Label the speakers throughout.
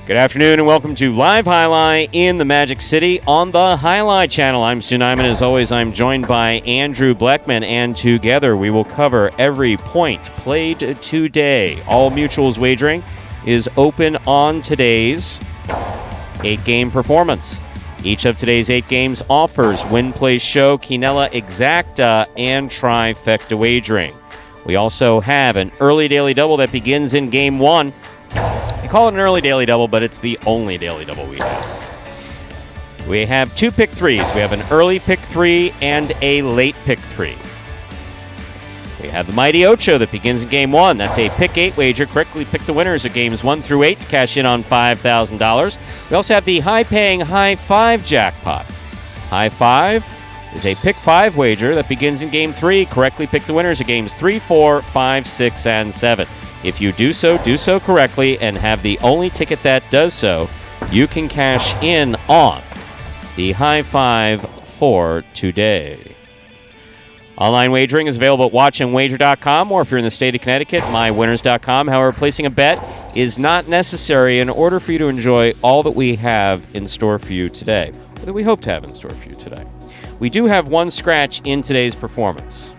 Speaker 1: Good afternoon and welcome to Live Highlight in the Magic City on the Highlight Channel. I'm Stu Nyman. As always, I'm joined by Andrew Bleckman, and together we will cover every point played today. All Mutuals wagering is open on today's 8-game performance. Each of today's 8 games offers Win, Play, Show, Quinella Exacta, and Trifecta wagering. We also have an early daily double that begins in Game 1. We call it an early daily double, but it's the only daily double we have. We have 2 pick 3s. We have an early pick 3 and a late pick 3. We have the Mighty Ocho that begins in Game 1. That's a pick 8 wager. Correctly pick the winners of Games 1 through 8 to cash in on $5,000. We also have the high-paying High 5 jackpot. High 5 is a pick 5 wager that begins in Game 3. Correctly pick the winners of Games 3, 4, 5, 6, and 7. If you do so correctly and have the only ticket that does so, you can cash in on the High 5 for today. Online wagering is available at watchandwager.com, or if you're in the state of Connecticut, mywinners.com. However, placing a bet is not necessary in order for you to enjoy all that we have in store for you today, or that we hope to have in store for you today. We do have one scratch in today's performance.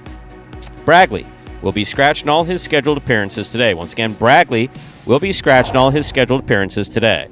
Speaker 1: Bragley will be scratched in all his scheduled appearances today. Once again, Bragley will be scratched in all his scheduled appearances today.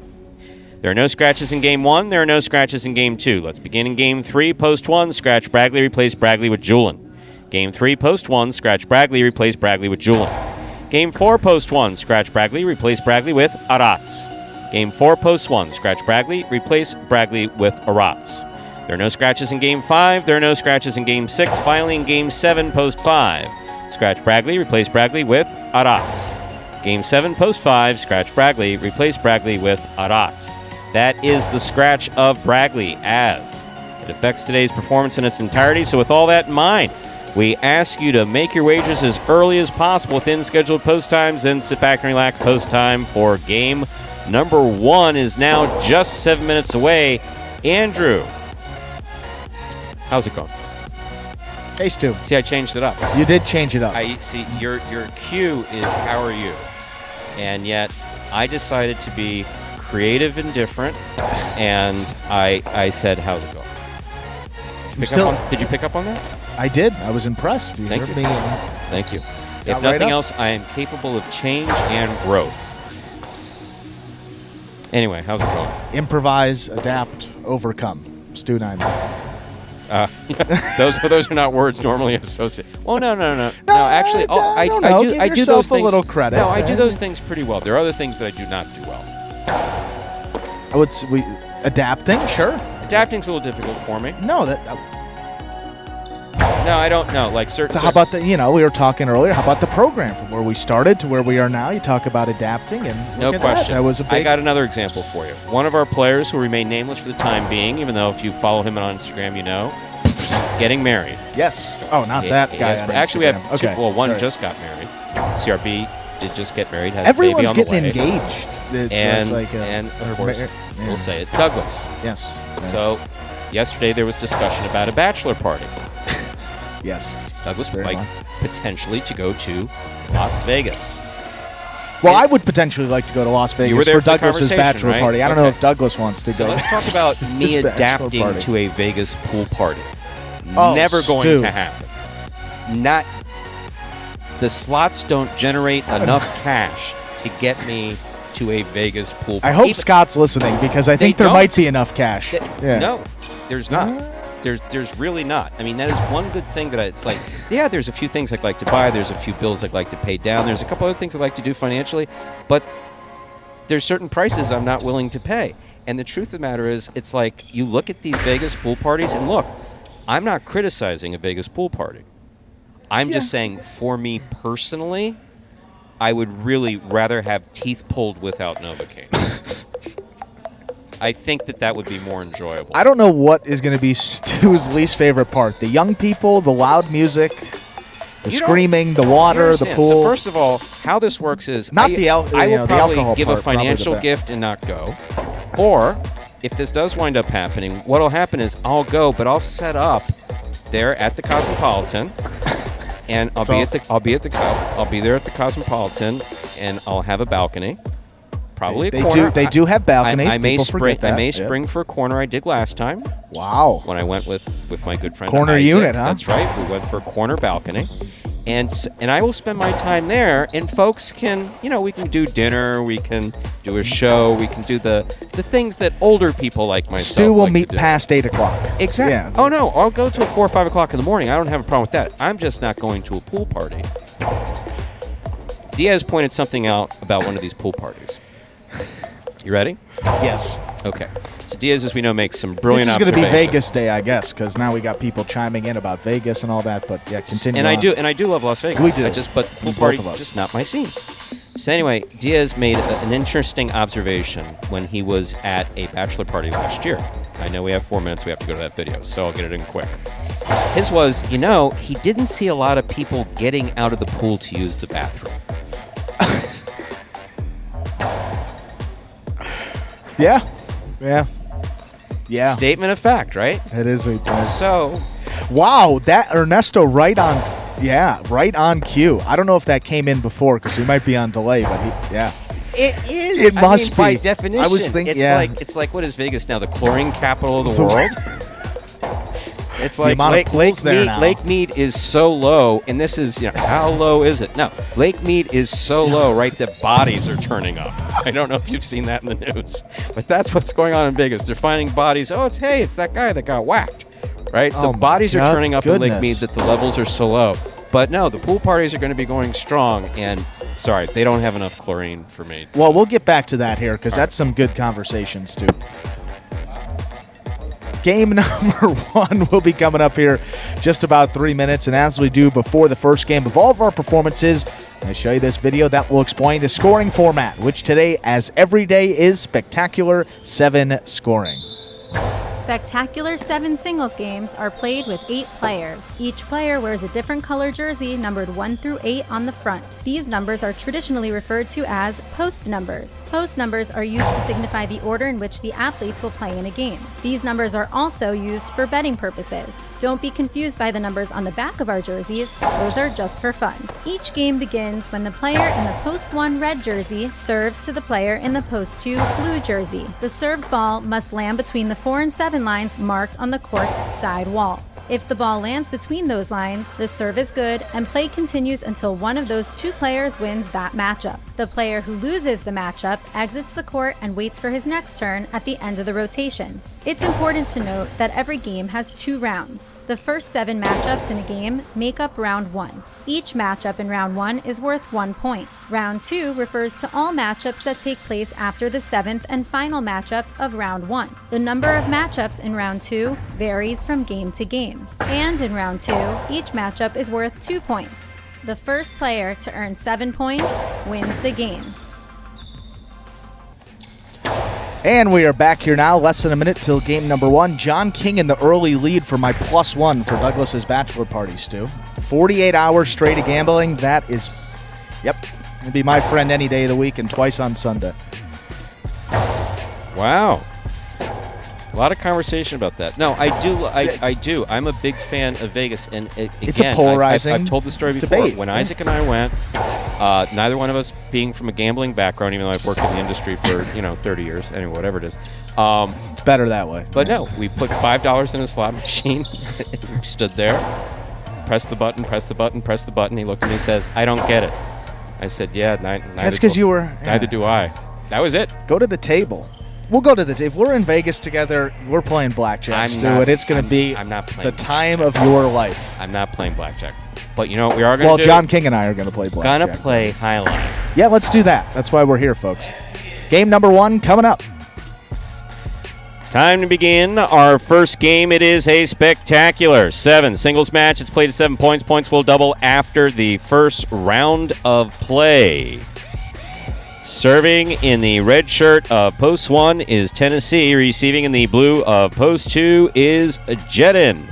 Speaker 1: There are no scratches in Game 1. There are no scratches in Game 2. Let's begin in Game 3. Post 1, scratch Bragley, replace Bragley with Julin. Game 3, Post 1, scratch Bragley, replace Bragley with Julin. Game 4, Post 1, scratch Bragley, replace Bragley with Aratz. Game 4, Post 1, scratch Bragley, replace Bragley with Aratz. There are no scratches in Game 5. There are no scratches in Game 6. Finally, in Game 7, Post 5. Scratch Bragley, replace Bragley with Aratz. Game 7, Post 5, scratch Bragley, replace Bragley with Aratz. That is the scratch of Bragley as it affects today's performance in its entirety. So with all that in mind, we ask you to make your wagers as early as possible within scheduled post times, and sit back and relax. Post time for game number 1 is now just 7 minutes away. Andrew, how's it going?
Speaker 2: Hey, Stu.
Speaker 1: See, I changed it up.
Speaker 2: You did change it up.
Speaker 1: I see your cue is how are you? And yet I decided to be creative and different, and I said, how's it going? Did you pick up on that?
Speaker 2: I did. I was impressed.
Speaker 1: Thank you. Thank you. If
Speaker 2: Right
Speaker 1: nothing
Speaker 2: up.
Speaker 1: else, I am capable of change and growth. Anyway, how's it going?
Speaker 2: Improvise, adapt, overcome. Stu Nyman.
Speaker 1: Those are not words normally associated. Oh no! Actually, I do.
Speaker 2: Give
Speaker 1: I do
Speaker 2: yourself
Speaker 1: those things.
Speaker 2: a little credit.
Speaker 1: No, I do those things pretty well. There are other things that I do not do well.
Speaker 2: I would say adapting, sure.
Speaker 1: Adapting's a little difficult for me.
Speaker 2: No,
Speaker 1: No, I don't know. Like certain.
Speaker 2: So how about we were talking earlier. How about the program from where we started to where we are now? You talk about adapting, and
Speaker 1: no question.
Speaker 2: That was a big.
Speaker 1: I got another example for you. One of our players who remain nameless for the time being, even though if you follow him on Instagram, you know, is getting married.
Speaker 2: Yes. Oh, not that guy.
Speaker 1: Actually, we have two.
Speaker 2: Okay.
Speaker 1: Well, one
Speaker 2: Sorry.
Speaker 1: just got married. CRB did just get married. Has
Speaker 2: Everyone's
Speaker 1: a baby on
Speaker 2: getting
Speaker 1: the way.
Speaker 2: engaged.
Speaker 1: And
Speaker 2: It's
Speaker 1: of course,
Speaker 2: yeah.
Speaker 1: we'll say it, Douglas.
Speaker 2: Yes.
Speaker 1: So, yesterday there was discussion about a bachelor party.
Speaker 2: Yes.
Speaker 1: Douglas would
Speaker 2: Very
Speaker 1: like
Speaker 2: much.
Speaker 1: potentially to go to Las Vegas.
Speaker 2: Well, I would potentially like to go to Las Vegas
Speaker 1: were there
Speaker 2: for
Speaker 1: for the
Speaker 2: Douglas's
Speaker 1: conversation,
Speaker 2: bachelor
Speaker 1: right?
Speaker 2: party. I don't know if Douglas wants to
Speaker 1: So
Speaker 2: go.
Speaker 1: let's talk about me
Speaker 2: His bachelor
Speaker 1: adapting
Speaker 2: party.
Speaker 1: to a Vegas pool party.
Speaker 2: Oh,
Speaker 1: Never going
Speaker 2: Stu.
Speaker 1: to happen. Not. The slots don't generate enough cash to get me to a Vegas pool party.
Speaker 2: I hope Scott's listening because I think
Speaker 1: They
Speaker 2: there might
Speaker 1: don't.
Speaker 2: be enough cash. Yeah.
Speaker 1: No, there's not. There's really not. I mean, that is one good thing that it's like, yeah, there's a few things I'd like to buy. There's a few bills I'd like to pay down. There's a couple other things I'd like to do financially. But there's certain prices I'm not willing to pay. And the truth of the matter is, it's like you look at these Vegas pool parties, and look, I'm not criticizing a Vegas pool party. I'm just saying, for me personally, I would really rather have teeth pulled without Novocaine. I think that would be more enjoyable.
Speaker 2: I don't know what is going to be Stu's least favorite part. The young people, the loud music, the screaming, the water, the pool.
Speaker 1: So first of all, how this works is
Speaker 2: Not
Speaker 1: I
Speaker 2: the
Speaker 1: will probably
Speaker 2: alcohol
Speaker 1: give
Speaker 2: part,
Speaker 1: a financial
Speaker 2: probably the
Speaker 1: gift and not go. Or if this does wind up happening, what will happen is I'll go, but I'll set up there at the Cosmopolitan. And I'll be there at the Cosmopolitan, and I'll have a balcony. Probably
Speaker 2: they
Speaker 1: a corner.
Speaker 2: They do have balconies.
Speaker 1: I may
Speaker 2: People
Speaker 1: spring.
Speaker 2: forget that.
Speaker 1: I may spring for a corner. I did last time.
Speaker 2: Wow.
Speaker 1: When I went with my good friend
Speaker 2: Corner
Speaker 1: Isaac.
Speaker 2: unit, huh?
Speaker 1: That's right. We went for a corner balcony, and I will spend my time there. And folks can, we can do dinner. We can do a show. We can do the things that older people like myself.
Speaker 2: Stu will
Speaker 1: like
Speaker 2: meet
Speaker 1: to do.
Speaker 2: past 8 o'clock.
Speaker 1: Exactly.
Speaker 2: Yeah.
Speaker 1: Oh no, I'll go to 4 or 5 o'clock in the morning. I don't have a problem with that. I'm just not going to a pool party. Diaz pointed something out about one of these pool parties. You ready?
Speaker 2: Yes.
Speaker 1: Okay. So Diaz, as we know, makes some brilliant
Speaker 2: This is going to be
Speaker 1: observations.
Speaker 2: Vegas Day, I guess, because now we got people chiming in about Vegas and all that. But yeah, continue.
Speaker 1: And
Speaker 2: on.
Speaker 1: I do love Las Vegas.
Speaker 2: We do.
Speaker 1: But pool
Speaker 2: Both
Speaker 1: party
Speaker 2: of us.
Speaker 1: just not my scene. So anyway, Diaz made an interesting observation when he was at a bachelor party last year. I know we have 4 minutes. We have to go to that video, so I'll get it in quick. His was, he didn't see a lot of people getting out of the pool to use the bathroom.
Speaker 2: Yeah.
Speaker 1: Statement of fact, right?
Speaker 2: It is a.
Speaker 1: So,
Speaker 2: Wow, that Ernesto right on cue. I don't know if that came in before because we might be on delay, but
Speaker 1: it is.
Speaker 2: It must
Speaker 1: by
Speaker 2: be.
Speaker 1: definition.
Speaker 2: I was thinking,
Speaker 1: it's like what is Vegas now? The chlorine capital of the world. It's like
Speaker 2: amount of pools there now.
Speaker 1: Lake Mead is so low, and this is how low is it? No, Lake Mead is so low, right? That bodies are turning up. I don't know if you've seen that in the news, but that's what's going on in Vegas. They're finding bodies. Oh, it's that guy that got whacked, right? So bodies are turning up in Lake Mead that the levels are so low. But no, the pool parties are going to be going strong, and sorry, they don't have enough chlorine for me.
Speaker 2: Well, we'll get back to that here because that's some good conversations too. Game number 1 will be coming up here just about 3 minutes. And as we do before the first game of all of our performances, I'm going to show you this video that will explain the scoring format, which today, as every day, is Spectacular 7 scoring.
Speaker 3: Spectacular 7 singles games are played with 8 players. Each player wears a different color jersey numbered 1 through 8 on the front. These numbers are traditionally referred to as post numbers. Post numbers are used to signify the order in which the athletes will play in a game. These numbers are also used for betting purposes. Don't be confused by the numbers on the back of our jerseys. Those are just for fun. Each game begins when the player in the post 1 red jersey serves to the player in the post 2 blue jersey. The served ball must land between the 4 and 7 lines marked on the court's side wall. If the ball lands between those lines, the serve is good and play continues until one of those 2 players wins that matchup. The player who loses the matchup exits the court and waits for his next turn at the end of the rotation. It's important to note that every game has 2 rounds. The first 7 matchups in a game make up round 1. Each matchup in round 1 is worth 1 point. Round 2 refers to all matchups that take place after the 7th and final matchup of round 1. The number of matchups in round 2 varies from game to game. And in round 2, each matchup is worth 2 points. The first player to earn 7 points wins the game.
Speaker 2: And we are back here now, less than a minute till game number 1. John King in the early lead for my +1 for Douglas's bachelor party, Stu. 48 hours straight of gambling. That is, it'd be my friend any day of the week and twice on Sunday.
Speaker 1: Wow. A lot of conversation about that. No, I do. I'm a big fan of Vegas, and again,
Speaker 2: it's a polarizing
Speaker 1: I've told the story before.
Speaker 2: debate.
Speaker 1: When Isaac and I went, neither one of us being from a gambling background, even though I've worked in the industry for 30 years, anyway, whatever it is.
Speaker 2: It's better that way.
Speaker 1: But no, we put $5 in a slot machine. We stood there, pressed the button, pressed the button, pressed the button. He looked at me and says, "I don't get it." I said, "Yeah, neither."
Speaker 2: That's because you were.
Speaker 1: Neither do I. That was it.
Speaker 2: Go to the table. We'll go to the table. If we're in Vegas together, we're playing blackjack, Stu, and it's going to be the time of your life.
Speaker 1: I'm not playing blackjack. But you know what we are going to do?
Speaker 2: Well, John King and I are going to play blackjack.
Speaker 1: Gonna play highlight.
Speaker 2: Yeah, let's do that. That's why we're here, folks. Game number 1 coming up.
Speaker 1: Time to begin our first game. It is a spectacular 7 singles match. It's played at 7 points. Points will double after the first round of play. Serving in the red shirt of Post 1 is Tennessee. Receiving in the blue of Post 2 is Jedin.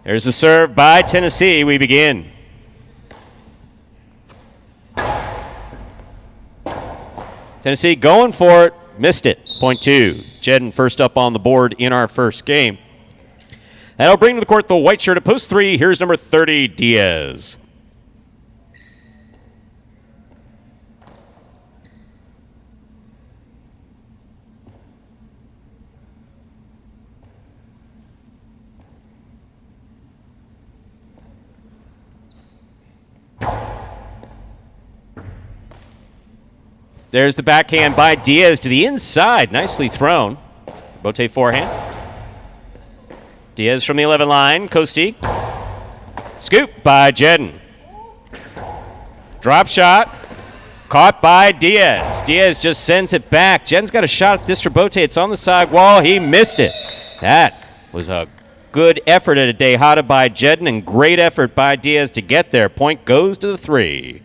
Speaker 1: There's a serve by Tennessee. We begin. Tennessee going for it. Missed it. Point 2. Jedden first up on the board in our first game. That'll bring to the court the white shirt at post 3. Here's number 30, Diaz. There's the backhand by Diaz to the inside. Nicely thrown. Bote forehand. Diaz from the 11 line. Costi. Scoop by Jedden. Drop shot. Caught by Diaz. Diaz just sends it back. Jedden's got a shot at this for Bote. It's on the side wall. He missed it. That was a good effort at a Dejada by Jedden and great effort by Diaz to get there. Point goes to the 3.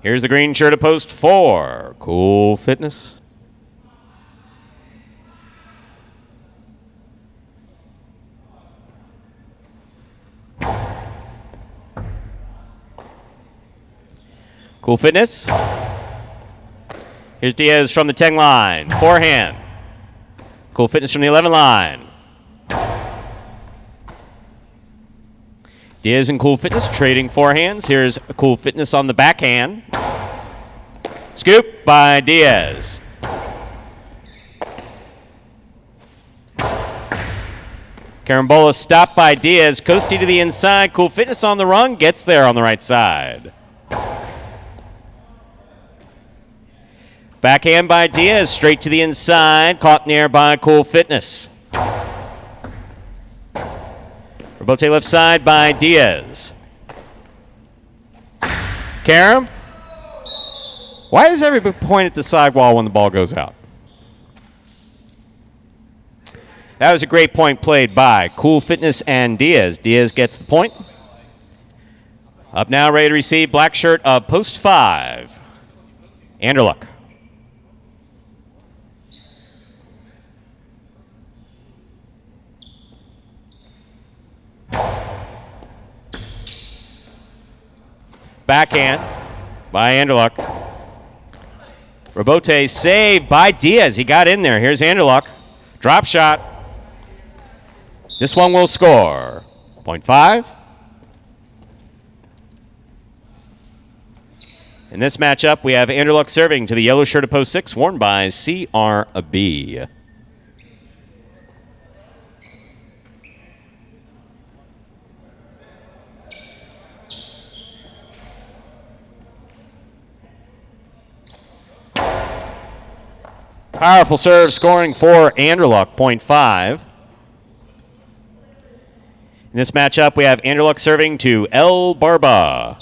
Speaker 1: Here's the green shirt at post 4. Cool Fitness. Cool Fitness. Here's Diaz from the 10 line. Forehand. Cool Fitness from the 11 line. Diaz and Cool Fitness trading forehands. Here's Cool Fitness on the backhand. Scoop by Diaz. Carambola stopped by Diaz. Costi to the inside. Cool Fitness on the run. Gets there on the right side. Backhand by Diaz. Straight to the inside. Caught in the air by Cool Fitness. Bote left side by Diaz. Karam. Why does everybody point at the sidewall when the ball goes out? That was a great point played by Cool Fitness and Diaz. Diaz gets the point. Up now, ready to receive black shirt of post 5. Anderluck. Backhand by Anderluck. Robote saved by Diaz. He got in there. Here's Anderluck. Drop shot. This one will score. Point 5. In this matchup, we have Anderluck serving to the yellow shirt of post 6, worn by CRB. Powerful serve scoring for Anderluck, point 5. In this matchup, we have Anderluck serving to El Barba.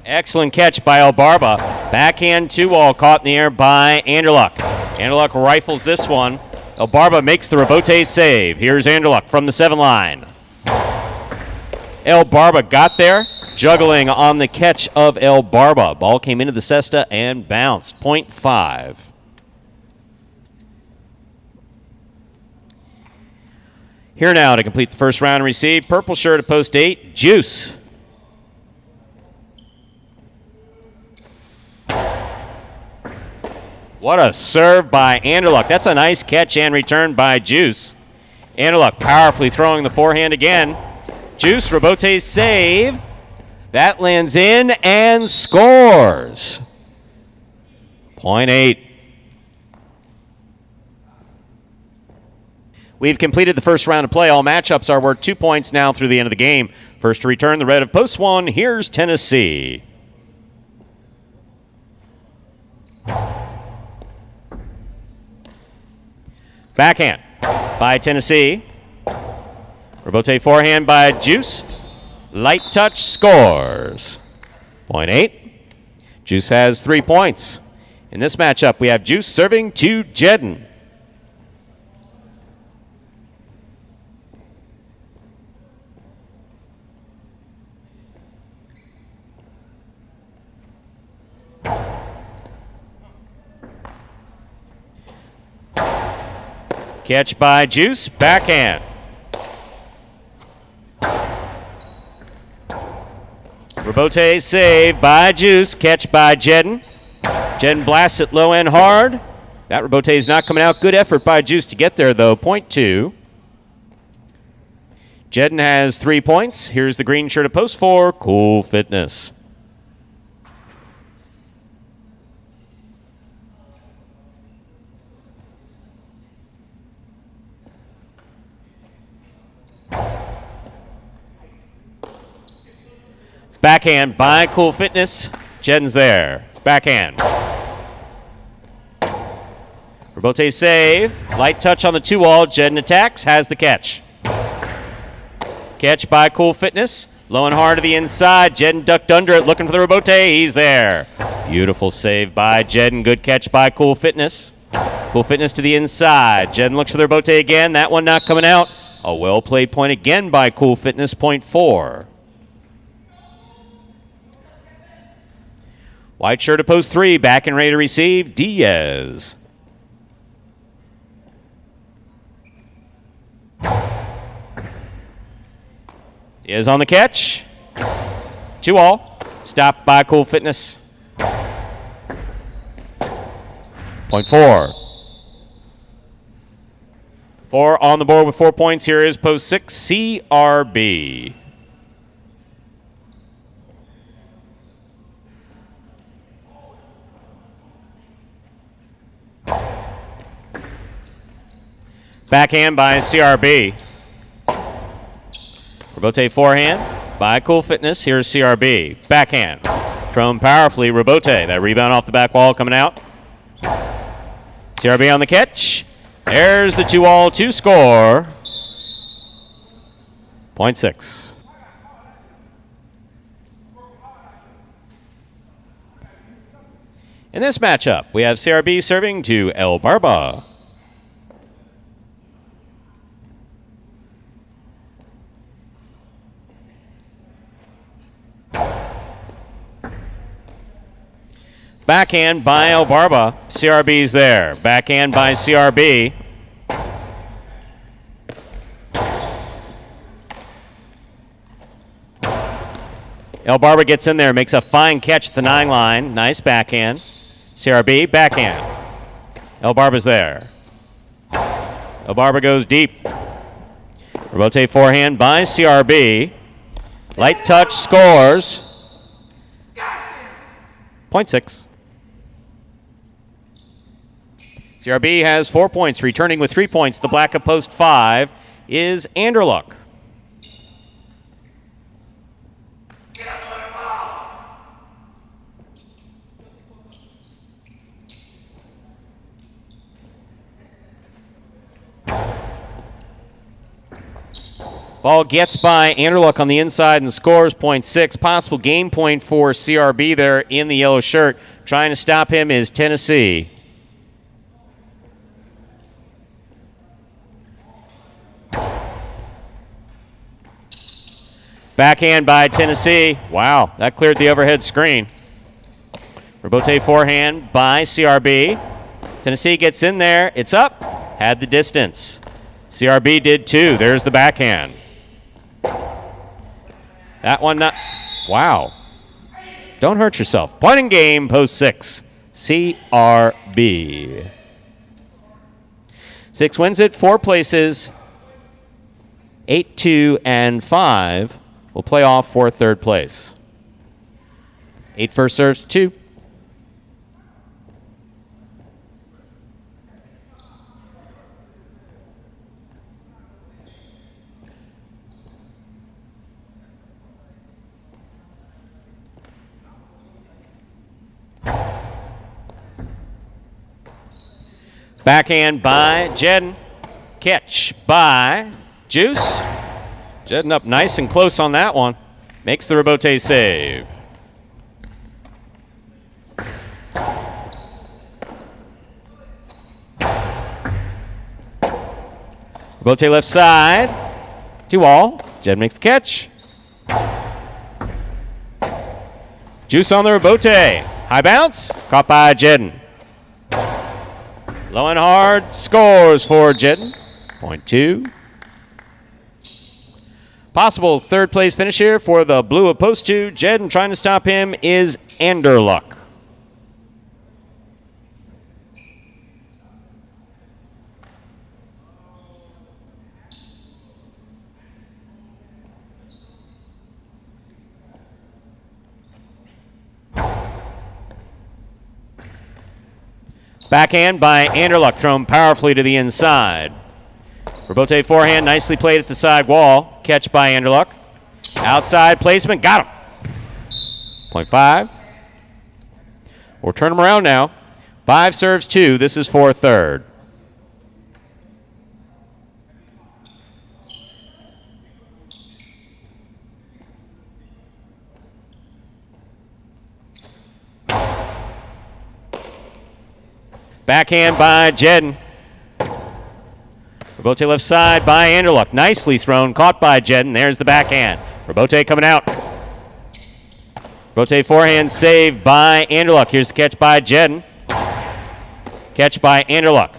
Speaker 1: Excellent catch by El Barba. Backhand 2-all caught in the air by Anderluck. Anderluck rifles this one. El Barba makes the Robote save. Here's Anderluck from the 7 line. El Barba got there, juggling on the catch of El Barba. Ball came into the cesta and bounced. Point 5. Here now to complete the first round and receive. Purple shirt at post 8, Juice. What a serve by Anderluck. That's a nice catch and return by Juice. Anderluck powerfully throwing the forehand again. Juice, Robote's save. That lands in and scores. Point 8. We've completed the first round of play. All matchups are worth 2 points now through the end of the game. First to return the red of post 1, here's Tennessee. Backhand by Tennessee. Robote forehand by Juice. Light touch scores. Point 8. Juice has 3 points. In this matchup, we have Juice serving to Jedden. Catch by Juice, backhand. Robote save by Juice. Catch by Jedden. Jedden blasts it low and hard. That Robote is not coming out. Good effort by Juice to get there, though. Point 2. Jedden has 3 points. Here's the green shirt of post 4. Cool Fitness. Backhand by Cool Fitness. Jedden's there. Backhand. Robote save. Light touch on the 2-wall. Jedden attacks. Has the catch. Catch by Cool Fitness. Low and hard to the inside. Jedden ducked under it, looking for the Robote. He's there. Beautiful save by Jedden. Good catch by Cool Fitness. Cool Fitness to the inside. Jedden looks for the Robote again. That one not coming out. A well-played point again by Cool Fitness. Point 4. White shirt to post 3. Back and ready to receive. Diaz. Diaz on the catch. 2-all. Stopped by Cool Fitness. Point 4. 4 on the board with 4 points. Here is post 6. CRB. Backhand by CRB. Robote forehand by Cool Fitness. Here's CRB. Backhand from powerfully Robote. That rebound off the back wall coming out. CRB on the catch. There's the 2-all to score. Point 6. In this matchup, we have CRB serving to El Barba. Backhand by El Barba. CRB's there. Backhand by CRB. El Barba gets in there, makes a fine catch at the 9 line. Nice backhand. CRB, backhand. El Barba's there. El Barba goes deep. Robote forehand by CRB. Light touch, scores. Point 6. CRB has 4 points. Returning with 3 points, the black of post 5 is Anderluck. Ball gets by Anderluck on the inside and scores. Point 6. Possible game point for CRB there in the yellow shirt. Trying to stop him is Tennessee. Backhand by Tennessee. Wow, that cleared the overhead screen. Robote forehand by CRB. Tennessee gets in there. It's up. Had the distance. CRB did too. There's the backhand. That one not. Wow. Don't hurt yourself. Point in game, post 6. CRB. 6 wins it, 4 places. 8, 2, and 5 will play off for 3rd place. 8 first serves to 2. Backhand by Jedden. Catch by Juice. Jedden up nice and close on that one. Makes the Robote save. Robote left side. 2-all. Jedden makes the catch. Juice on the Robote. High bounce. Caught by Jedden. Low and hard, scores for Jedden. Point 2. Possible third place finish here for the blue of post 2. Jed, and trying to stop him is Anderluck. Backhand by Anderluck, thrown powerfully to the inside. Robote forehand, nicely played at the side wall. Catch by Anderluck. Outside placement, got him. 0.5. We'll turn him around now. 5 serves 2. This is for third. Backhand by Jedden. Robote left side by Anderluck. Nicely thrown, caught by Jedden. There's the backhand. Robote coming out. Robote forehand saved by Anderluck. Here's the catch by Jedden. Catch by Anderluck.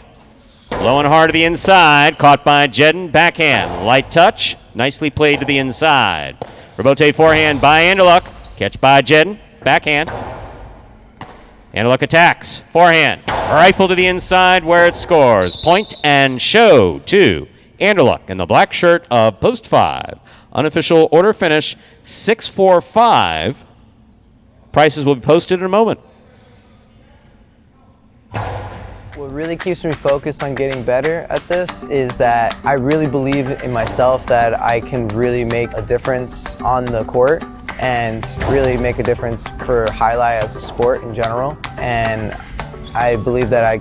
Speaker 1: Low and hard to the inside, caught by Jedden. Backhand, light touch. Nicely played to the inside. Robote forehand by Anderluck. Catch by Jedden. Backhand. Anderluck attacks. Forehand. Rifle to the inside where it scores. Point and show to Anderluck in the black shirt of post 5. Unofficial order finish 6-4-5. Prices will be posted in a moment.
Speaker 4: What really keeps me focused on getting better at this is that I really believe in myself that I can really make a difference on the court and really make a difference for highlight as a sport in general. And I believe that I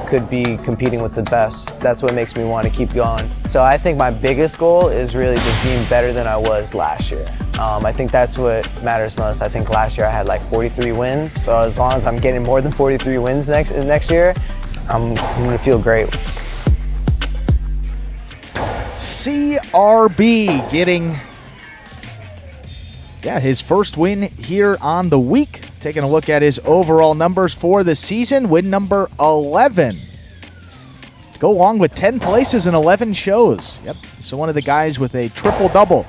Speaker 4: could be competing with the best. That's what makes me want to keep going. So I think my biggest goal is really just being better than I was last year. I think that's what matters most. I think last year I had like 43 wins. So as long as I'm getting more than 43 wins next year, I'm going to feel great.
Speaker 2: CRB getting his first win here on the week. Taking a look at his overall numbers for the season. Win number 11. To go along with 10 places and 11 shows. Yep. So one of the guys with a triple-double.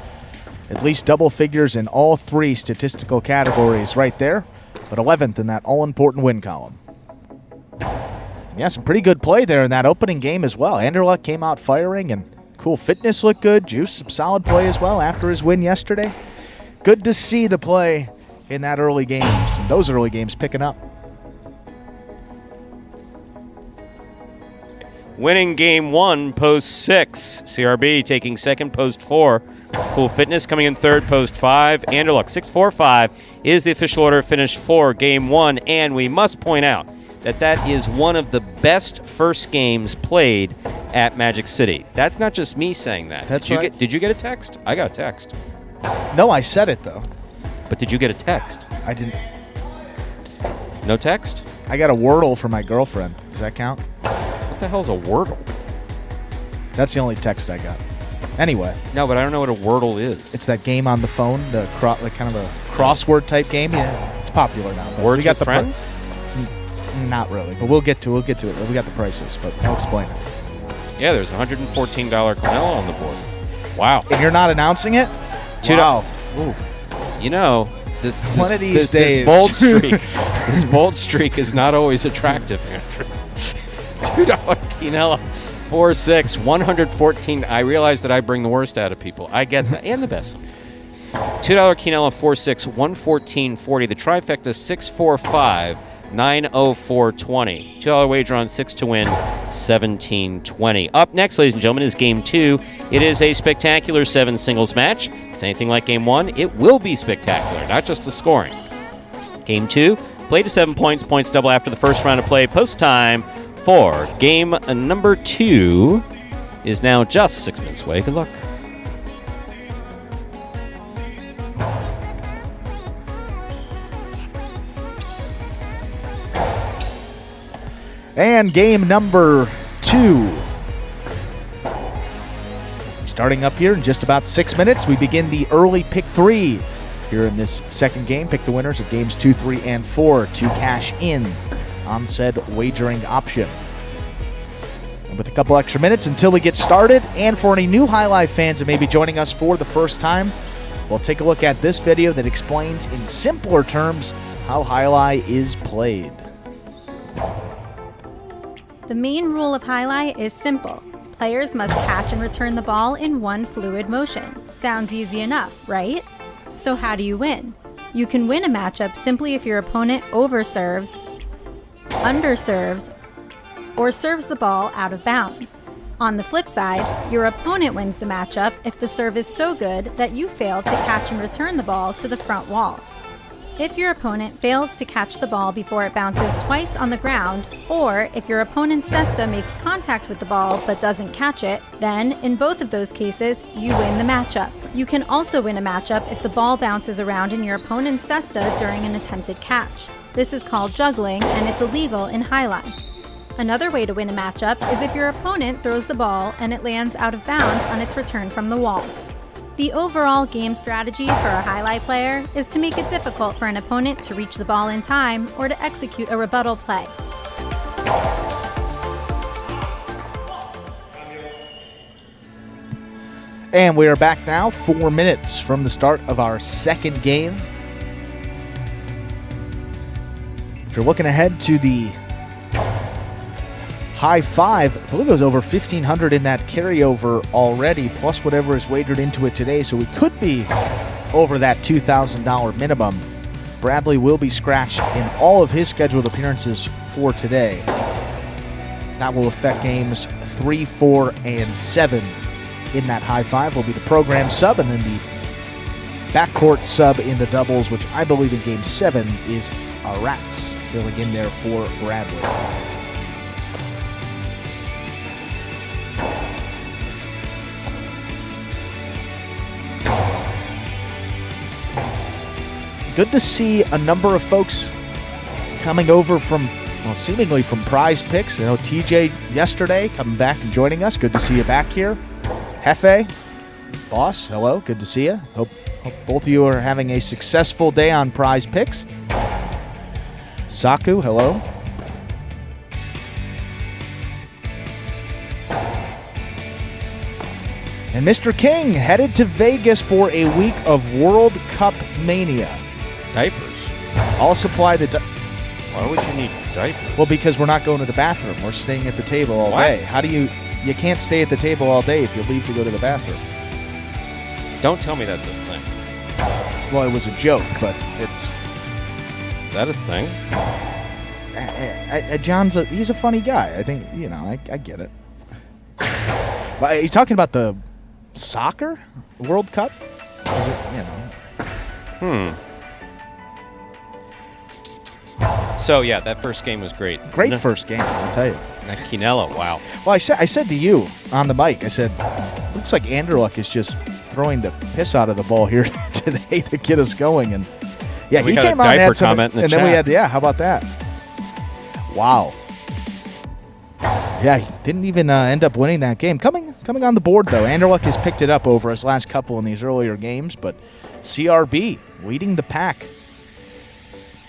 Speaker 2: At least double figures in all 3 statistical categories right there. But 11th in that all-important win column. Yeah, some pretty good play there in that opening game as well. Anderluck came out firing, and Cool Fitness looked good. Juice, some solid play as well after his win yesterday. Good to see the play in that early games, and those early games picking up.
Speaker 1: Winning game 1, post 6. CRB taking second, post 4. Cool Fitness coming in third, post 5. Anderluck 6-4-5 is the official order finish for game 1, and we must point out that is one of the best first games played at Magic City. That's not just me saying that. Did you get a text? I got a text.
Speaker 2: No, I said it though.
Speaker 1: But did you get a text?
Speaker 2: I didn't.
Speaker 1: No text?
Speaker 2: I got a Wordle from my girlfriend. Does that count?
Speaker 1: What the hell's a Wordle?
Speaker 2: That's the only text I got. Anyway.
Speaker 1: No, but I don't know what a Wordle is.
Speaker 2: It's that game on the phone, like kind of a crossword type game. Yeah, it's popular now.
Speaker 1: Words with friends?
Speaker 2: Not really, but we'll get to it. We got the prices, but I'll explain it.
Speaker 1: Yeah, there's $114 Canelo on the board. Wow.
Speaker 2: And you're not announcing it? Wow.
Speaker 1: You know, this
Speaker 2: one of these days.
Speaker 1: This bold streak is not always attractive, Andrew. $2 Canelo, 4-6, 114. I realize that I bring the worst out of people. I get that, and the best. $2 Canelo, 4-6, 114.40. The trifecta, 6-4-5. 904.20. $2 wager on 6 to win, 17.20. Up next, ladies and gentlemen, is Game 2. It is a spectacular 7 singles match. It's anything like Game 1. It will be spectacular, not just the scoring. Game 2, play to 7 points. Points double after the first round of play. Post time for game number 2 is now just 6 minutes away. Good luck.
Speaker 2: And game number 2. Starting up here in just about 6 minutes, we begin the early pick 3 here in this second game. Pick the winners of games 2, 3, and 4 to cash in on said wagering option. with a couple extra minutes until we get started. And for any new Highlight fans that may be joining us for the first time, we'll take a look at this video that explains in simpler terms how Highlight is played.
Speaker 3: The main rule of Highlight is simple. Players must catch and return the ball in one fluid motion. Sounds easy enough, right? So how do you win? You can win a matchup simply if your opponent overserves, underserves, or serves the ball out of bounds. On the flip side, your opponent wins the matchup if the serve is so good that you fail to catch and return the ball to the front wall. If your opponent fails to catch the ball before it bounces twice on the ground, or if your opponent's cesta makes contact with the ball but doesn't catch it, then in both of those cases, you win the matchup. You can also win a matchup if the ball bounces around in your opponent's cesta during an attempted catch. This is called juggling, and it's illegal in Highlight. Another way to win a matchup is if your opponent throws the ball and it lands out of bounds on its return from the wall. The overall game strategy for a Highlight player is to make it difficult for an opponent to reach the ball in time or to execute a rebuttal play.
Speaker 2: And we are back now, 4 minutes from the start of our second game. If you're looking ahead to the high five, I believe it was over 1,500 in that carryover already, plus whatever is wagered into it today, so we could be over that $2,000 minimum. Bradley will be scratched in all of his scheduled appearances for today. That will affect games 3, 4, and 7. In that high five will be the program sub, and then the backcourt sub in the doubles, which I believe in game 7 is Rats filling in there for Bradley. Good to see a number of folks coming over from, well, seemingly from Prize Picks. You know, TJ yesterday coming back and joining us. Good to see you back here. Hefe, boss, hello. Good to see you. Hope both of you are having a successful day on Prize Picks. Saku, hello. And Mr. King headed to Vegas for a week of World Cup mania.
Speaker 1: Diapers.
Speaker 2: I'll supply the
Speaker 1: Why would you need diapers?
Speaker 2: Well, because we're not going to the bathroom. We're staying at the table all
Speaker 1: What?
Speaker 2: day. How do you can't stay at the table all day if you leave to go to the bathroom.
Speaker 1: Don't tell me that's a thing.
Speaker 2: Well, it was a joke, but it's...
Speaker 1: Is that a thing?
Speaker 2: John's he's a funny guy. I think, you know, I get it. But are you talking about the soccer World Cup? Is it, you know...
Speaker 1: So, yeah, that first game was great.
Speaker 2: Great first game, I'll tell you.
Speaker 1: That Quinella, wow.
Speaker 2: Well, I said to you on the mic, I said, looks like Anderluck is just throwing the piss out of the ball here today to get us going. And yeah,
Speaker 1: we
Speaker 2: he
Speaker 1: got
Speaker 2: came
Speaker 1: a
Speaker 2: out and
Speaker 1: diaper
Speaker 2: had some,
Speaker 1: comment in the
Speaker 2: and then we
Speaker 1: chat.
Speaker 2: had, how about that? Wow. Yeah, he didn't even end up winning that game. Coming on the board, though. Anderluck has picked it up over his last couple in these earlier games, but CRB leading the pack.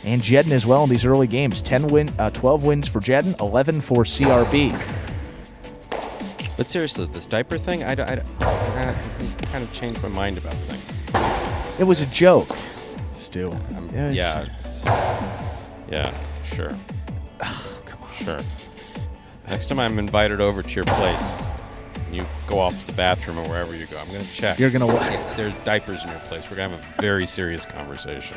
Speaker 2: And Jedden as well in these early games. 12 wins for Jedden, 11 for CRB.
Speaker 1: But seriously, this diaper thing, I kind of changed my mind about things.
Speaker 2: It was a joke, Stu.
Speaker 1: Yeah, sure.
Speaker 2: Oh, come on.
Speaker 1: Sure. Next time I'm invited over to your place, and you go off to the bathroom or wherever you go, I'm going to check.
Speaker 2: You're going to what?
Speaker 1: If there's diapers in your place. We're going to have a very serious conversation.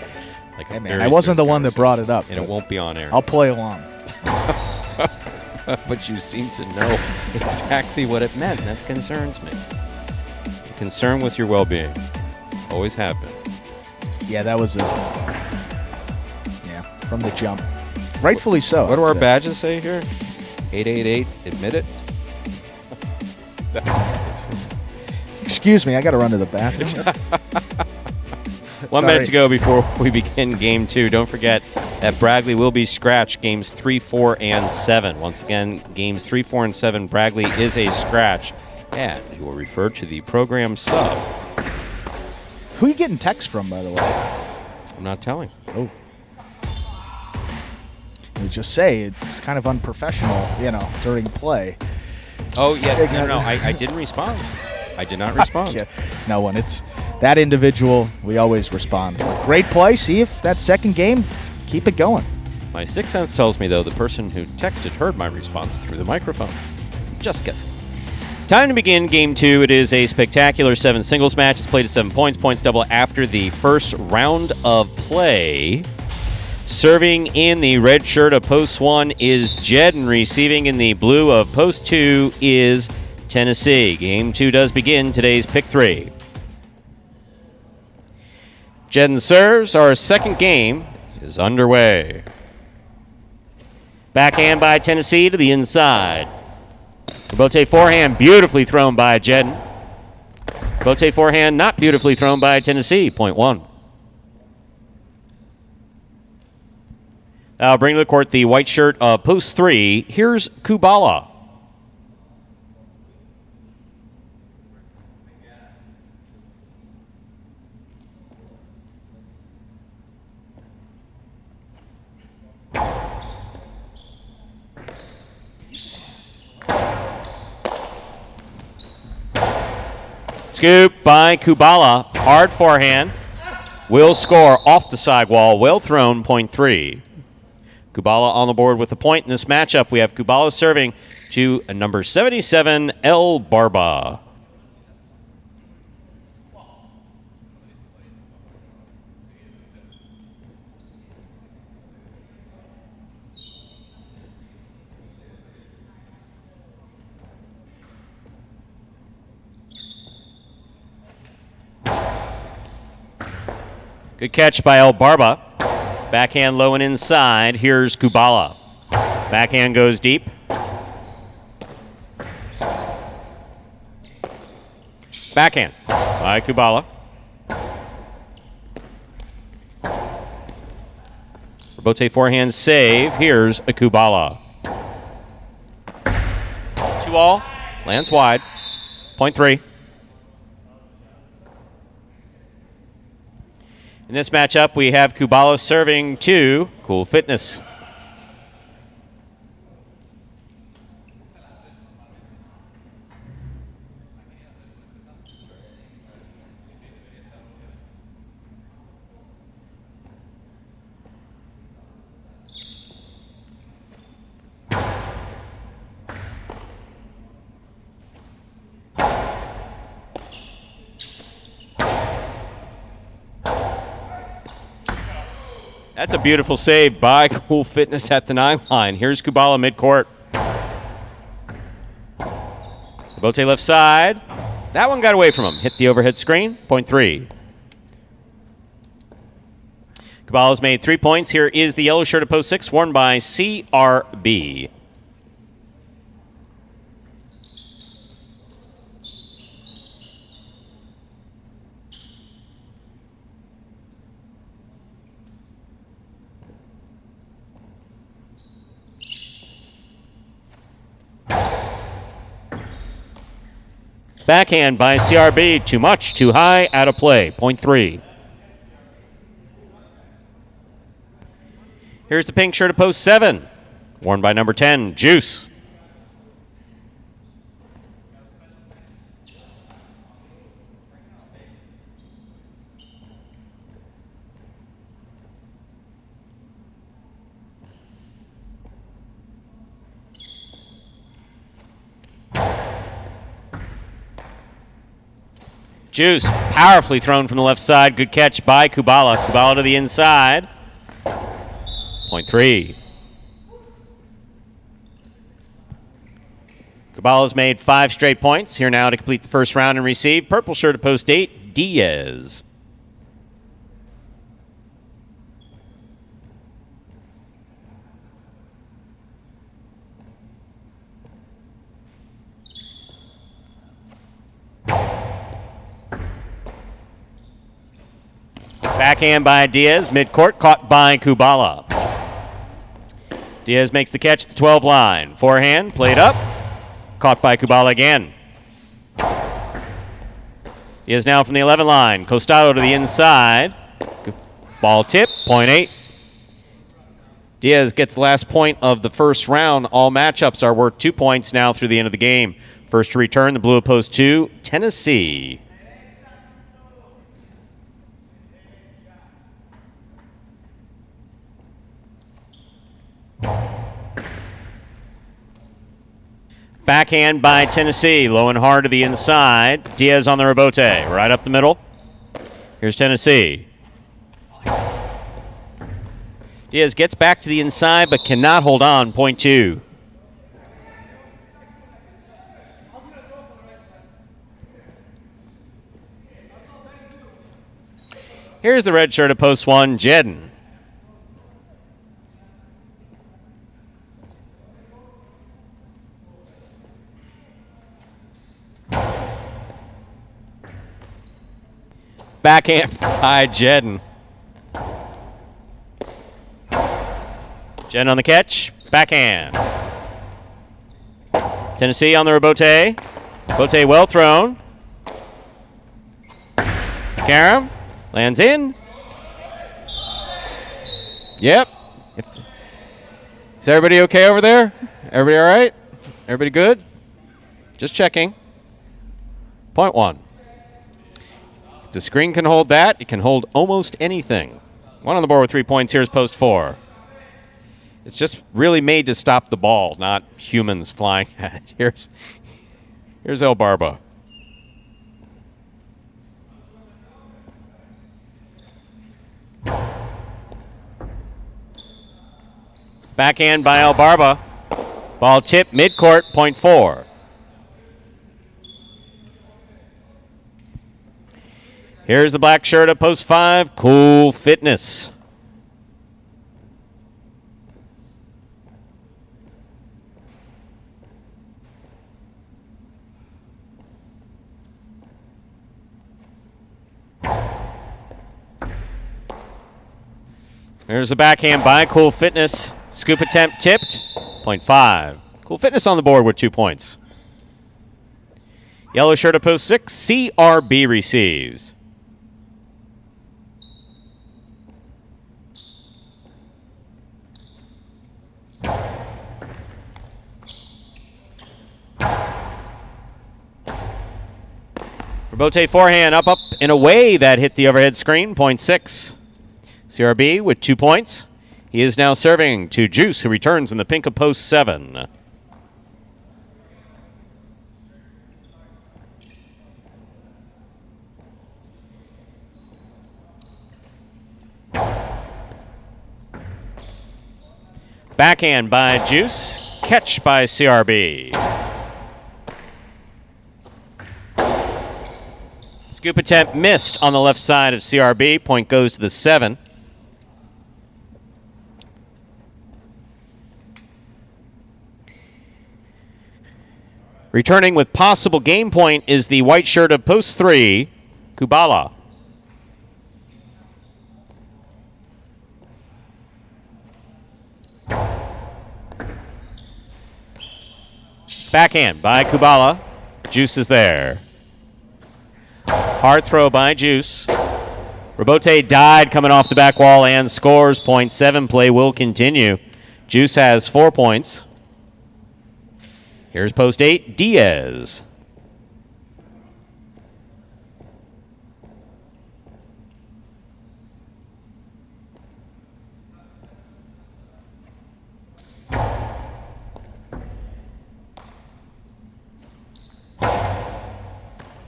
Speaker 1: Like
Speaker 2: Hey, man, I wasn't the one that brought it up.
Speaker 1: And it won't be on air.
Speaker 2: I'll play along.
Speaker 1: But you seem to know exactly what it meant. That concerns me. I'm concerned with your well-being. Always have been.
Speaker 2: Yeah, that was from the jump. Rightfully so.
Speaker 1: What do our badges say here? 888, admit it?
Speaker 2: Excuse me, I got to run to the bathroom.
Speaker 1: 1 minute to go before we begin game 2. Don't forget that Bradley will be scratched games 3, 4, and 7. Once again, games 3, 4, and 7, Bradley is a scratch. And he will refer to the program sub.
Speaker 2: Who are you getting texts from, by the way?
Speaker 1: I'm not telling.
Speaker 2: Oh. I would just say it's kind of unprofessional, during play.
Speaker 1: Oh, yes. No, I didn't respond. I did not respond.
Speaker 2: Yeah, no one. It's that individual. We always respond. But great play. See if that second game, keep it going.
Speaker 1: My sixth sense tells me, though, the person who texted heard my response through the microphone. Just guessing. Time to begin Game 2. It is a spectacular 7 singles match. It's played at 7 points. Points double after the first round of play. Serving in the red shirt of Post 1 is Jed, and receiving in the blue of Post 2 is Tennessee. Game 2 does begin today's Pick 3. Jed serves. Our second game is underway. Backhand by Tennessee to the inside. Bote forehand beautifully thrown by Jedden. Bote forehand not beautifully thrown by Tennessee. Point 1. I'll bring to the court the white shirt of Post 3. Here's Kubala. Scoop by Kubala. Hard forehand. Will score off the sidewall. Well thrown. Point 3. Kubala on the board with the point in this matchup. We have Kubala serving to number 77, El Barba. Good catch by El Barba. Backhand low and inside. Here's Kubala. Backhand goes deep. Backhand by Kubala. Bote forehand save. Here's a Kubala. 2-all. Lands wide. Point 3. In this matchup, we have Kubala serving to Cool Fitness. That's a beautiful save by Cool Fitness at the 9 line. Here's Kubala midcourt. Bote left side. That one got away from him. Hit the overhead screen. Point 3. Kubala's made 3 points. Here is the yellow shirt of Post 6, worn by CRB. Backhand by CRB. Too much, too high, out of play. Point 3. Here's the pink shirt of Post 7, worn by number 10, Juice. Juice, powerfully thrown from the left side. Good catch by Kubala. Kubala to the inside. Point 3. Kubala's made 5 straight points. Here now to complete the first round and receive. Purple shirt of Post 8, Diaz. Backhand by Diaz, midcourt, caught by Kubala. Diaz makes the catch at the 12 line. Forehand, played up, caught by Kubala again. Diaz now from the 11 line. Costado to the inside. Ball tip, point 8. Diaz gets the last point of the first round. All matchups are worth 2 points now through the end of the game. First to return, the Blue Post 2, Tennessee. Backhand by Tennessee, low and hard to the inside. Diaz on the rebote, right up the middle. Here's Tennessee. Diaz gets back to the inside but cannot hold on, point 2. Here's the red shirt at post 1, Jedden. Backhand by Jedden. Jedden on the catch. Backhand. Tennessee on the rebote. Rebote well thrown. Karam lands in. Yep. Is everybody okay over there? Everybody all right? Everybody good? Just checking. Point 1. If the screen can hold that, it can hold almost anything. 1 on the board with 3 points. Here's post 4. It's just really made to stop the ball, not humans flying at it. Here's El Barba. Backhand by El Barba. Ball tip midcourt, point 4. Here's the black shirt at post 5, Cool Fitness. There's a backhand by Cool Fitness. Scoop attempt tipped. Point 5. Cool Fitness on the board with 2 points. Yellow shirt at post 6. CRB receives. Rebote forehand up and away. That hit the overhead screen. Point 6. CRB with 2 points. He is now serving to Juice, who returns in the pink of post 7. Backhand by Juice. Catch by CRB. Scoop attempt missed on the left side of CRB. Point goes to the 7. Returning with possible game point is the white shirt of post 3, Kubala. Backhand by Kubala. Juice is there. Hard throw by Juice. Rebote died coming off the back wall and scores. Point 7. Play will continue. Juice has 4 points. Here's post 8, Diaz.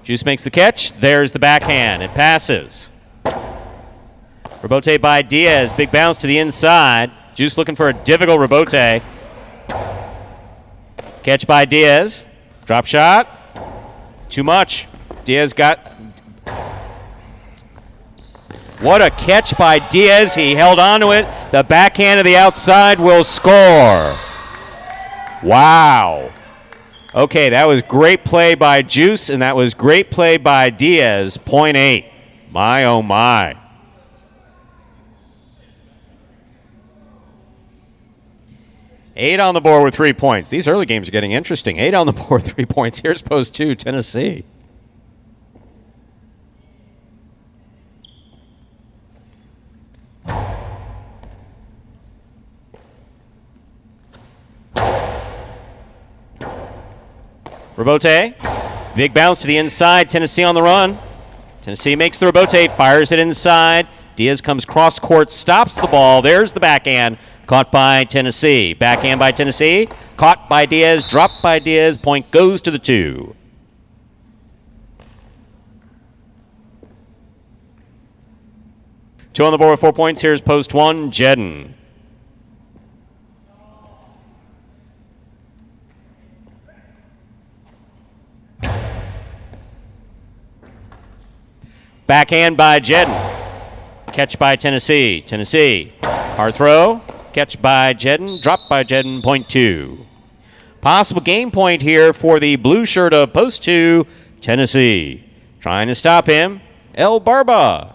Speaker 1: Juice makes the catch. There's the backhand. It passes. Rebote by Diaz. Big bounce to the inside. Juice looking for a difficult rebote. Catch by Diaz. Drop shot. Too much. Diaz got... What a catch by Diaz. He held on to it. The backhand to the outside will score. Wow. Okay, that was great play by Juice, and that was great play by Diaz. Point 8. My, oh, my. Eight on the board with 3 points. These early games are getting interesting. 8 on the board, 3 points. Here's post 2, Tennessee. Rebote. Big bounce to the inside. Tennessee on the run. Tennessee makes the rebote, fires it inside. Diaz comes cross court, stops the ball. There's the backhand. Caught by Tennessee. Backhand by Tennessee. Caught by Diaz. Dropped by Diaz. Point goes to the 2. Two on the board with 4 points. Here's post 1, Jedden. Backhand by Jedden. Catch by Tennessee. Tennessee. Hard throw. Catch by Jedden. Drop by Jedden. Point 2. Possible game point here for the blue shirt of post 2, Tennessee. Trying to stop him, El Barba.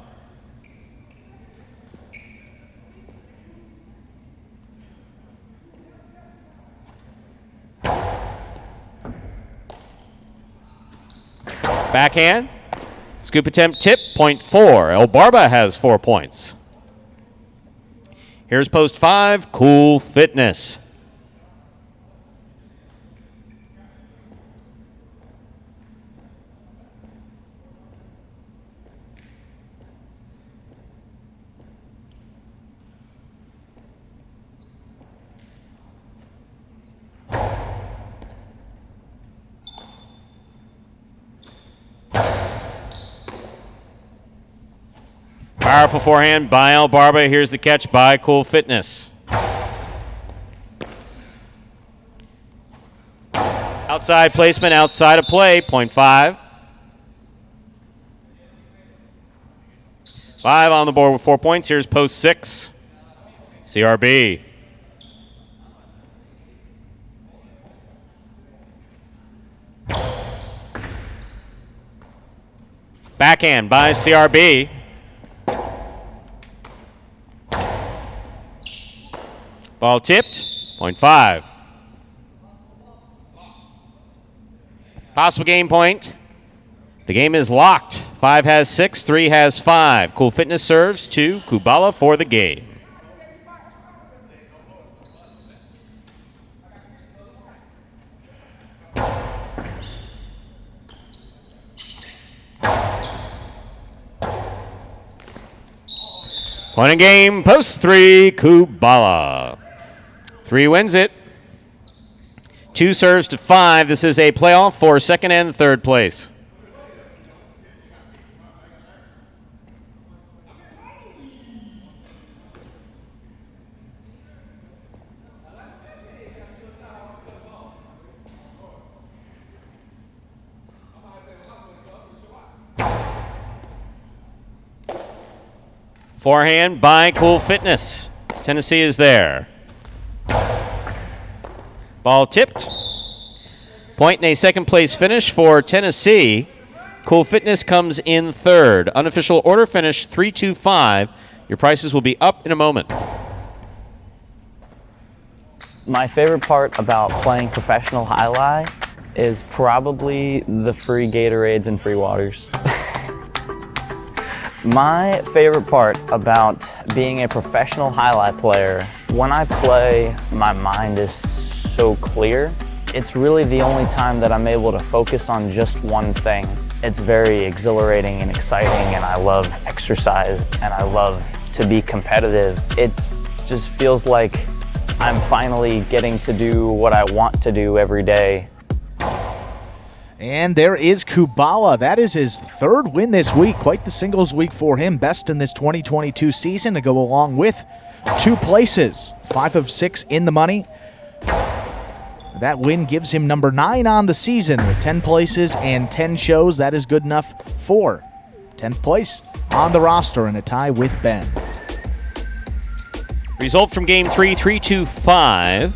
Speaker 1: Backhand. Scoop attempt, tip, point 4. El Barba has 4 points. Here's post 5, Cool Fitness. Powerful forehand by El Barba. Here's the catch by Cool Fitness. Outside placement, outside of play, point 5. 5 on the board with 4 points. Here's post 6, CRB. Backhand by CRB. Ball tipped, point 5. Possible game point. The game is locked. 5 has 6, 3 has 5. Cool Fitness serves to Kubala for the game. Point in game, post 3, Kubala. 3 wins it. 2 serves to 5. This is a playoff for second and third place. Forehand by Cool Fitness. Tennessee is there. Ball tipped. Point in a second place finish for Tennessee. Cool Fitness comes in third. Unofficial order finish 3-2-5. Your prices will be up in a moment.
Speaker 5: My favorite part about playing professional highlight is probably the free Gatorades and free waters. My favorite part about being a professional highlight player, when I play, my mind is so clear. It's really the only time that I'm able to focus on just one thing. It's very exhilarating and exciting, and I love exercise, and I love to be competitive. It just feels like I'm finally getting to do what I want to do every day.
Speaker 2: And there is Kubala. That is his third win this week. Quite the singles week for him. Best in this 2022 season to go along with 2 places. 5 of 6 in the money. That win gives him number 9 on the season with 10 places and 10 shows. That is good enough for 10th place on the roster and a tie with Ben.
Speaker 1: Result from game 3, 3-2-5.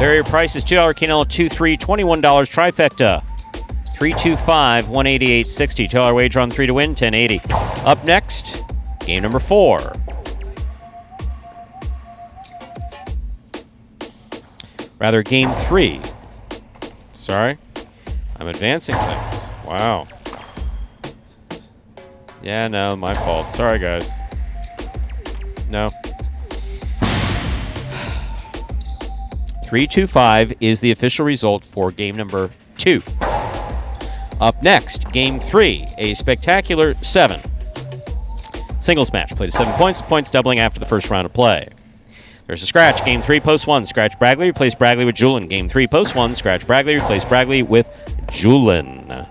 Speaker 1: There are your prices. $2 Quinella, 2-3, $21 trifecta. 3-2-5, $188.60. $2 wager on 3 to win, $10.80. Up next, game number 4. Rather, game 3. Sorry. I'm advancing things. Wow. Yeah, no, my fault. Sorry, guys. 3-2-5 is the official result for game number 2. Up next, game 3, a spectacular 7. Singles match, played to 7 points, with points doubling after the first round of play. There's a scratch. Game 3, post 1. Scratch Bragley, replace Bragley with Julin. Game 3, post 1. Scratch Bragley, replace Bragley with Julin.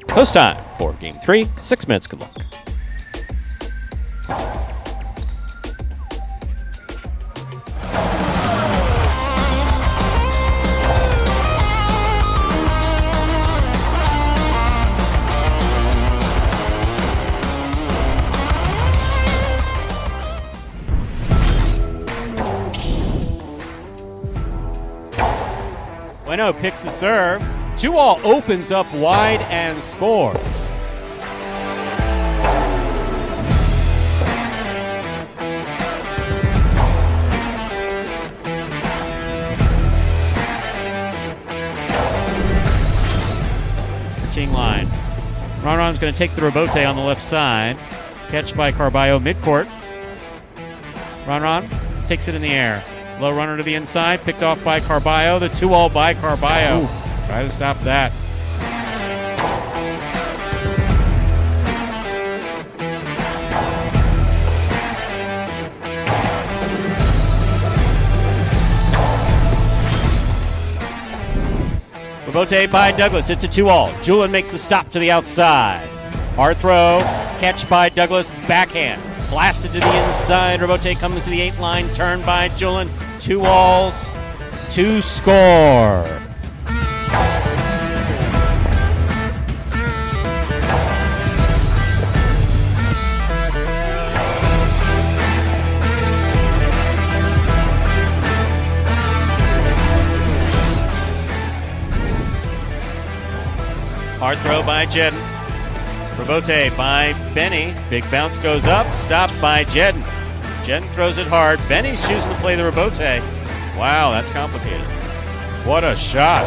Speaker 1: Post time for game 3. 6 minutes. Good luck.
Speaker 6: Bueno picks a serve. 2-all opens up wide and scores. Pitching line. Ronron's going to take the rebote on the left side. Catch by Carballo midcourt. Ronron takes it in the air. Low runner to the inside, picked off by Carballo. The 2-all by Carballo. Ooh. Try to stop that. Rebote by Douglas. It's a 2-all. Julin makes the stop to the outside. Hard throw. Catch by Douglas. Backhand. Blasted to the inside. Rebote coming to the 8 line. Turn by Julin. 2-alls to score. Hard throw by Jedden. Rebote by Benny. Big bounce goes up. Stopped by Jedden. Jedden throws it hard. Benny's choosing to play the rebote. Wow, that's complicated. What a shot.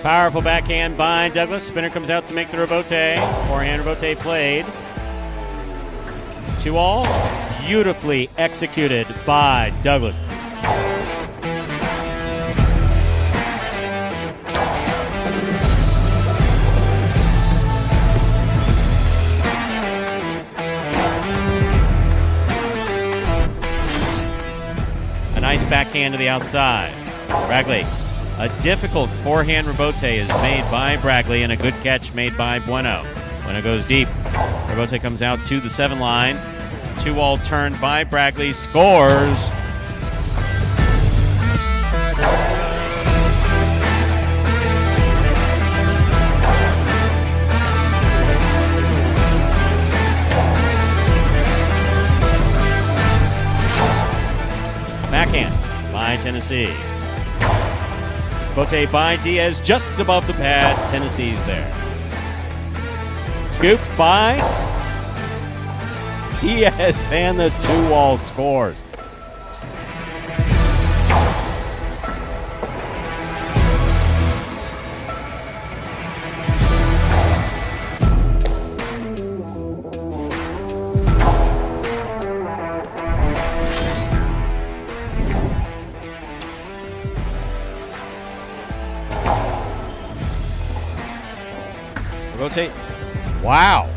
Speaker 6: Powerful backhand by Douglas. Spinner comes out to make the rebote. Forehand rebote played. 2-all. Beautifully executed by Douglas. A nice backhand to the outside. Bragley. A difficult forehand rebote is made by Bragley and a good catch made by Bueno. Bueno goes deep. Rebote comes out to the 7 line. 2-all turned by Bragley. Scores. Backhand by Tennessee. Bote by Diaz just above the pad. Tennessee's there. Scooped by Diaz and the 2-all scores. Rotate. Wow.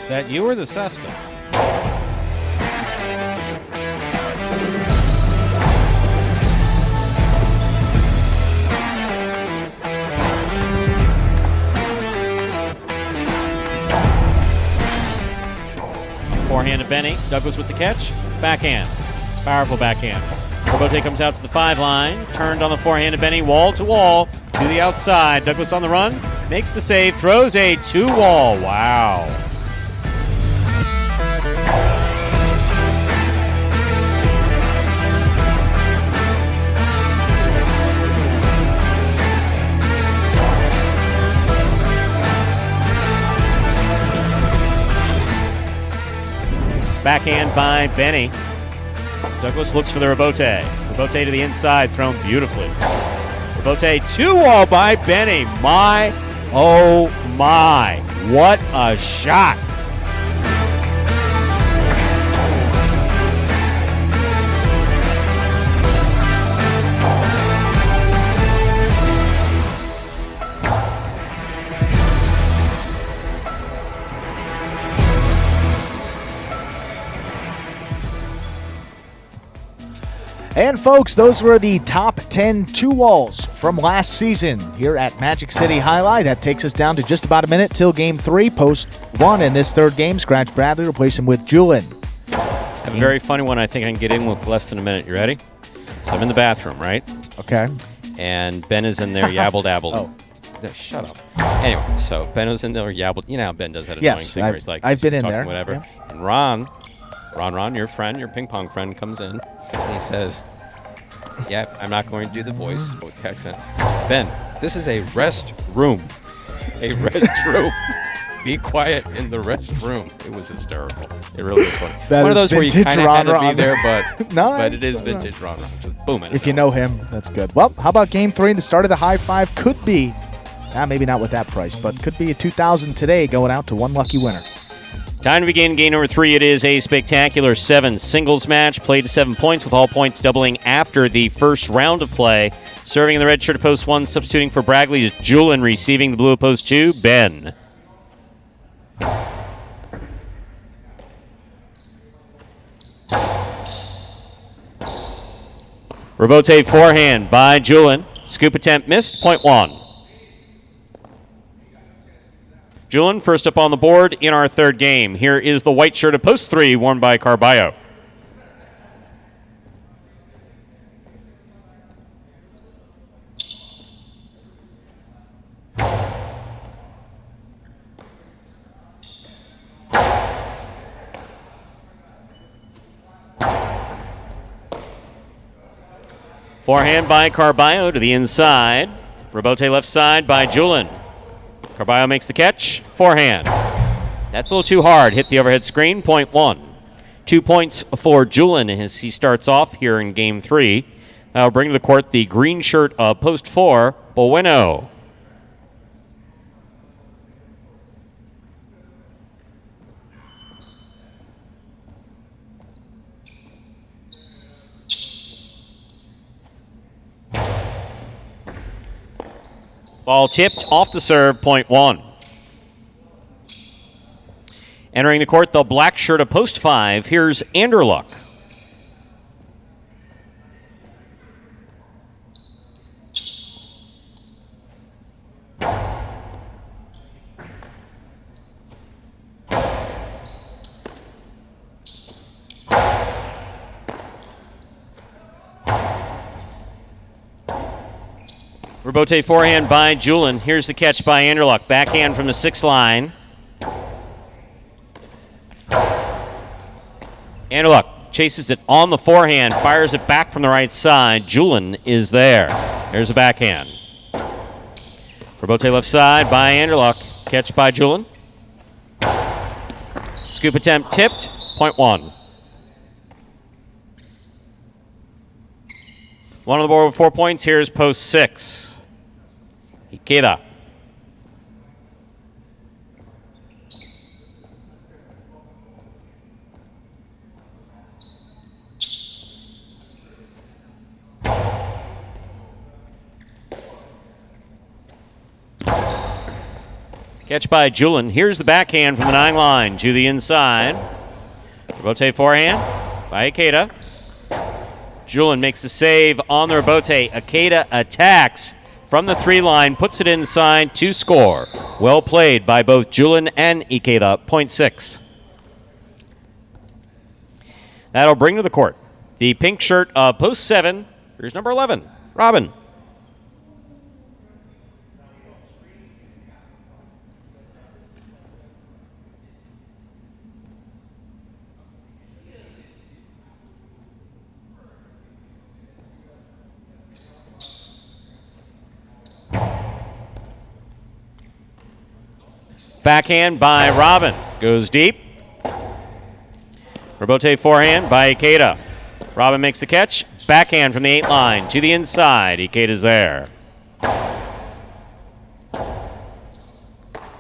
Speaker 6: That you or the Sesta? Forehand to Benny. Douglas with the catch. Backhand. Powerful backhand. Robote comes out to the 5 line. Turned on the forehand to Benny. Wall to wall. To the outside. Douglas on the run. Makes the save. Throws a 2-wall. Wow. Backhand by Benny. Douglas looks for the rebote. Rebote to the inside, thrown beautifully. Rebote 2-wall by Benny. My, oh my. What a shot.
Speaker 2: And folks, those were the top 10 2-walls from last season here at Magic City Highlight. That takes us down to just about a minute till Game 3. Post 1 in this third game. Scratch Bradley, replace him with Julian.
Speaker 1: I have a very funny one I think I can get in with less than a minute. You ready? So I'm in the bathroom, right?
Speaker 2: Okay.
Speaker 1: And Ben is in there yabble-dabbled.
Speaker 2: Oh.
Speaker 1: No, shut up. Anyway, so Ben was in there yabbled. You know how Ben does that annoying
Speaker 2: Yes,
Speaker 1: thing where he's like,
Speaker 2: I've been in
Speaker 1: talking
Speaker 2: there.
Speaker 1: whatever.
Speaker 2: Yeah.
Speaker 1: And Ron, your friend, your ping pong friend, comes in and he says, yeah, I'm not going to do the voice with the accent. Ben, this is a rest room. A rest room. Be quiet in the rest room. It was hysterical. It really was funny.
Speaker 2: That
Speaker 1: One of
Speaker 2: is
Speaker 1: those where you
Speaker 2: vintage
Speaker 1: kind of had to
Speaker 2: Ron
Speaker 1: be there, but
Speaker 2: No,
Speaker 1: but it is vintage Ron. Just boom.
Speaker 2: If you know him, that's good. Well, how about Game 3? The start of the high five could be, maybe not with that price, but could be a $2,000 today going out to one lucky winner.
Speaker 1: Time to begin game number 3. It is a spectacular 7 singles match, played to 7 points, with all points doubling after the first round of play. Serving in the red shirt of post 1, substituting for Bragley is Julian, receiving the blue of post 2, Ben. Rebote forehand by Julian. Scoop attempt missed, point 1. Julian first up on the board in our third game. Here is the white shirt of post 3, worn by Carballo. Forehand by Carballo to the inside. Rebote left side by Julian. Carballo makes the catch. Forehand. That's a little too hard. Hit the overhead screen. Point 1. 2 points for Julian as he starts off here in game 3. That'll bring to the court the green shirt of post 4, Bueno. Ball tipped off the serve, point 1. Entering the court, the black shirt of post 5. Here's Anderluck. Rebote forehand by Julian. Here's the catch by Anderluck. Backhand from the 6th line. Anderluck chases it on the forehand, fires it back from the right side. Julian is there. There's a backhand. Rebote left side by Anderluck. Catch by Julian. Scoop attempt tipped. Point 1. One on the board with 4 points. Here's post 6. Ikeda. Catch by Julian. Here's the backhand from the 9 line to the inside. Rebote forehand by Ikeda. Julian makes the save on the rebote. Ikeda attacks from the 3 line, puts it inside to score. Well played by both Julian and Ikeda. Point 6. That'll bring to the court the pink shirt of post 7. Here's number 11, Robin. Backhand by Robin. Goes deep. Rebote forehand by Ikeda. Robin makes the catch. Backhand from the 8 line to the inside. Ikeda's there.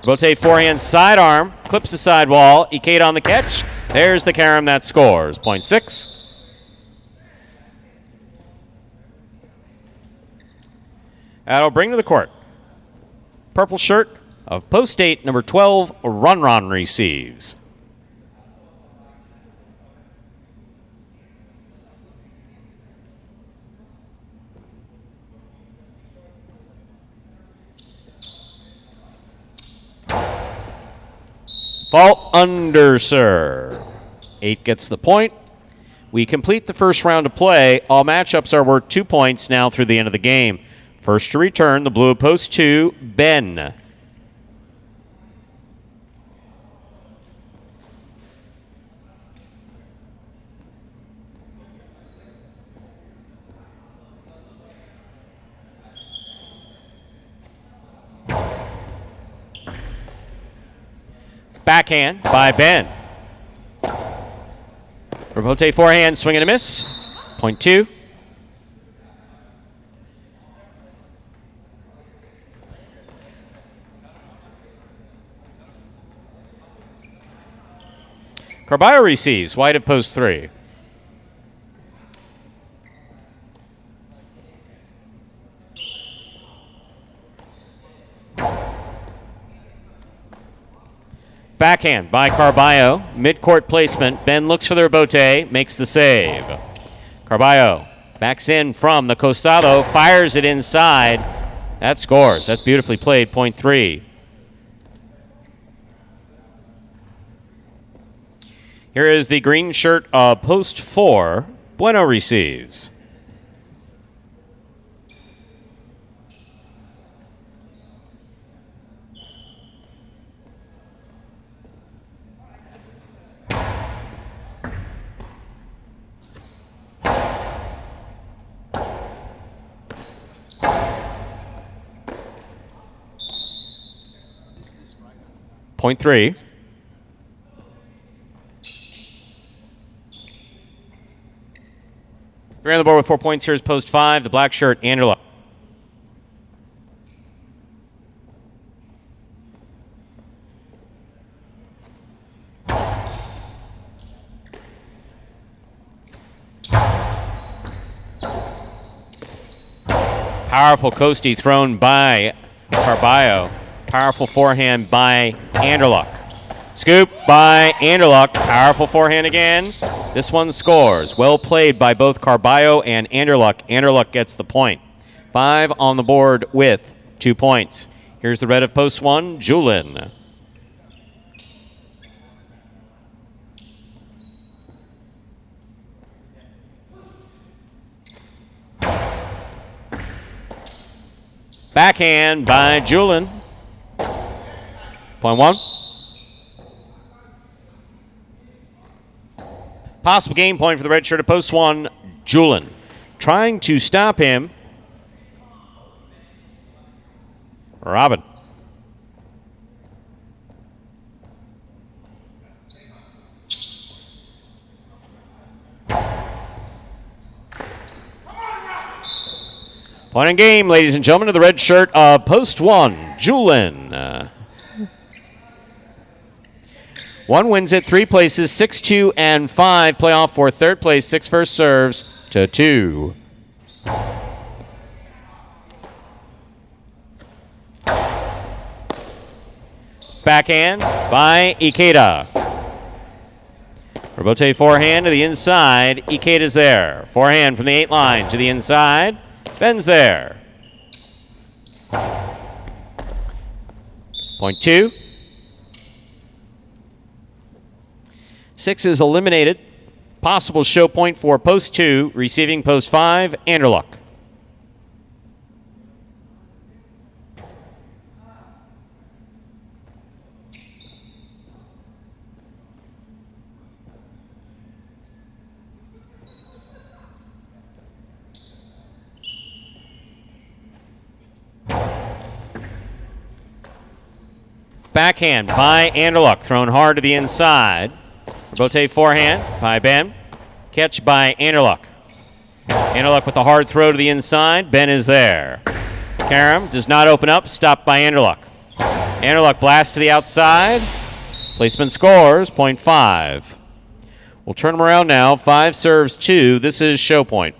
Speaker 1: Rebote forehand sidearm. Clips the sidewall. Ikeda on the catch. There's the carom that scores. Point 6. That'll bring to the court. Purple shirt of post 8, number 12, Ron receives. Fault under, sir. 8 gets the point. We complete the first round of play. All matchups are worth 2 points now through the end of the game. First to return, the blue of post 2, Ben. Backhand by Ben. Rebote forehand, swing and a miss. Point 2. Carballo receives, wide at post 3. Backhand by Carballo. Mid-court placement. Ben looks for the rebote, makes the save. Carballo backs in from the costado, fires it inside. That scores. That's beautifully played. Point 3. Here is the green shirt of post 4. Bueno receives. Point 3. Three on the board with 4 points. Here's post 5, the black shirt, Anderla. Powerful coastie thrown by Carballo. Powerful forehand by Anderluck. Scoop by Anderluck. Powerful forehand again. This one scores. Well played by both Carballo and Anderluck. Anderluck gets the point. 5 on the board with 2 points. Here's the red of post 1, Julin. Backhand by Julin. Point 1. Possible game point for the red shirt of post 1, Julin. Trying to stop him. Robin. Point in game, ladies and gentlemen, to the red shirt of post 1, Julin. 1 wins it, 3 places, 6, 2, and 5. Playoff for third place, 6 first serves to 2. Backhand by Ikeda. Rebote forehand to the inside. Ikeda's there. Forehand from the 8 line to the inside. Ben's there. Point 2. 6 is eliminated. Possible show point for post 2, receiving post 5, Anderluck. Backhand by Anderluck, thrown hard to the inside. Rebote forehand by Ben. Catch by Anderluck. Anderluck with a hard throw to the inside. Ben is there. Karam does not open up. Stopped by Anderluck. Anderluck blasts to the outside. Placement scores, 0.5. We'll turn them around now. 5 serves 2. This is show point.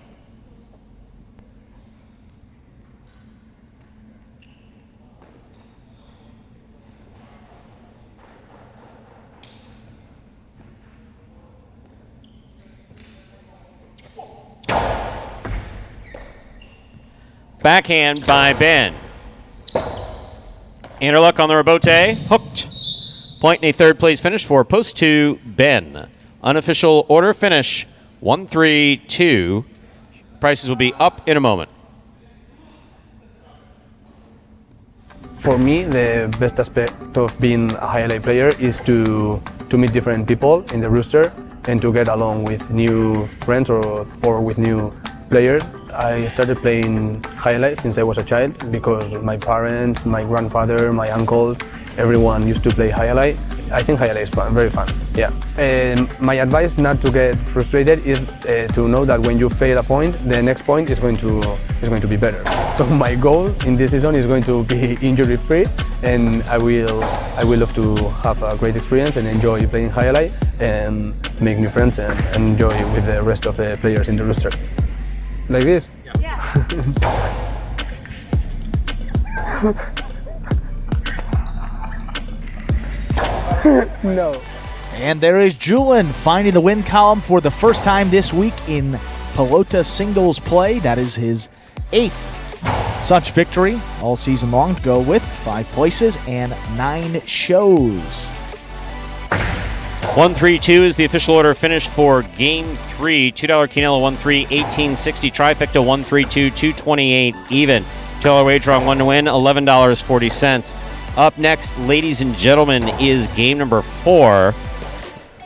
Speaker 1: Backhand by Ben. Anderluck on the rebote. Hooked. Point in a third place finish for post 2, Ben. Unofficial order finish, 1-3-2. Prices will be up in a moment.
Speaker 7: For me, the best aspect of being a highlight player is to meet different people in the rooster and to get along with new friends or with new players. I started playing highlight since I was a child because my parents, my grandfather, my uncles, everyone used to play highlight. I think highlight is fun, very fun. Yeah. And my advice not to get frustrated is to know that when you fail a point, the next point is going to be better. So my goal in this season is going to be injury free, and I will love to have a great experience and enjoy playing highlight and make new friends and enjoy with the rest of the players in the rooster. Like this?
Speaker 3: Yeah.
Speaker 7: No.
Speaker 2: And there is Julian finding the win column for the first time this week in Pelota singles play. That is his 8th such victory all season long. Go with 5 places and 9 shows.
Speaker 1: 1-3-2 is the official order finish for Game 3. $2 Quinella 1-3, 18.60. Trifecta 1-3-2, 228 even. $2 wager on 1 to win, $11.40. Up next, ladies and gentlemen, is game number 4.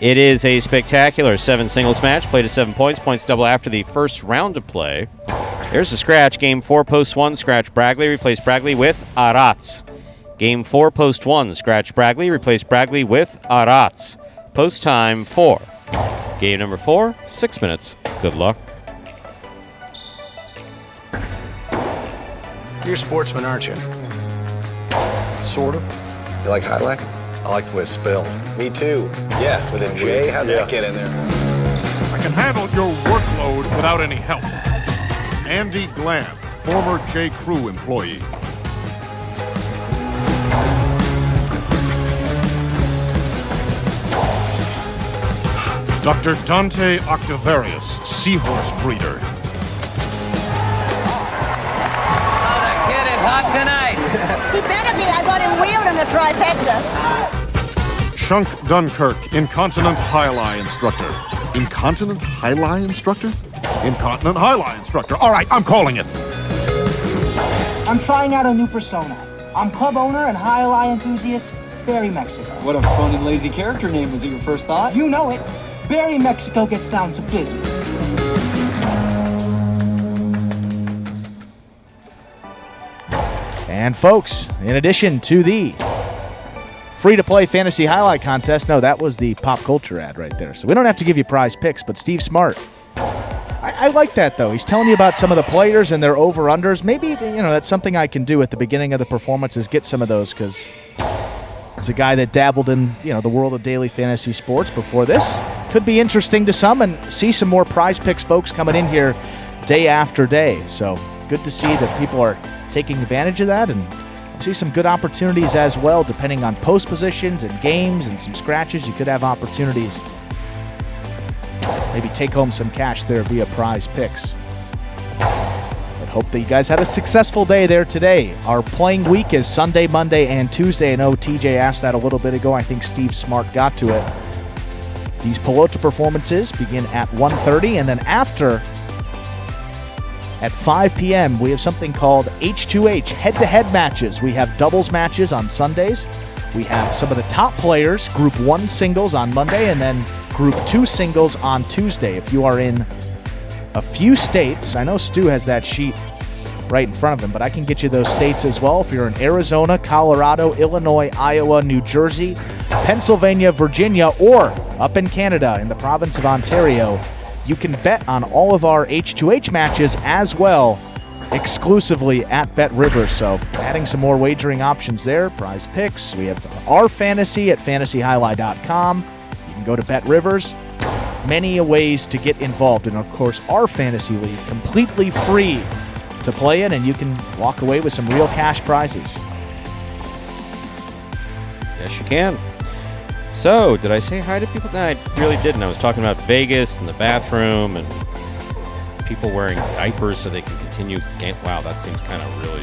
Speaker 1: It is a spectacular 7 singles match, played to 7 points. Points double after the first round of play. There's the scratch. Game 4, post 1, scratch Bragley. Replace Bragley with Arats. Game 4, post 1, scratch Bragley. Replace Bragley with Arats. Post time 4. Game number 4, 6 minutes. Good luck.
Speaker 8: You're a sportsman, aren't you? Sort of. You like highlight? I like the way it's spelled.
Speaker 9: Me too. Yes, with a J. How'd that get in there?
Speaker 10: I can handle your workload without any help. Andy Glam, former J. Crew employee. Dr. Dante Octavarius, seahorse breeder.
Speaker 11: Oh, the kid is hot tonight.
Speaker 12: He better be. I got him wheeled in the trifecta.
Speaker 10: Shunk Dunkirk, incontinent highlight instructor. Incontinent highlight instructor? Incontinent highlight instructor. All right, I'm calling it.
Speaker 13: I'm trying out a new persona. I'm club owner and highlight enthusiast, Barry Mexico.
Speaker 14: What a fun and lazy character name. Was it your first thought?
Speaker 13: You know it. Barry Mexico gets down to business.
Speaker 2: And folks, in addition to the free-to-play fantasy highlight contest, no, that was the pop culture ad right there. So we don't have to give you prize picks, but Steve Smart, I like that, though. He's telling you about some of the players and their over-unders. Maybe, that's something I can do at the beginning of the performance is get some of those, because it's a guy that dabbled in, the world of daily fantasy sports before this. Could be interesting to some, and see some more prize picks folks coming in here day after day. So good to see that people are taking advantage of that, and see some good opportunities as well, depending on post positions and games and some scratches. You could have opportunities. Maybe take home some cash there via prize picks. But hope that you guys had a successful day there today. Our playing week is Sunday, Monday, and Tuesday. I know TJ asked that a little bit ago. I think Steve Smart got to it. These Pelota performances begin at 1:30, and then after, at 5 p.m., we have something called H2H, head-to-head matches. We have doubles matches on Sundays. We have some of the top players, Group 1 singles on Monday, and then Group 2 singles on Tuesday. If you are in a few states, I know Stu has that sheet right in front of him, but I can get you those states as well. If you're in Arizona, Colorado, Illinois, Iowa, New Jersey, Pennsylvania, Virginia, or up in Canada in the province of Ontario, you can bet on all of our H2H matches as well, exclusively at Bet Rivers. So adding some more wagering options there, prize picks. We have our fantasy at fantasyhighlight.com. You can go to Bet Rivers. Many ways to get involved. And of course, our fantasy league, completely free to play in, and you can walk away with some real cash prizes.
Speaker 1: Yes, you can. So, did I say hi to people? No, I really didn't. I was talking about Vegas and the bathroom and people wearing diapers so they can continue. Wow, that seems kind of really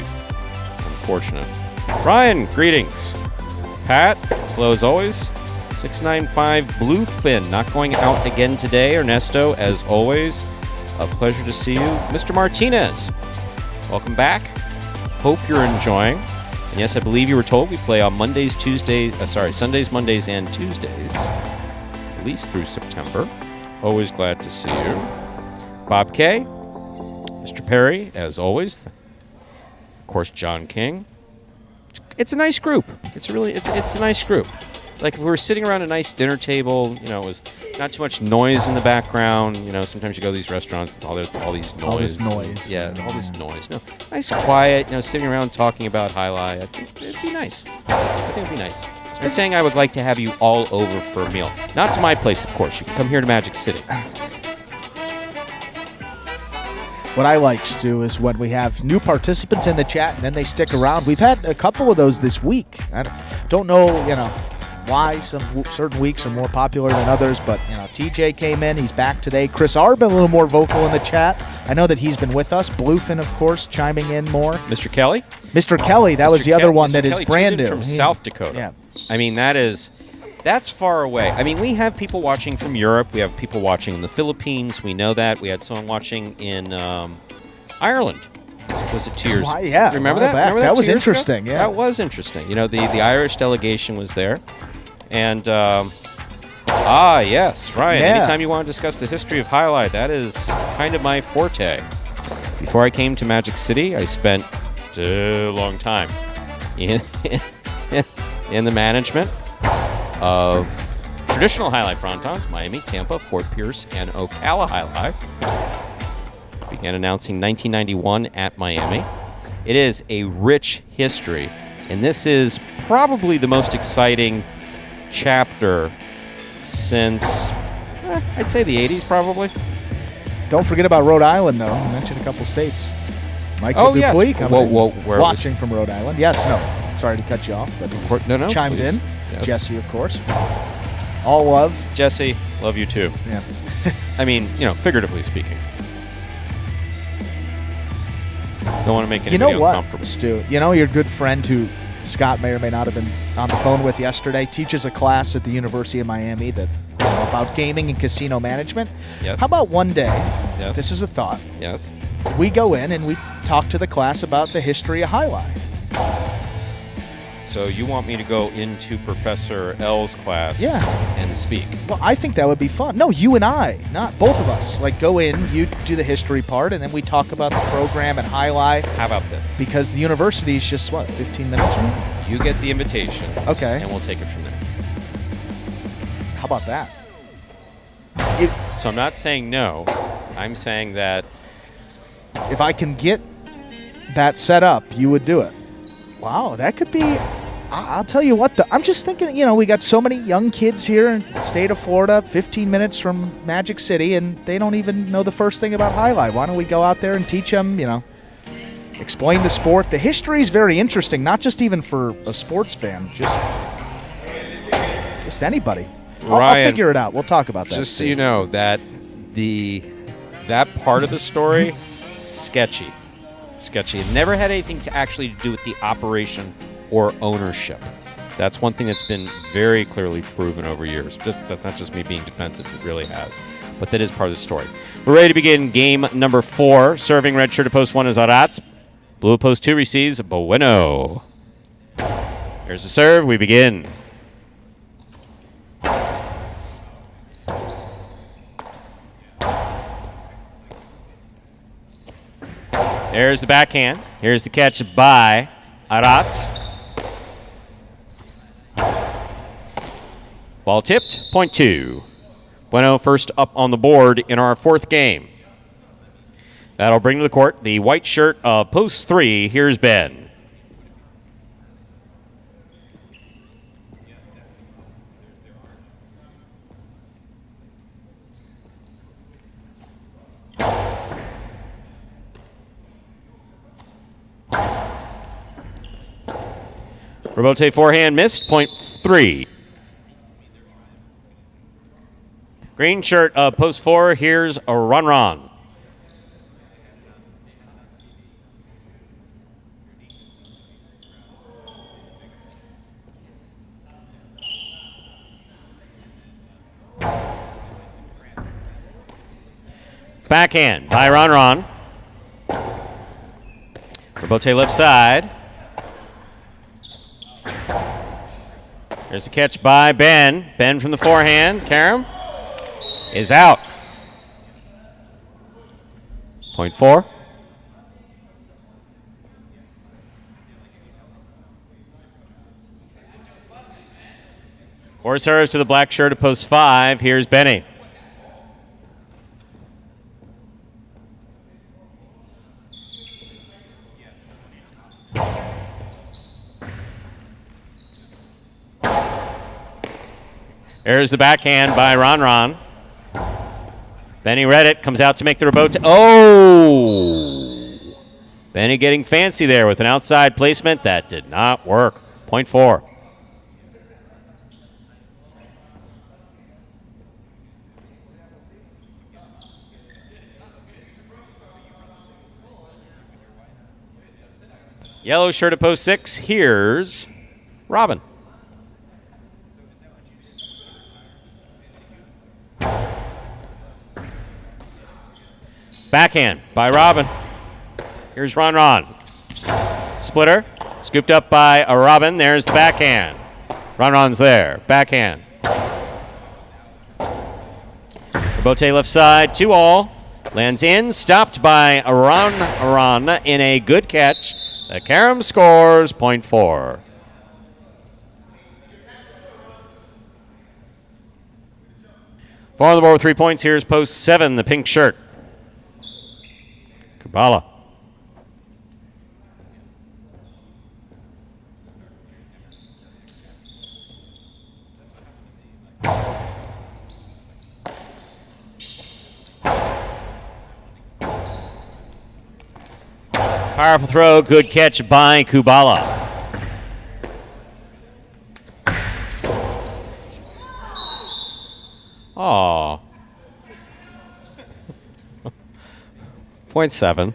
Speaker 1: unfortunate. Ryan, greetings. Pat, hello as always. 695 Bluefin, not going out again today. Ernesto, as always, a pleasure to see you. Mr. Martinez, welcome back. Hope you're enjoying. And yes, I believe you were told we play on Sundays, Mondays, and Tuesdays, at least through September. Always glad to see you. Bob K, Mr. Perry, as always. Of course, John King. It's a nice group. It's a nice group. Like, if we were sitting around a nice dinner table, it was not too much noise in the background. Sometimes you go to these restaurants, all these noise.
Speaker 2: All this noise.
Speaker 1: Yeah, all this noise. No, nice, quiet, sitting around talking about highlight. I think it'd be nice. I've been saying I would like to have you all over for a meal. Not to my place, of course. You can come here to Magic City.
Speaker 2: What I like, Stu, is when we have new participants in the chat and then they stick around. We've had a couple of those this week. I don't know, why some certain weeks are more popular than others, but TJ came in, he's back today. Chris R been a little more vocal in the chat. I know that he's been with us. Bluefin, of course, chiming in more.
Speaker 1: Mr. Kelly,
Speaker 2: that was the other one that is brand new
Speaker 1: from South Dakota.
Speaker 2: Yeah,
Speaker 1: I mean that's far away. I mean, we have people watching from Europe. We have people watching in the Philippines. We know that. We had someone watching in Ireland. Was it 2 years?
Speaker 2: Yeah,
Speaker 1: remember that?
Speaker 2: Remember that was
Speaker 1: 2 years ago?
Speaker 2: interesting. Yeah,
Speaker 1: that was interesting. The Irish delegation was there. And, yes, Ryan, anytime you want to discuss the history of highlight, that is kind of my forte. Before I came to Magic City, I spent a long time in the management of traditional highlight frontons, Miami, Tampa, Fort Pierce, and Ocala highlight. Began announcing 1991 at Miami. It is a rich history, and this is probably the most exciting chapter since I'd say the 80s, probably.
Speaker 2: Don't forget about Rhode Island, though. You mentioned a couple states. Mike Dupuy watching from Rhode Island. Yes, no. Sorry to cut you off, but
Speaker 1: no,
Speaker 2: chimed
Speaker 1: please.
Speaker 2: in.
Speaker 1: Yes.
Speaker 2: Jesse, of course. All love.
Speaker 1: Jesse, love you too.
Speaker 2: Yeah.
Speaker 1: I mean, figuratively speaking. Don't want to make anybody uncomfortable.
Speaker 2: Stu? Your good friend who Scott may or may not have been on the phone with yesterday teaches a class at the University of Miami that about gaming and casino management.
Speaker 1: Yes.
Speaker 2: How about one day,
Speaker 1: yes,
Speaker 2: this is a thought,
Speaker 1: yes,
Speaker 2: we go in and we talk to the class about the history of highlight.
Speaker 1: So you want me to go into Professor L's class and speak?
Speaker 2: Well, I think that would be fun. No, you and I, not both of us. Like, go in, you do the history part, and then we talk about the program and highlight.
Speaker 1: How about this?
Speaker 2: Because the university is just, 15 minutes from here?
Speaker 1: You get the invitation.
Speaker 2: Okay.
Speaker 1: And we'll take it from there.
Speaker 2: How about that?
Speaker 1: So I'm not saying no. I'm saying that
Speaker 2: if I can get that set up, you would do it. Wow, that could be... I'll tell you what, I'm just thinking, we got so many young kids here in the state of Florida, 15 minutes from Magic City, and they don't even know the first thing about highlight. Why don't we go out there and teach them, explain the sport? The history is very interesting, not just even for a sports fan, just anybody. I'll figure it out. We'll talk about that.
Speaker 1: Just so you know, that part of the story, sketchy. It never had anything to actually do with the operation or ownership. That's one thing that's been very clearly proven over years. That's not just me being defensive, it really has. But that is part of the story. We're ready to begin game number 4. Serving red shirt to post 1 is Arats. Blue post 2 receives Bueno. Here's the serve. We begin. There's the backhand. Here's the catch by Arats. Ball tipped, point 2. Bueno first up on the board in our fourth game. That'll bring to the court the white shirt of post 3. Here's Ben. Rebote forehand missed, point 3. Green shirt of post 4. Here's a run. Backhand by Ron. Rebote left side. There's the catch by Ben. Ben from the forehand. Karam is out. Point 4. Four serves to the black shirt of post 5. Here's Benny. There's the backhand by Ron. Benny read it, comes out to make the rebote. Oh! Benny getting fancy there with an outside placement. That did not work. Point 4. Yellow shirt at post 6. Here's Robin. Backhand by Robin. Here's Ron. Splitter. Scooped up by a Robin. There's the backhand. Ron's there. Backhand. Rebote left side. 2-all. Lands in. Stopped by a Ron in a good catch. The Karam scores. Point 4. Four on the board with 3 points. Here's post 7, the pink shirt. Kubala. Powerful throw, good catch by Kubala. Aw. Point 7.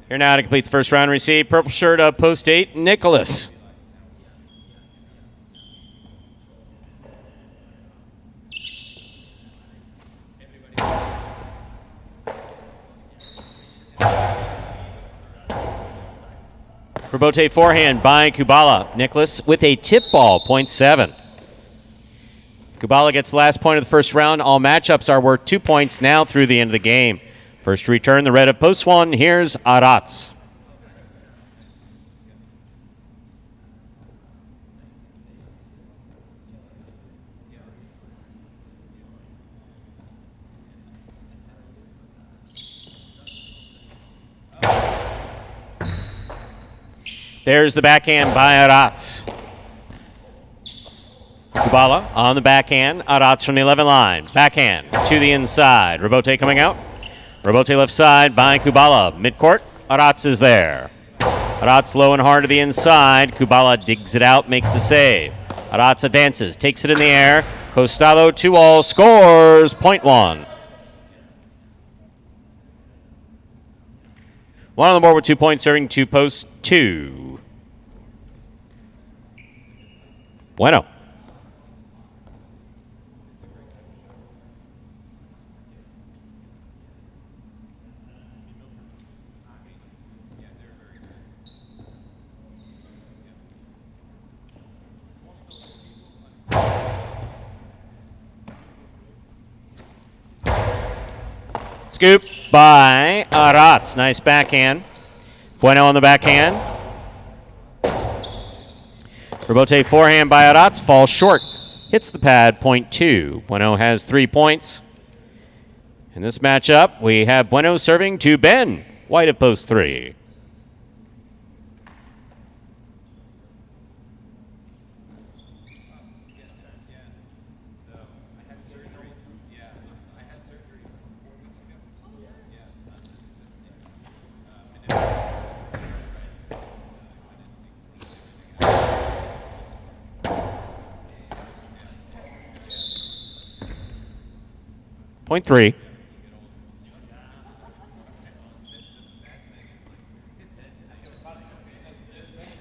Speaker 1: Here now to complete the first round receive. Purple shirt of post 8, Nicholas. Rebote forehand by Kubala. Nicholas with a tip ball, point 7. Kubala gets the last point of the first round. All matchups are worth 2 points now through the end of the game. First return, the red of post 1. Here's Aratz. There's the backhand by Aratz. Kubala on the backhand. Aratz from the 11 line. Backhand to the inside. Rebote coming out. Rebote left side by Kubala. Midcourt. Aratz is there. Aratz low and hard to the inside. Kubala digs it out, makes the save. Aratz advances, takes it in the air. Costado 2-all scores. Point 1. One on the board with 2 points, serving 2 posts 2. Bueno. Scoop by Aratz. Nice backhand. Bueno on the backhand. Rebote forehand by Aratz falls short. Hits the pad, point 2. Bueno has 3 points. In this matchup, we have Bueno serving to Ben. White of post 3. Point 3.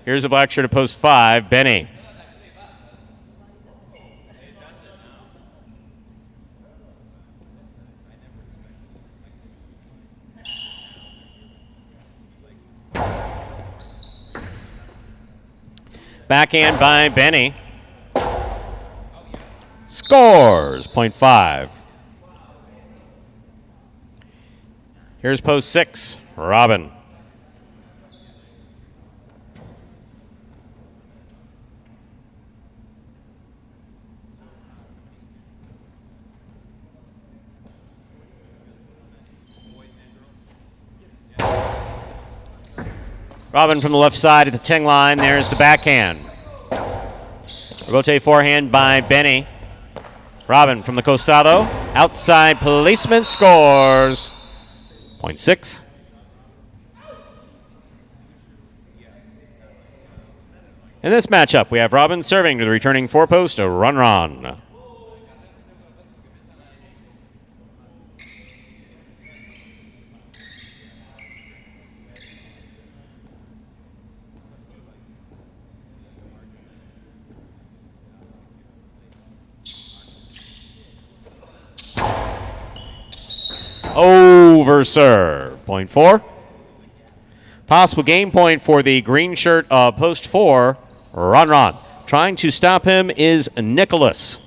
Speaker 1: Here's a black shirt at post 5, Benny. Backhand by Benny. Scores, point 5. Here's post 6, Robin. Robin from the left side at the 10 line. There's the backhand. Rebote forehand by Benny. Robin from the costado. Outside placement, scores. Point 6. In this matchup, we have Robin serving to the returning 4-post, a run. Over serve. Point 4. Possible game point for the green shirt of post 4, run. Trying to stop him is Nicholas.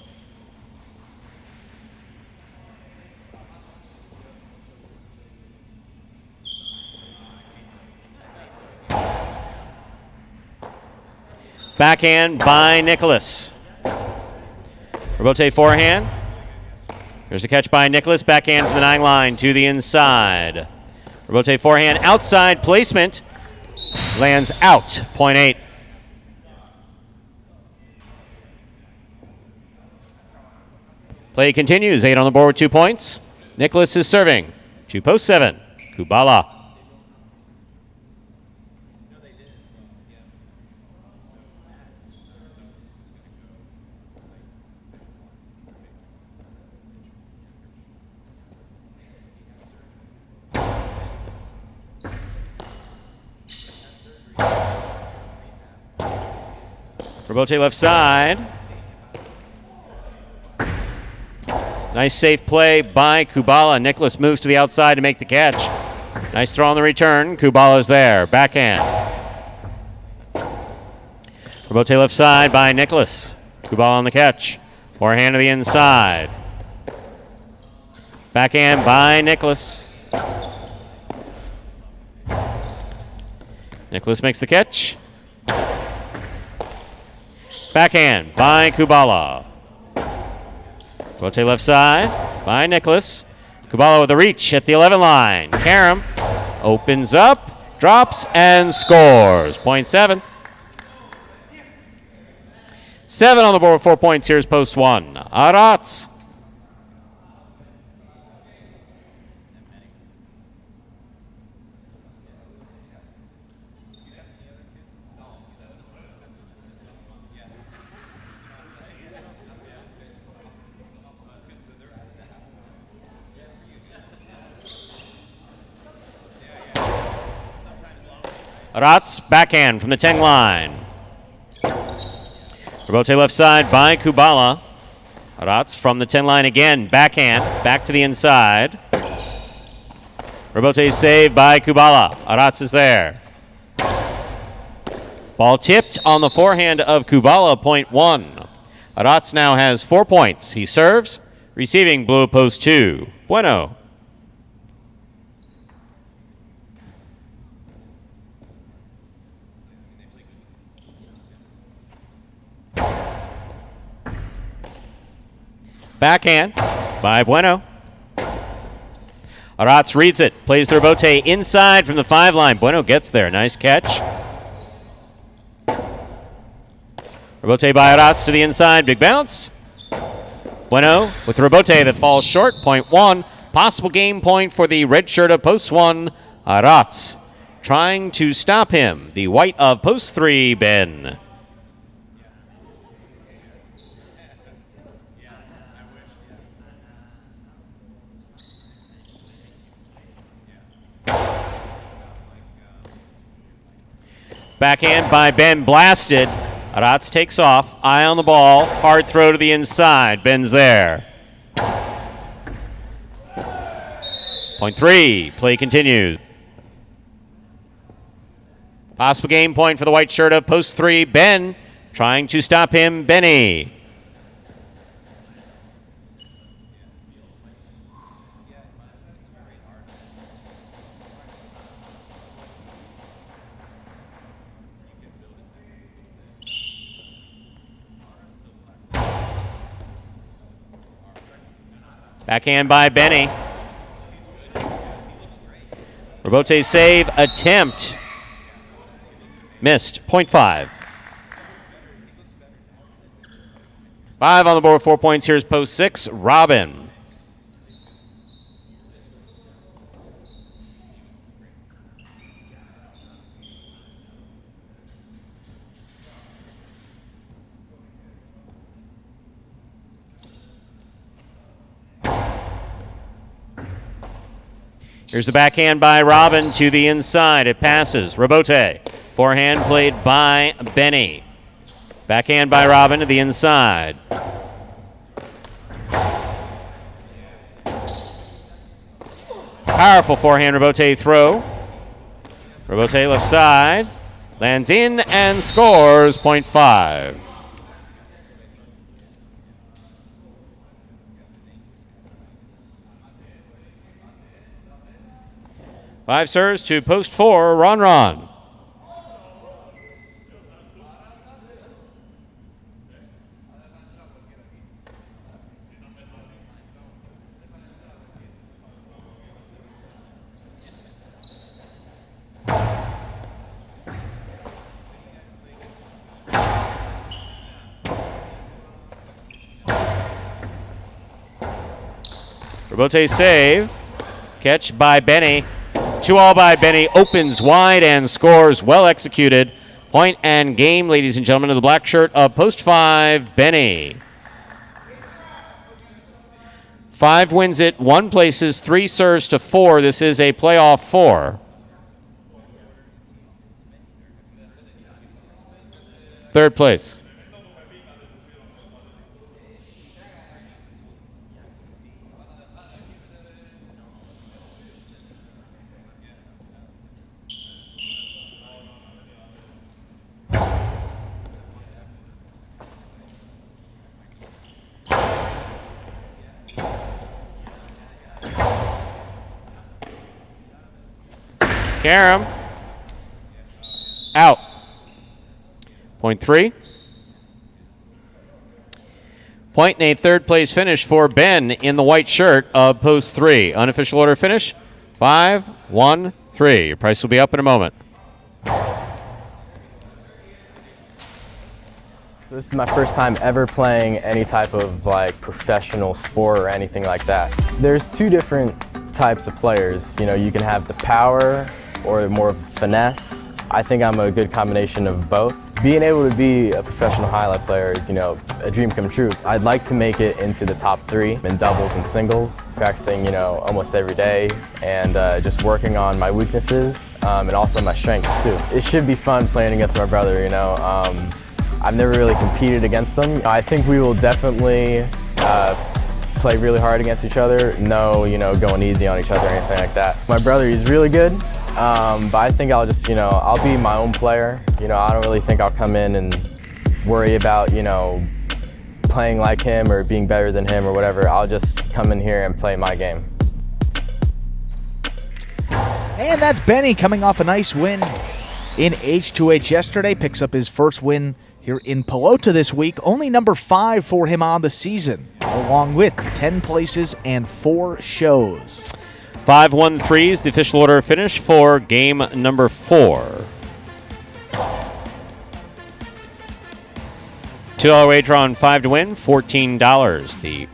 Speaker 1: Backhand by Nicholas. Rebote forehand. There's a catch by Nicholas. Backhand from the 9 line to the inside. Rebote forehand. Outside placement. Lands out. Point 8. Play continues. 8 on the board with 2 points. Nicholas is serving. To post 7. Kubala. Rebote left side. Nice safe play by Kubala. Nicholas moves to the outside to make the catch. Nice throw on the return. Kubala's there. Backhand. Rebote left side by Nicholas. Kubala on the catch. Forehand to the inside. Backhand by Nicholas. Nicholas makes the catch. Backhand by Kubala. Rebote left side by Nicholas. Kubala with a reach at the 11 line. Karam opens up, drops, and scores. Point 7. 7 on the board with 4 points. Here's post 1. Aratz. Aratz, backhand from the 10 line. Rebote left side by Kubala. Aratz from the 10 line again. Backhand, back to the inside. Rebote saved by Kubala. Aratz is there. Ball tipped on the forehand of Kubala, point 1. Aratz now has 4 points. He serves, receiving blue post 2. Bueno. Backhand by Bueno. Aratz reads it, plays the rebote inside from the 5 line. Bueno gets there. Nice catch. Rebote by Aratz to the inside. Big bounce. Bueno with the rebote that falls short. Point 1. Possible game point for the red shirt of post 1. Aratz trying to stop him. The white of post 3, Ben. Backhand by Ben, blasted. Aratz takes off, eye on the ball, hard throw to the inside. Ben's there. Point 3, play continues. Possible game point for the white shirt of post 3. Ben trying to stop him. Benny. Backhand by Benny. Rebote save attempt. Missed. Point 5. 5 on the board, 4 points. Here's post 6. Robin. Here's the backhand by Robin to the inside. It passes. Rebote. Forehand played by Benny. Backhand by Robin to the inside. Powerful forehand Rebote throw. Rebote left side. Lands in and scores. Point 5. Five serves to post 4, Ron. Rebote save. Catch by Benny. 2-all by Benny, opens wide and scores. Well executed. Point and game, ladies and gentlemen, of the black shirt of post 5, Benny. 5 wins it, 1 places, 3 serves to 4. This is a playoff 4. Third place. Karam. Out. Point 3. Point and a third place finish for Ben in the white shirt of post 3. Unofficial order finish 5, 1, 3. Your price will be up in a moment.
Speaker 15: This is my first time ever playing any type of professional sport or anything like that. There's 2 different types of players. You know, you can have the power or more finesse. I think I'm a good combination of both. Being able to be a professional highlight player is, a dream come true. I'd like to make it into the top 3 in doubles and singles, practicing, almost every day, and just working on my weaknesses and also my strengths too. It should be fun playing against my brother, I've never really competed against them. I think we will definitely play really hard against each other. No, going easy on each other or anything like that. My brother, he's really good. But I think I'll just, I'll be my own player. I don't really think I'll come in and worry about, playing like him or being better than him or whatever. I'll just come in here and play my game.
Speaker 2: And that's Benny coming off a nice win in H2H yesterday. Picks up his first win here in Pelota this week. Only number 5 for him on the season, along with 10 places and 4 shows.
Speaker 1: 5-1-3 is the official order of finish for game number 4. $2 wager on 5 to win, $14. The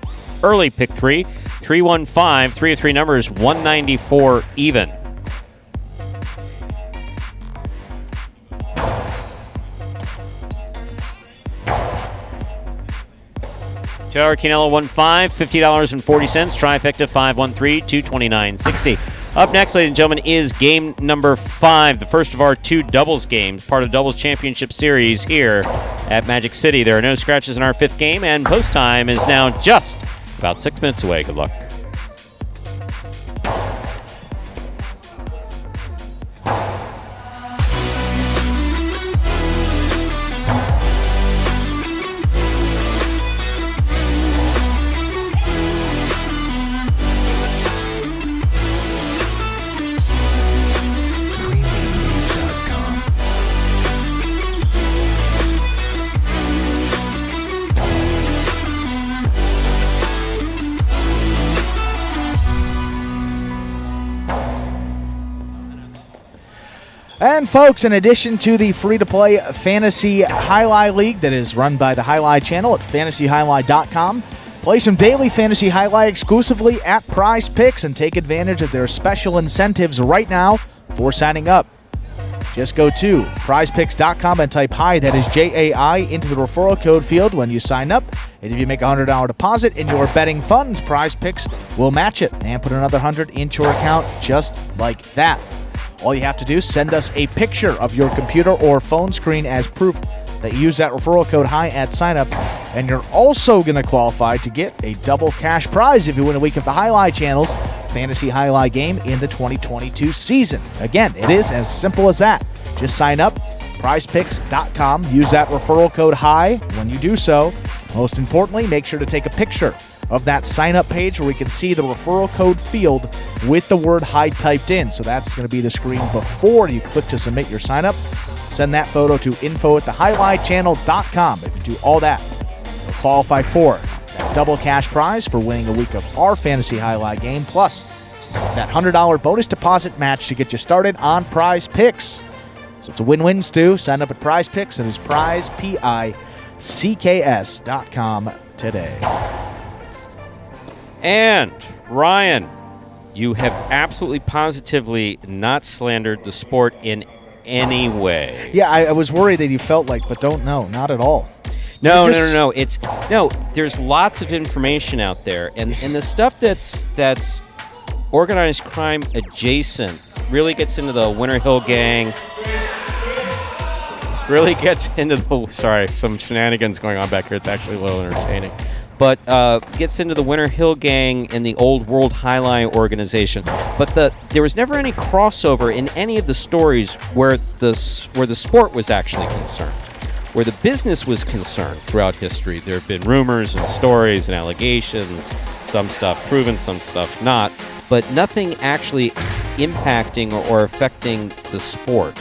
Speaker 1: early pick 3, 3-1-5, 3 of 3 numbers, 194 even. $2 Quinella 1-5, $50.40. Trifecta 5-1-3, $229.60. Up next, ladies and gentlemen, is game number 5, the first of our 2 doubles games, part of the Doubles Championship Series here at Magic City. There are no scratches in our 5th game, and post time is now just about 6 minutes away. Good luck.
Speaker 2: And folks, in addition to the free-to-play Fantasy Highlight League that is run by the Highlight channel at fantasyhighlight.com, play some daily Fantasy Highlight exclusively at Prize Picks and take advantage of their special incentives right now for signing up. Just go to prizepicks.com and type HI, that is JAI, into the referral code field when you sign up. And if you make a $100 deposit in your betting funds, Prize Picks will match it and put another $100 into your account just like that. All you have to do is send us a picture of your computer or phone screen as proof that you use that referral code HI at sign-up, and you're also going to qualify to get a double cash prize if you win a week of the Highlight Channel's Fantasy Highlight game in the 2022 season. Again, it is as simple as that. Just sign up, prizepicks.com, use that referral code HI when you do so. Most importantly, make sure to take a picture of that sign-up page where we can see the referral code field with the word HI typed in. So that's going to be the screen before you click to submit your sign-up. Send that photo to info@thehighlightchannel.com. If you do all that, you'll qualify for that double cash prize for winning a week of our Fantasy Highlight game, plus that $100 bonus deposit match to get you started on Prize Picks. So it's a win-win, Stu. Sign up at Prize Picks. It is prize, PICKS.com today.
Speaker 1: And Ryan, you have absolutely positively not slandered the sport in any way.
Speaker 2: Yeah, I was worried that you felt like, but not at all.
Speaker 1: No. There's lots of information out there, and the stuff that's organized crime adjacent really gets into the Winter Hill Gang. Really gets into the some shenanigans going on back here. It's actually a little entertaining. But gets into the Winter Hill Gang and the Old World Highlight organization. But there was never any crossover in any of the stories where the sport was actually concerned, where the business was concerned throughout history. There have been rumors and stories and allegations, some stuff proven, some stuff not, but nothing actually impacting or affecting the sport.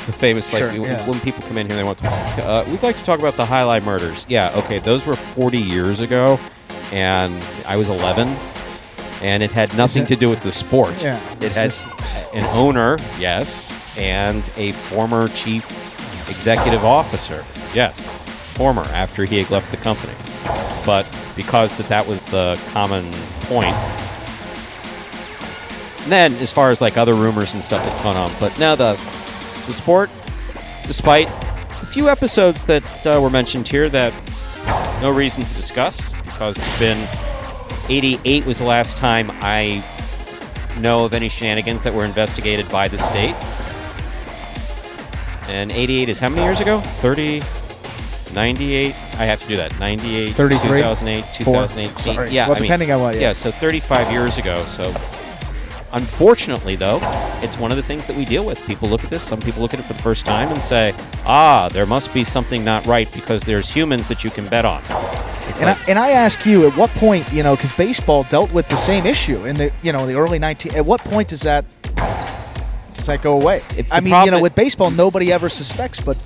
Speaker 1: The famous, when people come in here, they want to, we'd like to talk about the Highlight murders. Yeah, okay, those were 40 years ago, and I was 11, and it had nothing to do with the sport.
Speaker 2: Yeah,
Speaker 1: it had an owner, yes, and a former chief executive officer, yes, former, after he had left the company. But because that was the common point. And then, as far as like other rumors and stuff that's gone on, but now the sport, despite a few episodes that were mentioned here that no reason to discuss, because it's been 88 was the last time I know of any shenanigans that were investigated by the state. And 88 is how many years ago? 30, 98? I have to do that. 98,
Speaker 2: 33,
Speaker 1: 2008, 2018.
Speaker 2: Sorry.
Speaker 1: Yeah,
Speaker 2: well, depending on what.
Speaker 1: Yeah, so 35 years ago. So unfortunately, though, it's one of the things that we deal with. People look at this. Some people look at it for the first time and say, there must be something not right because there's humans that you can bet on.
Speaker 2: And I ask you, at what point, because baseball dealt with the same issue in the, the early 19. At what point does that does that go away? With baseball, nobody ever suspects, but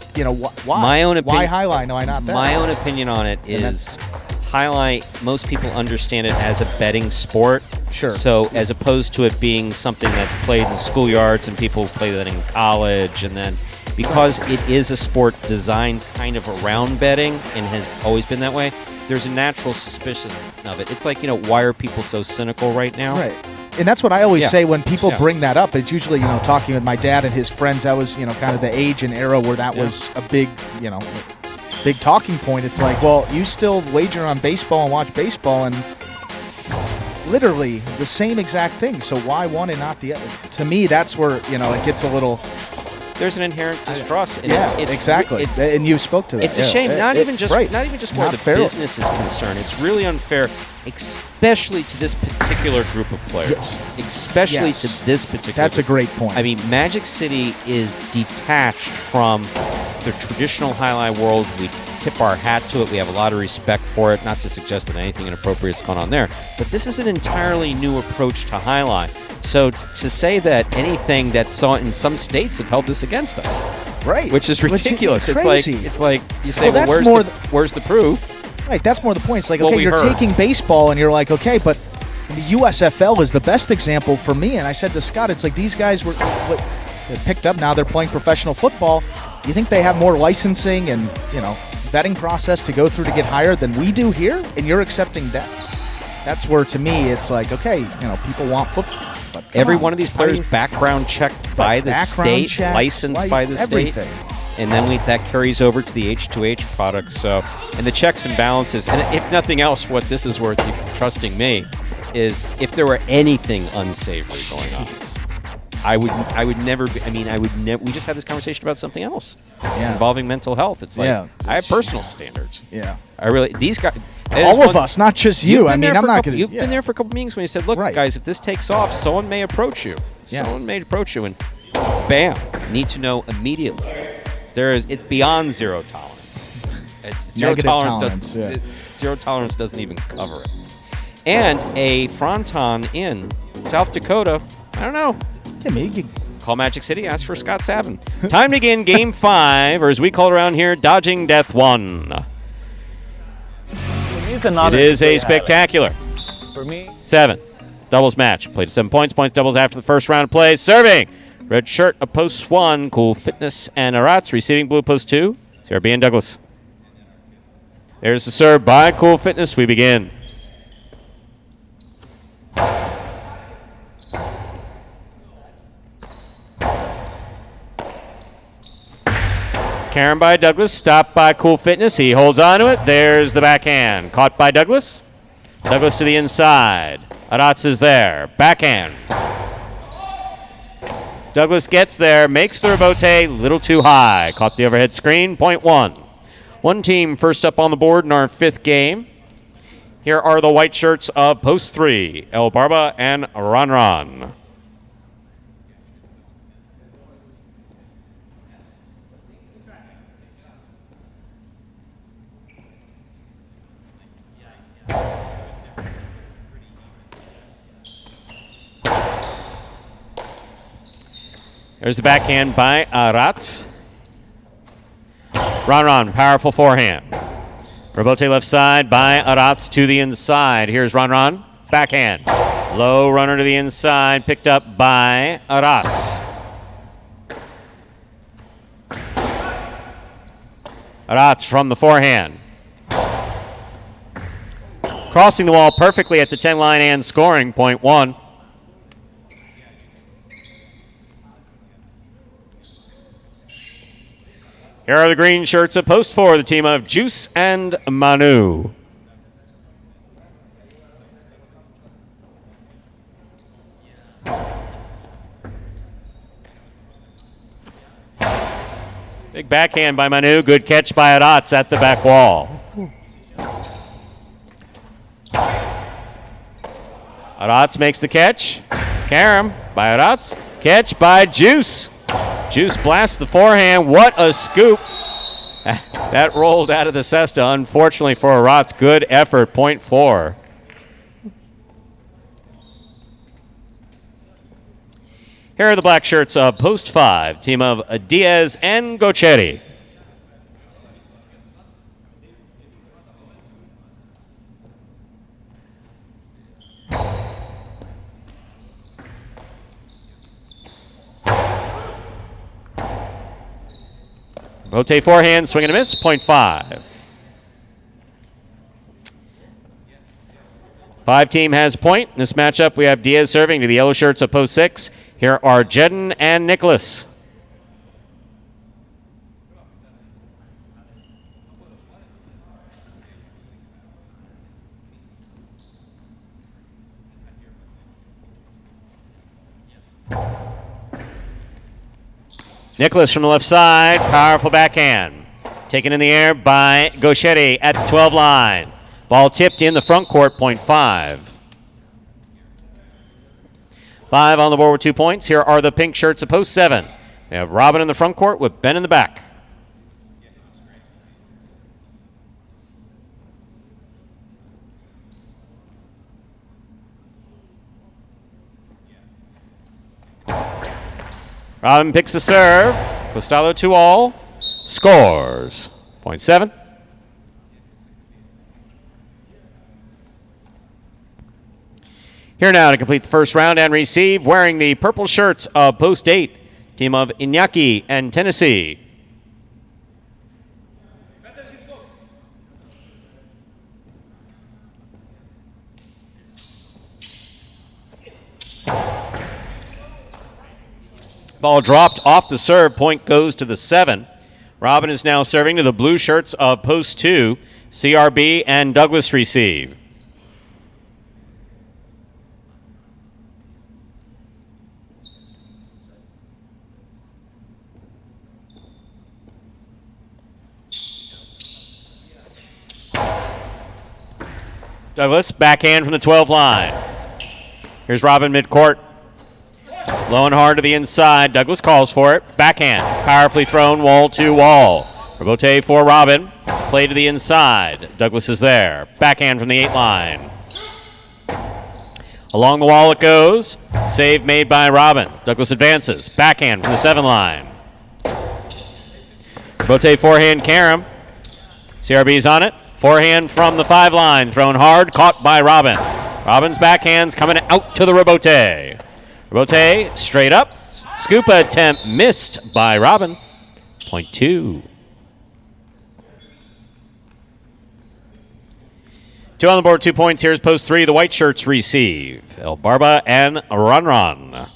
Speaker 2: why?
Speaker 1: My own opinion.
Speaker 2: Why highlight? No, I not bet.
Speaker 1: My own opinion on it is highlight. Most people understand it as a betting sport.
Speaker 2: Sure.
Speaker 1: So as opposed to it being something that's played in schoolyards and people play that in college, and then because it is a sport designed kind of around betting and has always been that way, there's a natural suspicion of it. It's like, why are people so cynical right now?
Speaker 2: Right. And that's what I always say when people bring that up. It's usually, talking with my dad and his friends, that was, kind of the age and era where that was a big, big talking point. It's like, well, you still wager on baseball and watch baseball and literally the same exact thing. So why one and not the other? To me, that's where, it gets a little...
Speaker 1: There's an inherent distrust. And it's
Speaker 2: exactly. And you spoke to that.
Speaker 1: It's a shame. Not even just where the business is concerned. It's really unfair, especially to this particular group of players. Especially to this particular.
Speaker 2: That's a great point.
Speaker 1: I mean, Magic City is detached from the traditional highlight world. We tip our hat to it. We have a lot of respect for it. Not to suggest that anything inappropriate's gone on there, but this is an entirely new approach to highlight. So to say that anything that's saw in some states have held this against us,
Speaker 2: right?
Speaker 1: Which is ridiculous.
Speaker 2: It's
Speaker 1: like you say, well, where's the proof?
Speaker 2: Right. That's more the point. It's like, okay, you're taking baseball and you're like, okay, but the USFL is the best example for me. And I said to Scott, it's like these guys were picked up. Now they're playing professional football. You think they have more licensing and vetting process to go through to get hired than we do here? And you're accepting that? That's where, to me, it's like, okay, people want football.
Speaker 1: Every one of these players background checked by the state, licensed by the state, and then that carries over to the H2H product. So, and the checks and balances, and if nothing else, what this is worth, trusting me, is if there were anything unsavory going on, I would never. We just had this conversation about something else involving mental health. It's like I have personal standards.
Speaker 2: Yeah,
Speaker 1: I really these guys.
Speaker 2: All of us, not just you. I'm not going to.
Speaker 1: You've been there for a couple meetings when you said, "Look, guys, if this takes off, someone may approach you. Someone may approach you, and bam, need to know immediately." It's beyond zero tolerance. It's zero tolerance. Zero tolerance doesn't even cover it. And a fronton in South Dakota. I don't know. Call Magic City, ask for Scott Savin. Time to begin Game 5, or as we call it around here, Dodging Death 1. It is a spectacular.
Speaker 5: For me,
Speaker 1: 7. Doubles match. Played 7 points. Points doubles after the first round of play. Serving. Red shirt of post 1. Cool Fitness and Arats. Receiving blue post 2. CRB and Douglas. There's the serve by Cool Fitness. We begin. Karen by Douglas, stopped by Cool Fitness. He holds on to it. There's the backhand. Caught by Douglas. Douglas to the inside. Arats is there. Backhand. Douglas gets there, makes the rebote, little too high. Caught the overhead screen, point 1. One team first up on the board in our 5th game. Here are the white shirts of post 3, El Barba and Ron. There's the backhand by Arats. Ron, powerful forehand. Rebote left side by Arats to the inside. Here's Ron, backhand. Low runner to the inside, picked up by Arats. Arats from the forehand. Crossing the wall perfectly at the 10 line and scoring, point 1. Here are the green shirts at post 4, the team of Juice and Manu. Big backhand by Manu. Good catch by Arats at the back wall. Arats makes the catch. Karam by Arats. Catch by Juice. Juice blasts the forehand. What a scoop. That rolled out of the cesta, unfortunately for Arats. Good effort, point 4. Here are the black shirts of Post 5, team of Diaz and Gochetti. Rotate forehand, swing and a miss, 0.5. 5 team has point. In this matchup, we have Diaz serving to the yellow shirts of Post 6. Here are Jedden and Nicholas. Nicholas from the left side, powerful backhand. Taken in the air by Gochetti at the 12 line. Ball tipped in the front court, 0.5. 5 on the board with 2 points. Here are the pink shirts of Post 7. We have Robin in the front court with Ben in the back. Robin picks the serve. Costello 2-all. Scores. 0.7. Here now to complete the first round and receive, wearing the purple shirts of Post 8, team of Iñaki and Tennessee. Ball dropped off the serve. Point goes to the 7. Robin is now serving to the blue shirts of Post 2. CRB and Douglas receive. Douglas, backhand from the 12 line. Here's Robin midcourt. Low and hard to the inside. Douglas calls for it. Backhand. Powerfully thrown wall to wall. Rebote for Robin. Play to the inside. Douglas is there. Backhand from the 8 line. Along the wall it goes. Save made by Robin. Douglas advances. Backhand from the 7 line. Rebote forehand Karam. CRB's on it. Forehand from the 5 line. Thrown hard. Caught by Robin. Robin's backhand's coming out to the rebote. Rebote straight up. Scoop attempt missed by Robin. 0.2. 2 on the board, 2 points. Here's Post 3. The white shirts receive. El Barba and Ron.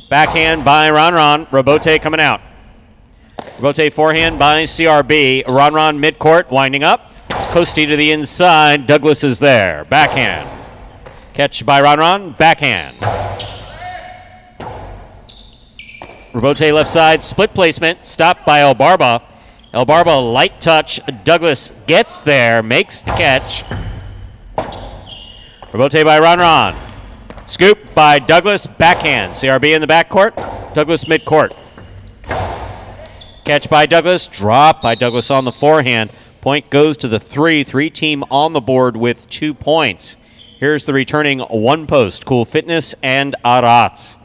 Speaker 1: Backhand by Ron. Rebote coming out. Rebote forehand by CRB. Ron midcourt, winding up. Coasty to the inside. Douglas is there. Backhand. Catch by Ron. Backhand. Rebote left side. Split placement. Stopped by El Barba. El Barba light touch. Douglas gets there. Makes the catch. Rebote by Ron. Scoop by Douglas. Backhand. CRB in the backcourt. Douglas midcourt. Catch by Douglas. Drop by Douglas on the forehand. Point goes to the 3. 3 team on the board with 2 points. Here's the returning 1 post. Cool Fitness and Arats.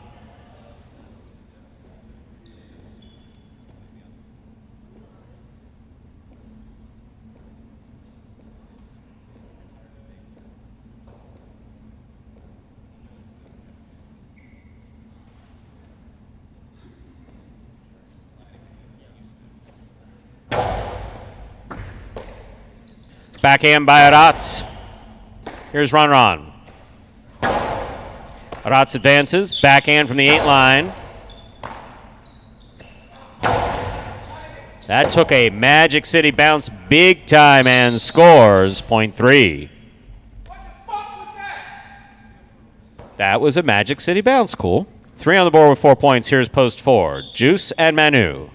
Speaker 1: Backhand by Arats. Here's Ron. Arats advances. Backhand from the 8 line. That took a Magic City bounce big time and scores 0.3. That was a Magic City bounce. Cool. 3 on the board with 4 points. Here's Post 4. Juice and Manu.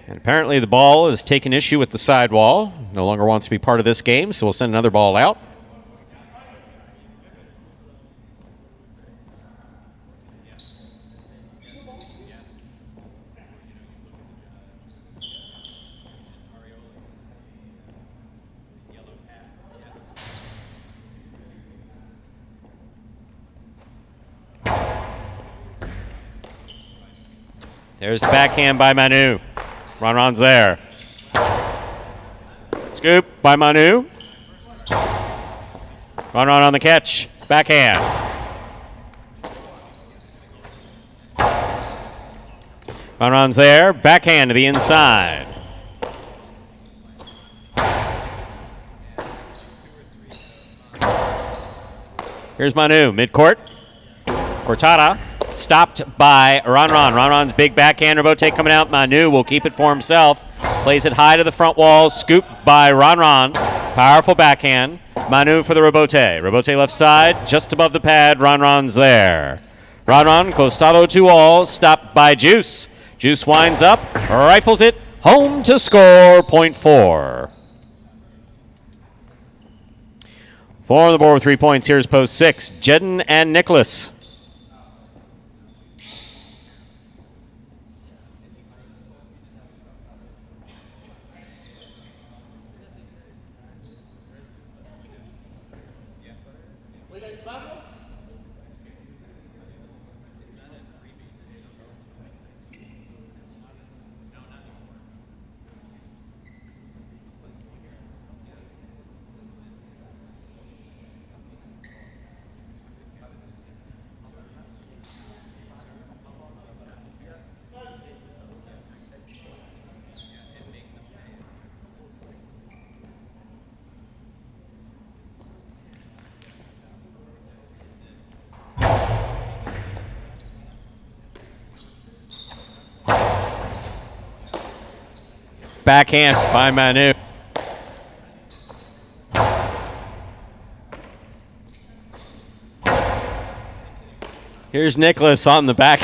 Speaker 1: And apparently the ball has taken issue with the sidewall. No longer wants to be part of this game, so we'll send another ball out. There's the backhand by Manu. Ronron's there. Scoop by Manu. Ronron on the catch. Backhand. Ronron's there. Backhand to the inside. Here's Manu, midcourt. Cortada stopped by Ronron. Ronron's big backhand. Rebote coming out. Manu will keep it for himself. Plays it high to the front wall. Scoop by Ronron. Powerful backhand. Manu for the Rebote. Rebote left side, just above the pad. Ronron's there. Ronron, costado to all. Stopped by Juice. Juice winds up, rifles it. Home to score, point 4. 4 on the board with 3 points. Here's post 6. Jedden and Nicholas. Backhand by Manu. Here's Nicholas on the back.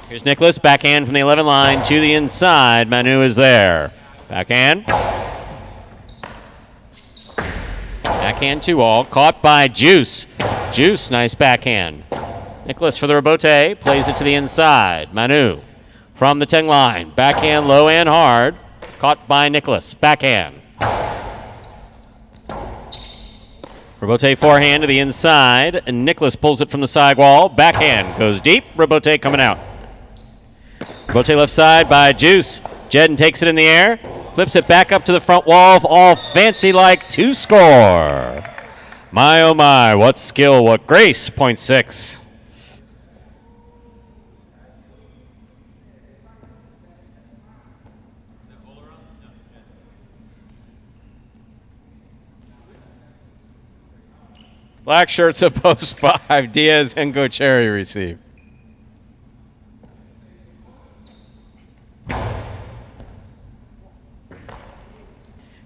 Speaker 1: Here's Nicholas, backhand from the 11 line to the inside. Manu is there. Backhand. Backhand to all. Caught by Juice. Juice, nice backhand. Nicholas for the Rebote, plays it to the inside. Manu from the 10 line. Backhand low and hard. Caught by Nicholas. Backhand. Rebote forehand to the inside. And Nicholas pulls it from the sidewall. Backhand goes deep. Rebote coming out. Rebote left side by Juice. Jedden takes it in the air. Flips it back up to the front wall. All fancy like to score. My oh my, what skill, what grace. Point 6. Black shirts at post 5. Diaz and Gocherry receive.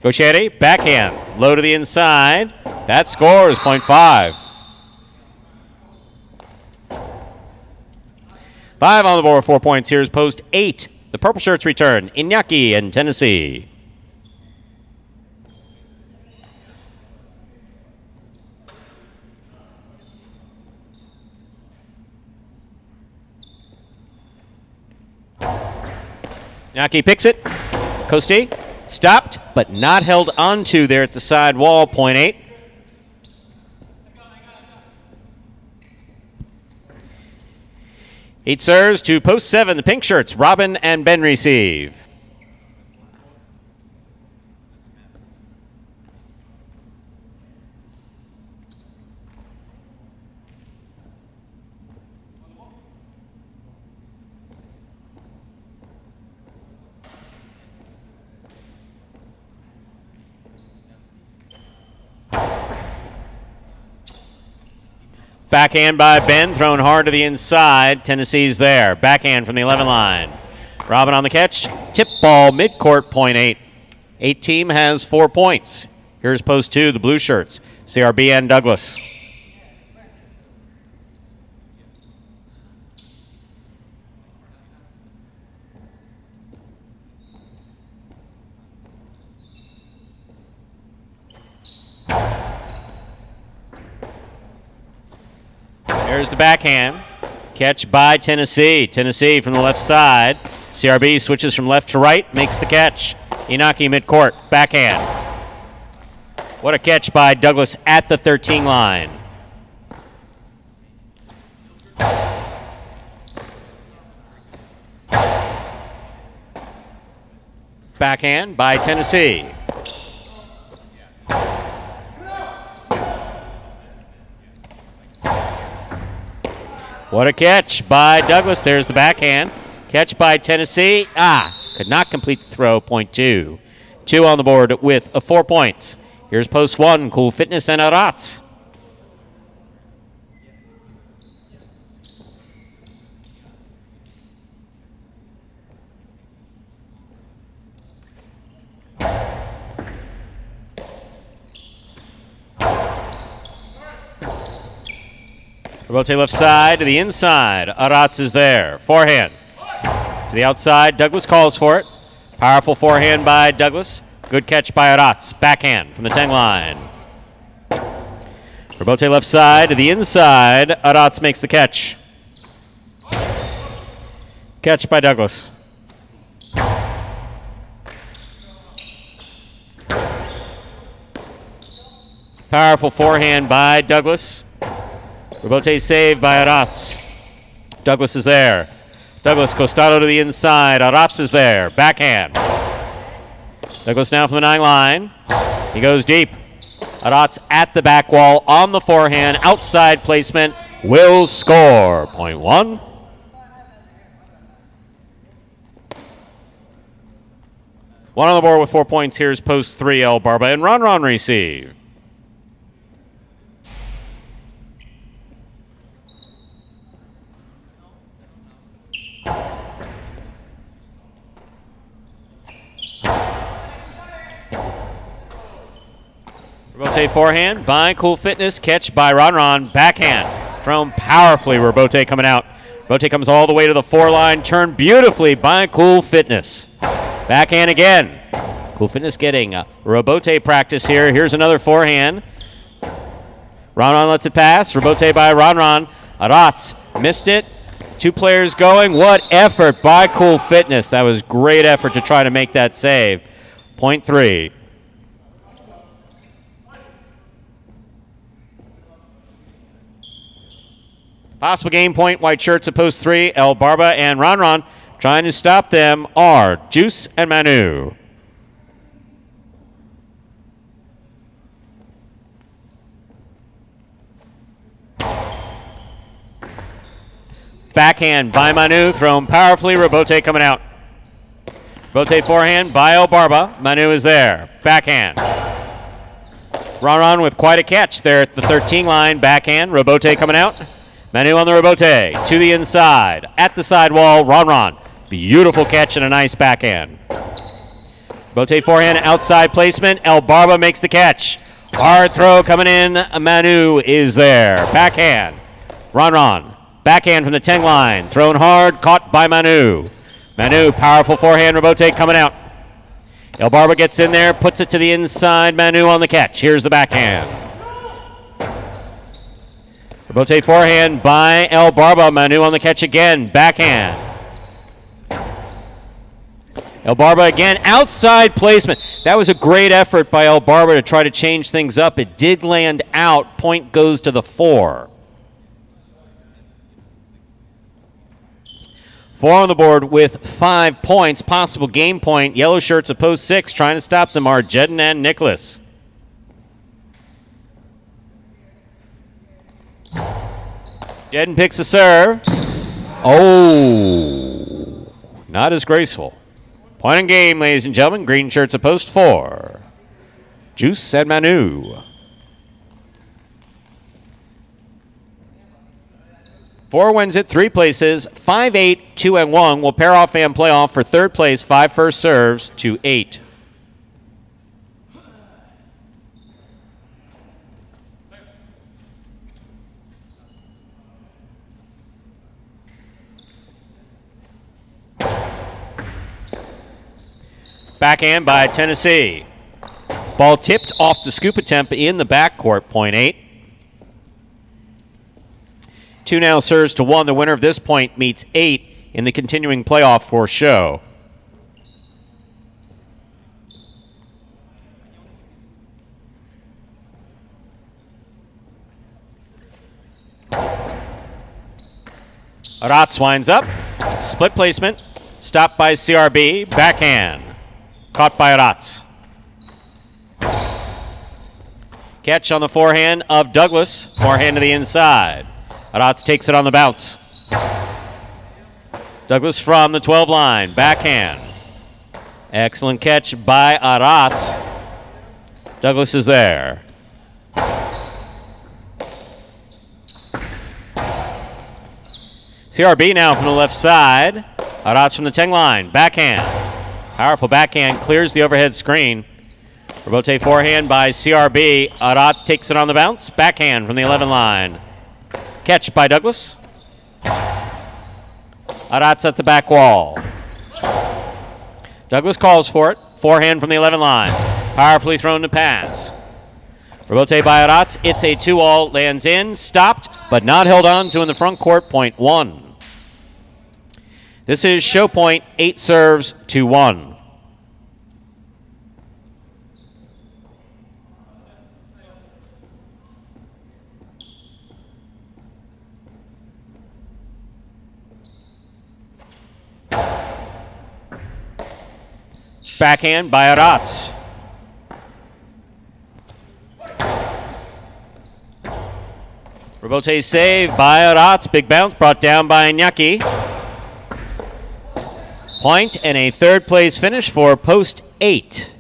Speaker 1: Gocherry, backhand, low to the inside. That scores, point 5. 5 on the board, 4 points. Here's post 8. The purple shirts return. Iñaki and Tennessee. Iñaki picks it. Costi stopped, but not held onto there at the side wall. Point 8. Eight serves to post 7. The pink shirts, Robin and Ben receive. Backhand by Ben, thrown hard to the inside. Tennessee's there. Backhand from the 11 line. Robin on the catch. Tip ball midcourt, point 8. 8 team has 4 points. Here's post 2, the blue shirts. CRB and Douglas. There's the backhand. Catch by Tennessee. Tennessee from the left side. CRB switches from left to right, makes the catch. Inaki midcourt, backhand. What a catch by Douglas at the 13 line. Backhand by Tennessee. What a catch by Douglas. There's the backhand. Catch by Tennessee. Could not complete the throw. Point two. 2 on the board with 4 points. Here's post 1, Cool Fitness and Arats. Rebote left side to the inside. Arats is there. Forehand. To the outside. Douglas calls for it. Powerful forehand by Douglas. Good catch by Arats. Backhand from the 10 line. Rebote left side to the inside. Arats makes the catch. Catch by Douglas. Powerful forehand by Douglas. Rebote saved by Arats. Douglas is there. Douglas Costado to the inside. Arats is there. Backhand. Douglas now from the 9 line. He goes deep. Arats at the back wall on the forehand. Outside placement. Will score. Point 1. One on the board with 4 points. Here's post 3, El Barba and Ron receive. Rebote forehand by Cool Fitness. Catch by Ron. Backhand from powerfully. Rebote coming out. Rebote comes all the way to the 4 line. Turned beautifully by Cool Fitness. Backhand again. Cool Fitness getting Rebote practice here. Here's another forehand. Ron lets it pass. Rebote by Ron. Arats missed it. 2 players going. What effort by Cool Fitness. That was great effort to try to make that save. Point 3. Possible game point, white shirts at post 3. El Barba and Ron. Trying to stop them are Juice and Manu. Backhand by Manu, thrown powerfully. Rebote coming out. Rebote forehand by El Barba. Manu is there. Backhand. Ron with quite a catch there at the 13 line. Backhand. Rebote coming out. Manu on the rebote, to the inside, at the sidewall, Ron. Beautiful catch and a nice backhand. Rebote forehand, outside placement, El Barba makes the catch. Hard throw coming in, Manu is there. Backhand, Ron. Backhand from the 10 line, thrown hard, caught by Manu. Manu, powerful forehand, rebote coming out. El Barba gets in there, puts it to the inside, Manu on the catch. Here's the backhand. Rebote forehand by El Barba. Manu on the catch again. Backhand. El Barba again. Outside placement. That was a great effort by El Barba to try to change things up. It did land out. Point goes to the 4. 4 on the board with 5 points. Possible game point. Yellow shirts at post 6. Trying to stop them are Jedden and Nicholas. Jedden picks a serve. Oh, not as graceful. Point and game, ladies and gentlemen. Green shirts at post 4. Juice and Manu. 4 wins it, 3 places. 5-8, 2-1 will pair off and play off for 3rd place. 5 first serves to 8. Backhand by Tennessee. Ball tipped off the scoop attempt in the backcourt, point 8. 2 now serves to 1. The winner of this point meets 8 in the continuing playoff for show. Arats winds up. Split placement. Stopped by CRB. Backhand. Caught by Aratz. Catch on the forehand of Douglas. Forehand to the inside. Aratz takes it on the bounce. Douglas from the 12 line. Backhand. Excellent catch by Aratz. Douglas is there. CRB now from the left side. Aratz from the 10 line. Backhand. Powerful backhand. Clears the overhead screen. Rebote forehand by CRB. Aratz takes it on the bounce. Backhand from the 11 line. Catch by Douglas. Aratz at the back wall. Douglas calls for it. Forehand from the 11 line. Powerfully thrown to pass. Rebote by Aratz. It's a 2-all. Lands in. Stopped, but not held on to in the front court. Point 1. This is show point. 8 serves to 1. Backhand by Aratz. Rebote save by Aratz. Big bounce brought down by Iñaki. Point and a third place finish for post 8.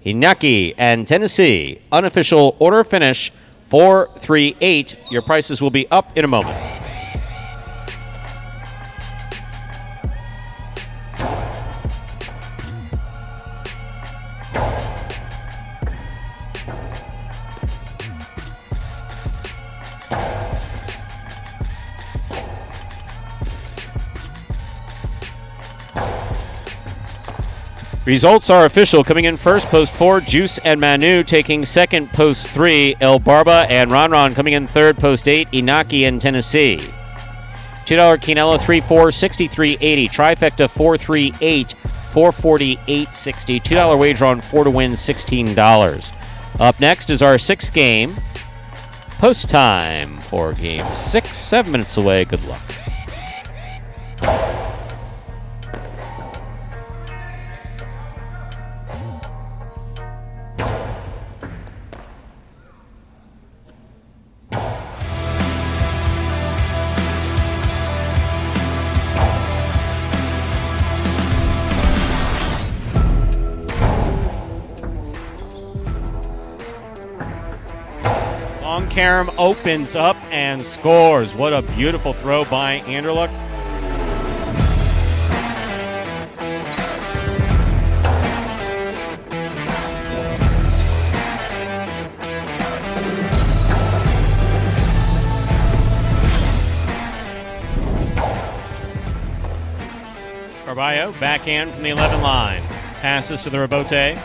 Speaker 1: Iñaki and Tennessee. Unofficial order finish 4-3-8. Your prices will be up in a moment. Results are official. Coming in first, post 4, Juice and Manu. Taking second, post 3, El Barba and Ron coming in third, post 8, Inaki and Tennessee. $2 Quinella, 3-4, 63.80. Trifecta, 438, 448.60. $2 wager on 4 to win, $16. Up next is our 6th game. Post time for game 6. 7 minutes away. Good luck. Karam opens up and scores. What a beautiful throw by Anderluck. Carballo, backhand from the 11 line. Passes to the Rebote.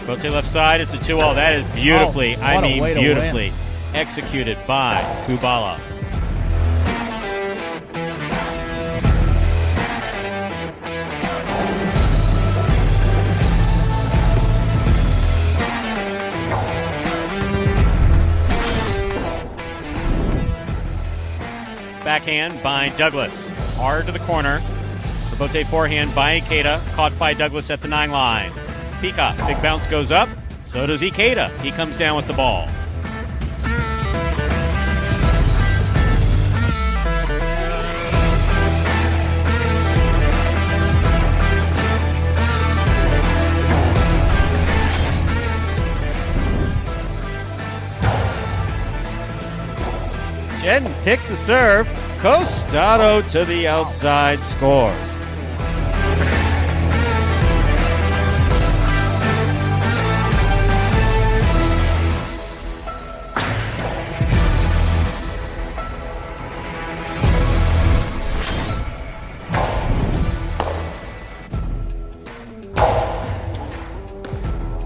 Speaker 1: Rebote left side. It's a 2-all. That is beautifully, beautifully executed by Kubala. Backhand by Douglas. Hard to the corner. Rebote forehand by Ikeda. Caught by Douglas at the 9 line. Pika. Big bounce goes up. So does Ikeda. He comes down with the ball. Jen picks the serve. Costado to the outside, scores.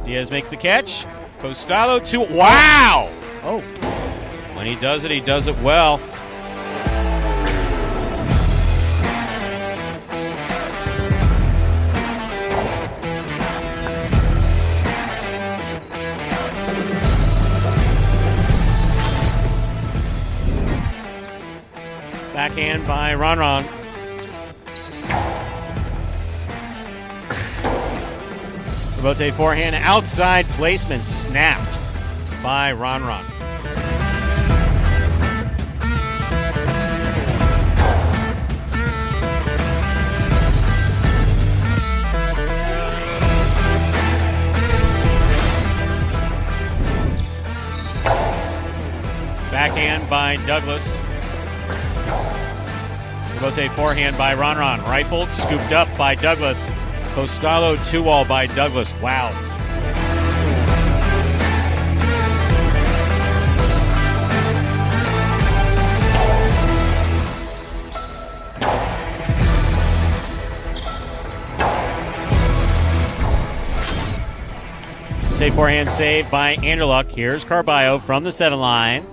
Speaker 1: Diaz makes the catch. Costado to, wow! Oh. When he does it well. Backhand by Ron.
Speaker 6: Rebote forehand, outside placement, snapped by Ron. Backhand by Douglas. Rebote forehand by Ron. Rifled, scooped up by Douglas. Postalo 2-all by Douglas. Wow. Rebote forehand save by Anderluck. Here's Carballo from the 7 line.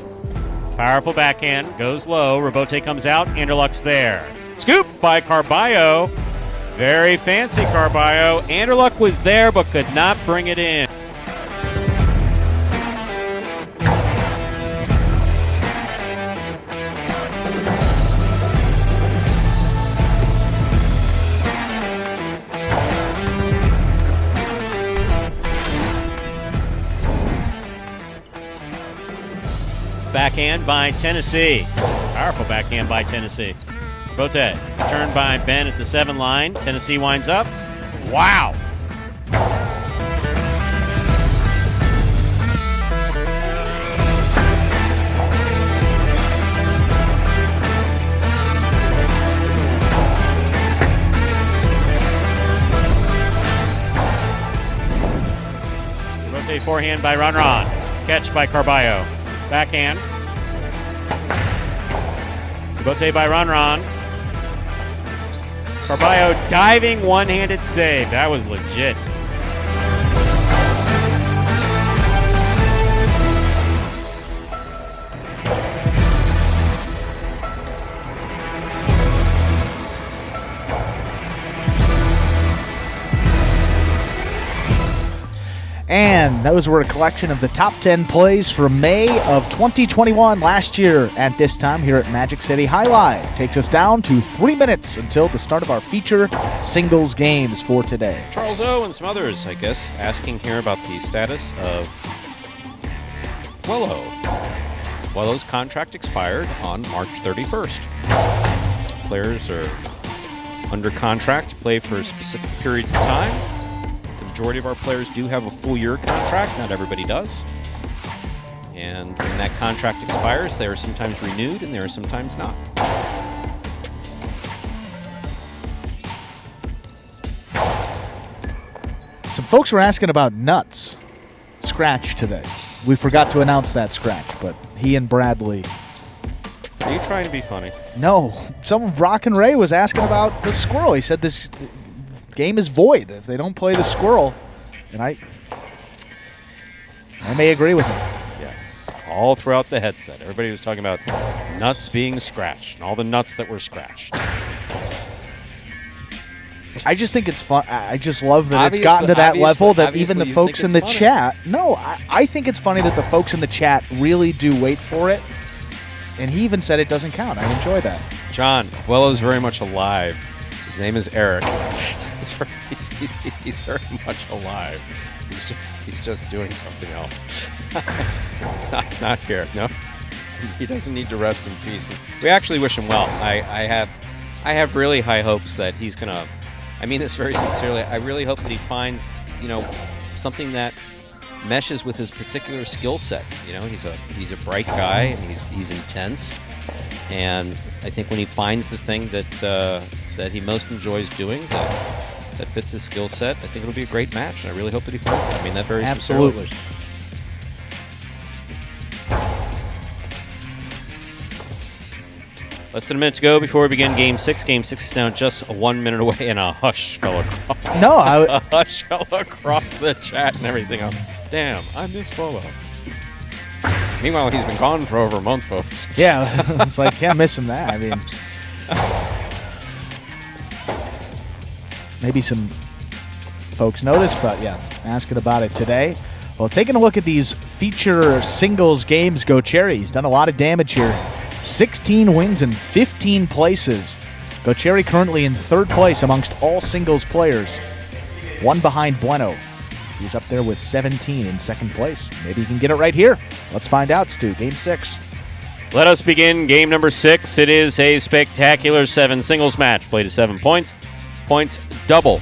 Speaker 6: Powerful backhand, goes low. Rebote comes out, Anderluck's there. Scoop by Carballo. Very fancy Carballo. Anderluck was there but could not bring it in. Backhand by Tennessee. Powerful backhand by Tennessee. Rebote, turned by Ben at the 7 line. Tennessee winds up. Wow! Rebote forehand by Ron. Catch by Carballo. Backhand. Rebote by Ron. Carballo diving one-handed save. That was legit.
Speaker 2: And those were a collection of the top 10 plays from May of 2021 last year at this time here at Magic City Highlight. Takes us down to 3 minutes until the start of our feature singles games for today.
Speaker 1: Charles O. and some others, I guess, asking here about the status of Wello. Wello's contract expired on March 31st. Players are under contract to play for specific periods of time. The majority of our players do have a full year contract. Not everybody does. And when that contract expires, they are sometimes renewed and they are sometimes not.
Speaker 2: Some folks were asking about Nuts scratch today. We forgot to announce that scratch, but he and Bradley.
Speaker 1: Are you trying to be funny?
Speaker 2: No. Some of Rock and Ray was asking about the squirrel. He said this game is void if they don't play the squirrel. And I may agree with him.
Speaker 1: Yes. All throughout the headset. Everybody was talking about nuts being scratched and all the nuts that were scratched.
Speaker 2: I just think it's fun. I just love that it's gotten to that level that even the folks in the chat. No, I think it's funny that the folks in the chat really do wait for it. And he even said it doesn't count. I enjoy that.
Speaker 1: John, Wello's very much alive. His name is Eric. He's very much alive. He's just doing something else. not here. No, he doesn't need to rest in peace. And we actually wish him well. I have really high hopes that he's gonna. I mean this very sincerely. I really hope that he finds, something that meshes with his particular skill set. He's a bright guy and he's intense. And I think when he finds the thing that he most enjoys doing, that fits his skill set, I think it'll be a great match. And I really hope that he finds it. I mean that very
Speaker 2: Absolutely.
Speaker 1: sincerely. Less than a minute to go before we begin Game 6. Game 6 is now just 1 minute away, and a hush fell across. A hush fell across the chat and everything else. Damn, I miss Bolo. Meanwhile, he's been gone for over a month, folks.
Speaker 2: Yeah, it's like, can't miss him that. I mean, maybe some folks noticed, but yeah, asking about it today. Well, taking a look at these feature singles games, Go Cherry. He's done a lot of damage here. 16 wins in 15 places. Go Cherry currently in third place amongst all singles players. One behind Bueno. He's up there with 17 in second place. Maybe he can get it right here. Let's find out, Stu. Game 6.
Speaker 1: Let us begin game number 6. It is a spectacular 7 singles match. Played at 7 points. Points double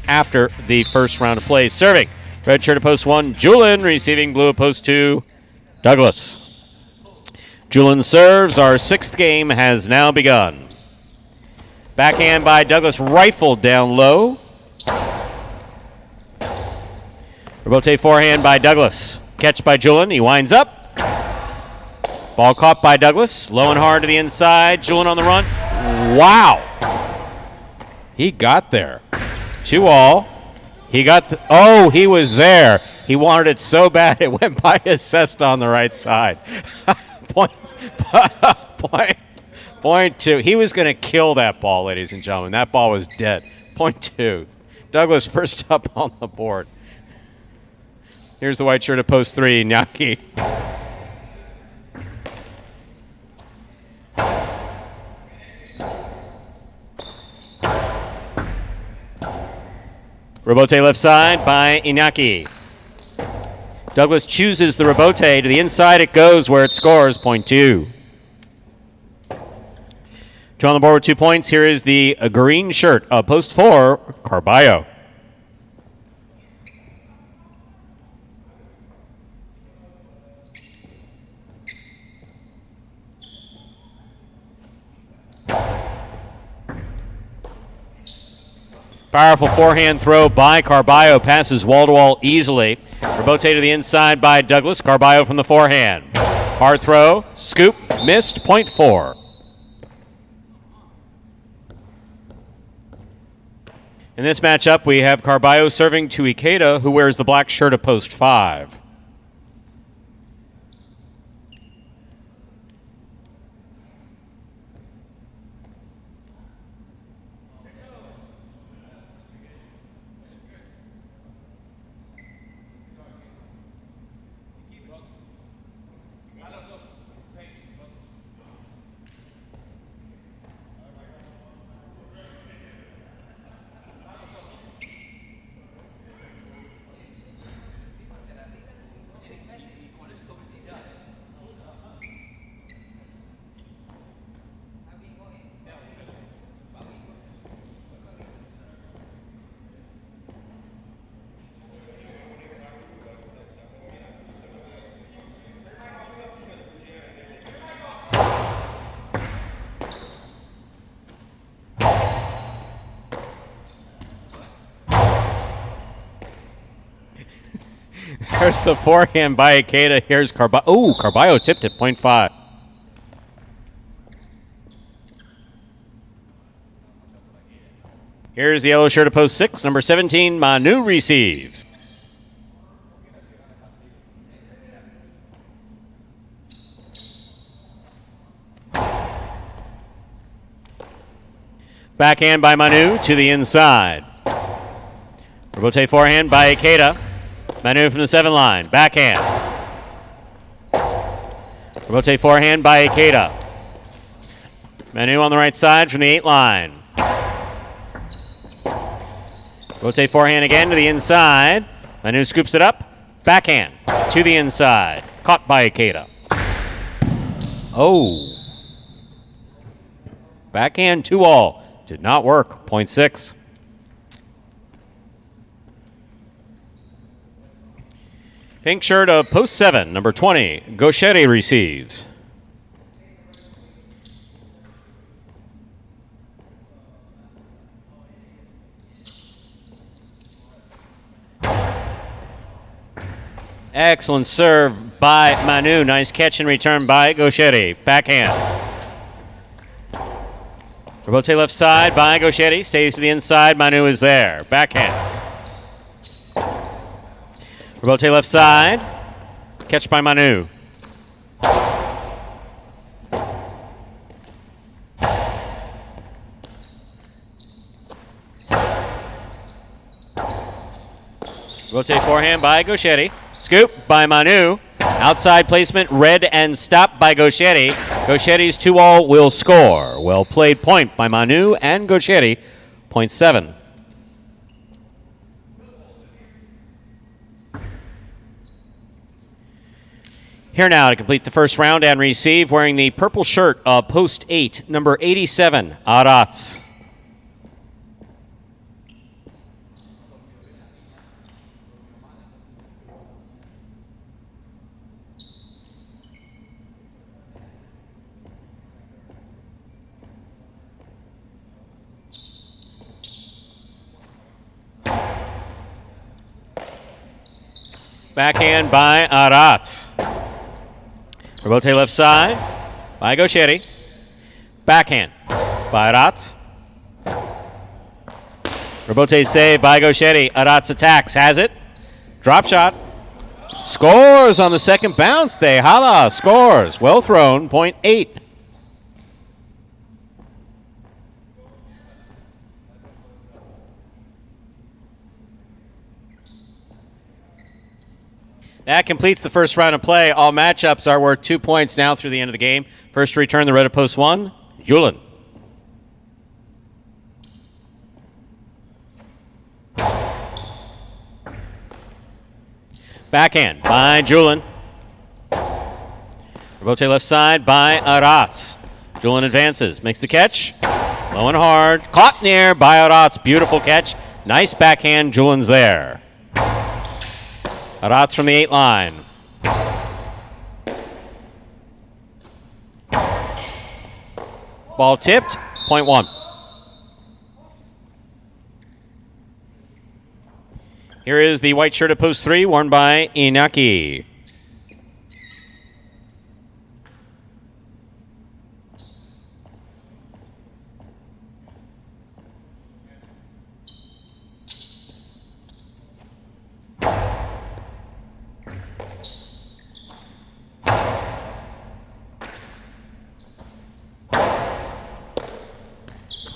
Speaker 1: after the first round of play. Serving, red shirt at post 1, Julian. Receiving, blue at post 2, Douglas. Julian serves. Our 6th game has now begun. Backhand by Douglas, rifled down low. Rebote forehand by Douglas. Catch by Julian. He winds up. Ball caught by Douglas. Low and hard to the inside. Julian on the run. Wow. He got there. 2-all. He got he was there. He wanted it so bad it went by his cesta on the right side. Point 2. He was going to kill that ball, ladies and gentlemen. That ball was dead. Point 2. Douglas first up on the board. Here's the white shirt at post 3, Iñaki. Rebote left side by Iñaki. Douglas chooses the rebote. To the inside it goes where it scores. Point 2. 2 on the board with 2 points. Here is the green shirt of post 4, Carballo. Powerful forehand throw by Carballo. Passes wall-to-wall easily. Rebote to the inside by Douglas. Carballo from the forehand. Hard throw. Scoop. Missed. Point 4. In this matchup, we have Carballo serving to Ikeda, who wears the black shirt of post 5. There's the forehand by Ikeda. Here's Carballo. Oh, Carballo tipped it. Point 5. Here's the yellow shirt of post 6. Number 17, Manu receives. Backhand by Manu to the inside. Rebote forehand by Ikeda. Manu from the 7 line. Backhand. Rebote forehand by Ikeda. Manu on the right side from the 8 line. Rebote forehand again to the inside. Manu scoops it up. Backhand to the inside. Caught by Ikeda. Oh. Backhand 2-all. Did not work. Point 6. Pink shirt of post 7, number 20, Gauchetti receives. Excellent serve by Manu. Nice catch and return by Gauchetti. Backhand. Rebote left side by Gauchetti. Stays to the inside. Manu is there. Backhand. Rebote left side. Catch by Manu. Rebote forehand by Gauchetti. Scoop by Manu. Outside placement, read and stopped by Gauchetti. Gauchetti's 2-all will score. Well played point by Manu and Gauchetti. Point 7. Here now to complete the first round and receive, wearing the purple shirt of post 8, number 87, Arats. Backhand by Arats. Rebote left side by Gaucheri. Backhand by Arats. Rebote save by Gaucheri. Arats attacks, has it. Drop shot. Scores on the second bounce. Tejada scores. Well thrown, point 8. That completes the first round of play. All matchups are worth 2 points now through the end of the game. First to return the red of post 1, Julian. Backhand by Julian. Rebote left side by Arats. Julian advances, makes the catch. Low and hard. Caught in the air by Arats. Beautiful catch. Nice backhand. Julian's there. Arats from the 8 line. Ball tipped, point 1. Here is the white shirt at post 3, worn by Inaki.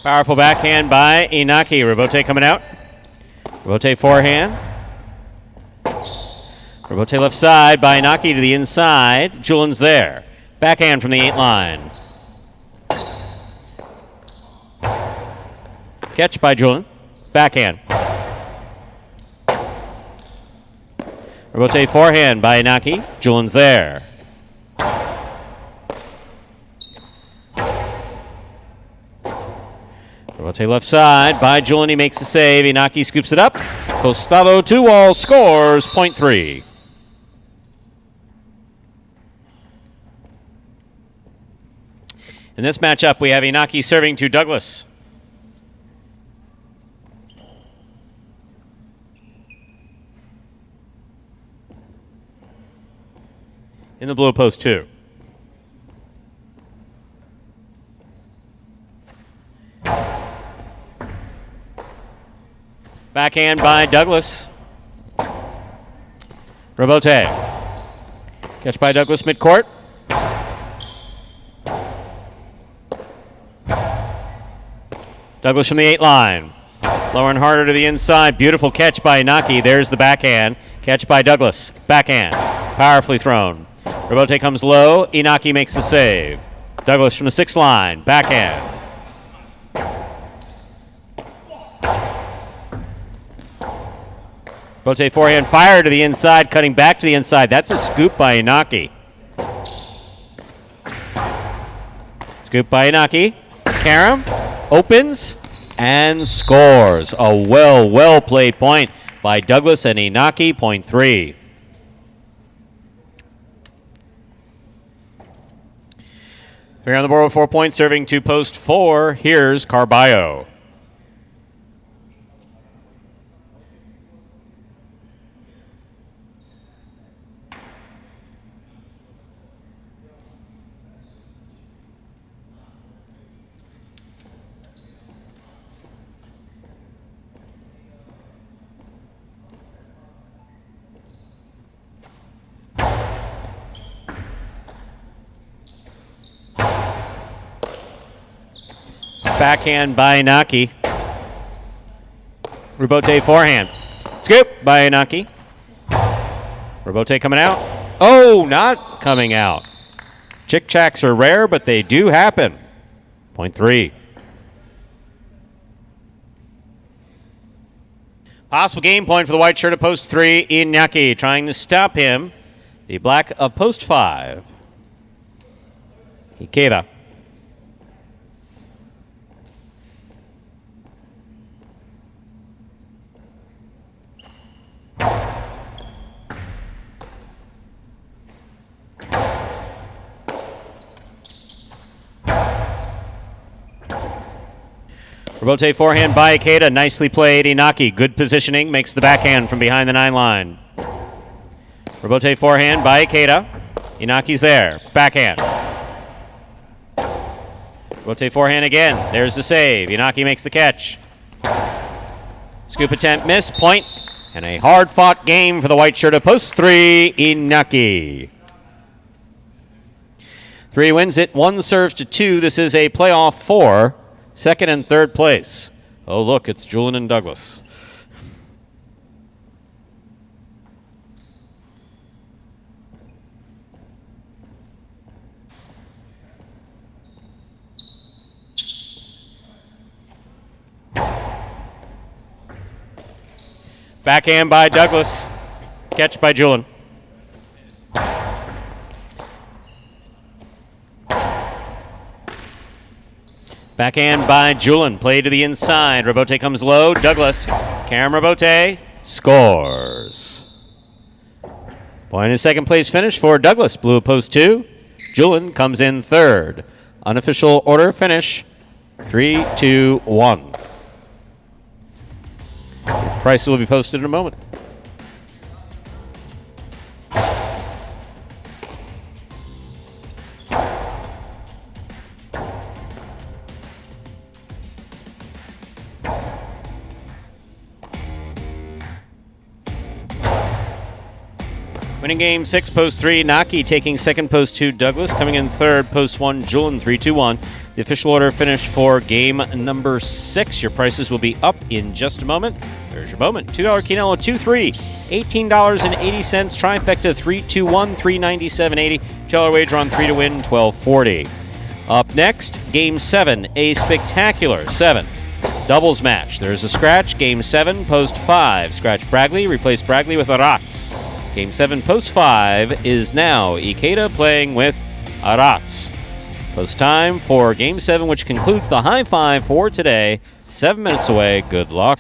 Speaker 1: Powerful backhand by Inaki. Rebote coming out. Rebote forehand. Rebote left side by Inaki to the inside. Julian's there. Backhand from the 8 line. Catch by Julian. Backhand. Rebote forehand by Inaki. Julian's there. Rebote left side by Julian. He makes the save. Inaki scoops it up. Costado 2-wall scores, point 3. In this matchup, we have Inaki serving to Douglas. In the blue post 2. Backhand by Douglas. Rebote. Catch by Douglas midcourt. Douglas from the 8 line. Lower and harder to the inside. Beautiful catch by Inaki. There's the backhand. Catch by Douglas. Backhand. Powerfully thrown. Rebote comes low. Inaki makes the save. Douglas from the 6 line. Backhand. Rebote forehand fire to the inside, cutting back to the inside. That's a scoop by Inaki. Scoop by Inaki. Karam opens and scores. A well played point by Douglas and Inaki, point 3. Here on the board with 4 points, serving to post 4. Here's Carballo. Backhand by Inaki. Rebote forehand. Scoop by Inaki. Rebote coming out. Oh, not coming out. Chick-chacks are rare, but they do happen. Point 3. Possible game point for the white shirt at post 3. Inaki trying to stop him. The black of post 5. Ikeda. Rebote forehand by Ikeda. Nicely played. Inaki. Good positioning. Makes the backhand from behind the 9 line. Rebote forehand by Ikeda. Inaki's there. Backhand. Rebote forehand again. There's the save. Inaki makes the catch. Scoop attempt. Miss. Point. And a hard-fought game for the white shirt of post 3. Inaki. 3 wins it. 1 serves to 2. This is a playoff for second and third place. Oh, look, it's Julian and Douglas. Backhand by Douglas. Catch by Julian. Backhand by Julian. Play to the inside. Rebote comes low. Douglas. Cam Rebote scores. Point in second place finish for Douglas. Blue post 2. Julian comes in third. Unofficial order finish 3, 2, 1. Price will be posted in a moment. Winning game 6, post 3, Naki taking second, post 2, Douglas. Coming in third, post 1, Julian, 3-2-1. The official order finish for game number 6. Your prices will be up in just a moment. There's your moment. $2 Quinello, 2-3, $18.80. Trifecta, 3-2-1, $397.80. $2 wager on 3 to win, $12.40. Up next, game 7, a spectacular 7 doubles match. There's a scratch. Game 7, post 5. Scratch Bragley, replace Bragley with Aratz. Game 7, post 5 is now Ikeda playing with Aratz. Post time for Game 7, which concludes the high five for today. 7 minutes away. Good luck.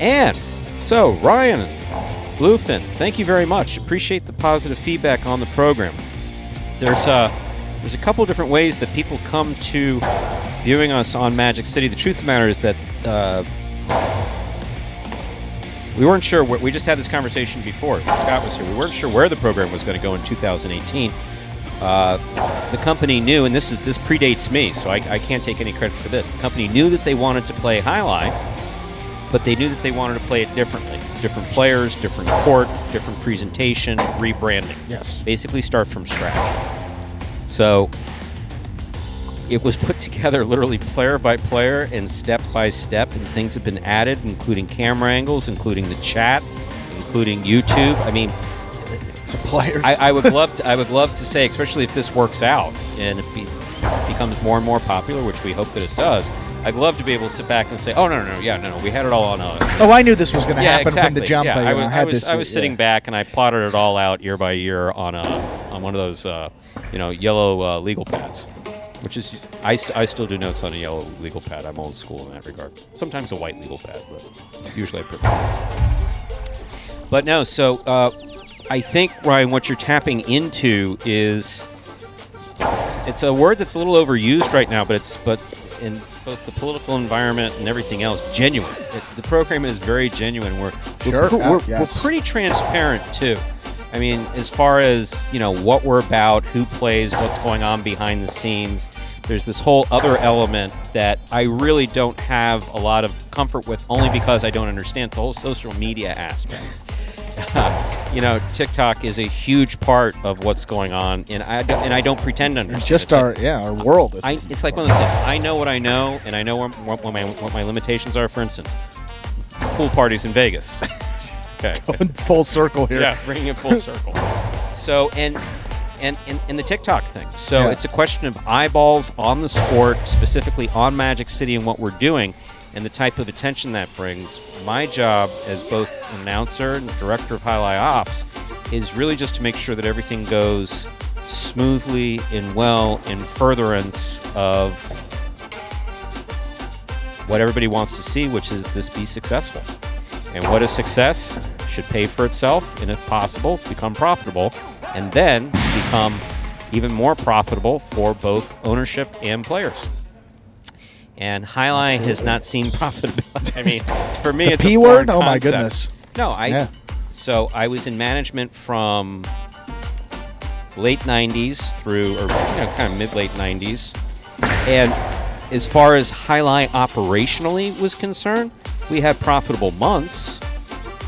Speaker 1: And so, Ryan Bluefin, thank you very much. Appreciate the positive feedback on the program. There's a couple of different ways that people come to viewing us on Magic City. The truth of the matter is that we weren't sure. We just had this conversation before Scott was here. We weren't sure where the program was going to go in 2018. The company knew, and this predates me, so I can't take any credit for this. The company knew that they wanted to play highlight, but they knew that they wanted to play it differently. Different players, different court, different presentation, rebranding.
Speaker 2: Yes.
Speaker 1: Basically start from scratch. So it was put together literally player by player and step by step, and things have been added, including camera angles, including the chat, including YouTube. I mean,
Speaker 2: some players.
Speaker 1: I would love to say, especially if this works out and it becomes more and more popular, which we hope that it does. I'd love to be able to sit back and say, "Oh no, we had it all on a."
Speaker 2: Oh, I knew this was going to happen
Speaker 1: exactly.
Speaker 2: from the jump.
Speaker 1: Yeah, I was sitting back and I plotted it all out year by year on one of those yellow legal pads, which is I still do notes on a yellow legal pad. I'm old school in that regard. Sometimes a white legal pad, but usually I prefer. But no, so I think, Ryan, what you're tapping into is it's a word that's a little overused right now, but in both the political environment and everything else, genuine. The program is very genuine. We're pretty transparent too. I mean, as far as what we're about, who plays, what's going on behind the scenes. There's this whole other element that I really don't have a lot of comfort with, only because I don't understand the whole social media aspect. TikTok is a huge part of what's going on, and I don't pretend to understand.
Speaker 2: It's just our world.
Speaker 1: It's like one of those things. I know what I know, and I know what my limitations are. For instance, pool parties in Vegas. Okay.
Speaker 2: Going full circle here.
Speaker 1: Yeah, bringing it full circle. So, and the TikTok thing. So it's a question of eyeballs on the sport, specifically on Magic City and what we're doing, and the type of attention that brings. My job as both an announcer and director of Highlight Ops is really just to make sure that everything goes smoothly and well in furtherance of what everybody wants to see, which is this be successful. And what is success? Should pay for itself, and if possible, become profitable, and then become even more profitable for both ownership and players. And Highline has not seen profitability. I mean, for me, it's
Speaker 2: P
Speaker 1: a
Speaker 2: word.
Speaker 1: foreign
Speaker 2: Oh my
Speaker 1: concept.
Speaker 2: goodness.
Speaker 1: No, So I was in management from late 90s through, or kind of mid-late 90s. And as far as Highline operationally was concerned, we had profitable months,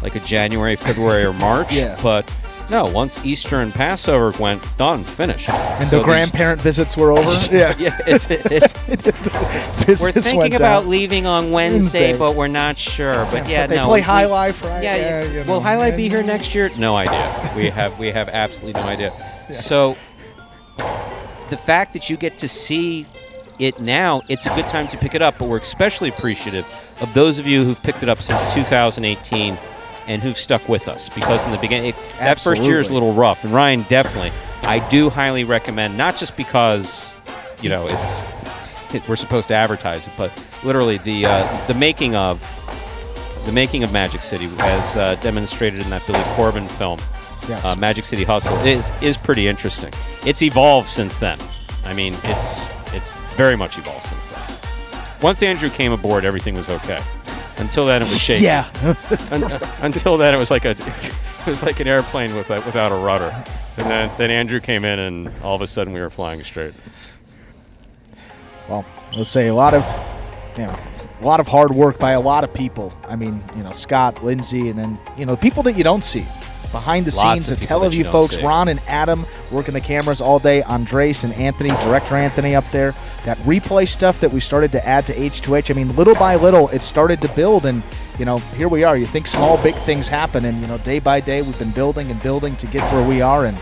Speaker 1: like a January, February, or March.
Speaker 2: But
Speaker 1: no, once Easter and Passover went, done, finished.
Speaker 2: And the grandparent visits were over.
Speaker 1: It's we're thinking about leaving on Wednesday, but we're not sure. But
Speaker 2: But they play Highlight Friday.
Speaker 1: Yeah, will Highlight be here next year? No idea. We have absolutely no idea. So the fact that you get to see it now, it's a good time to pick it up. But we're especially appreciative of those of you who've picked it up since 2018 and who've stuck with us, because in the beginning, that first year is a little rough. And Ryan, definitely, I do highly recommend, not just because we're supposed to advertise it, but literally the making of Magic City, as demonstrated in that Billy Corben film, Magic City Hustle, is pretty interesting. It's evolved since then. I mean, it's very much evolved since then. Once Andrew came aboard, everything was okay. Until then, it was shaky.
Speaker 2: Yeah.
Speaker 1: Until then, it was like an airplane without a rudder. And then Andrew came in, and all of a sudden, we were flying straight.
Speaker 2: Well, let's say a lot of hard work by a lot of people. I mean, Scott, Lindsay, and then people that you don't see behind the scenes, the Teleview folks, Ron and Adam working the cameras all day, Andres and Anthony, director Anthony up there. That replay stuff that we started to add to H2H. I mean, little by little, it started to build, and here we are. You think small, big things happen, and day by day, we've been building and building to get where we are, and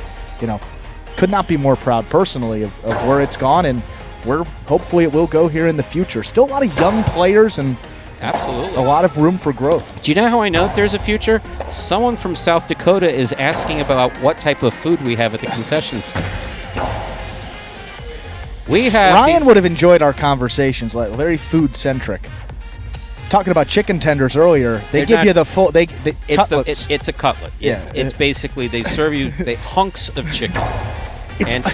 Speaker 2: could not be more proud personally of where it's gone, and where hopefully it will go here in the future. Still a lot of young players and
Speaker 1: absolutely
Speaker 2: a lot of room for growth.
Speaker 1: Do you know how I know that there's a future? Someone from South Dakota is asking about what type of food we have at the concession stand.
Speaker 2: Ryan would have enjoyed our conversations, like very food-centric. Talking about chicken tenders earlier, they give you the full cutlets.
Speaker 1: It's a cutlet. It's basically they serve you hunks of chicken.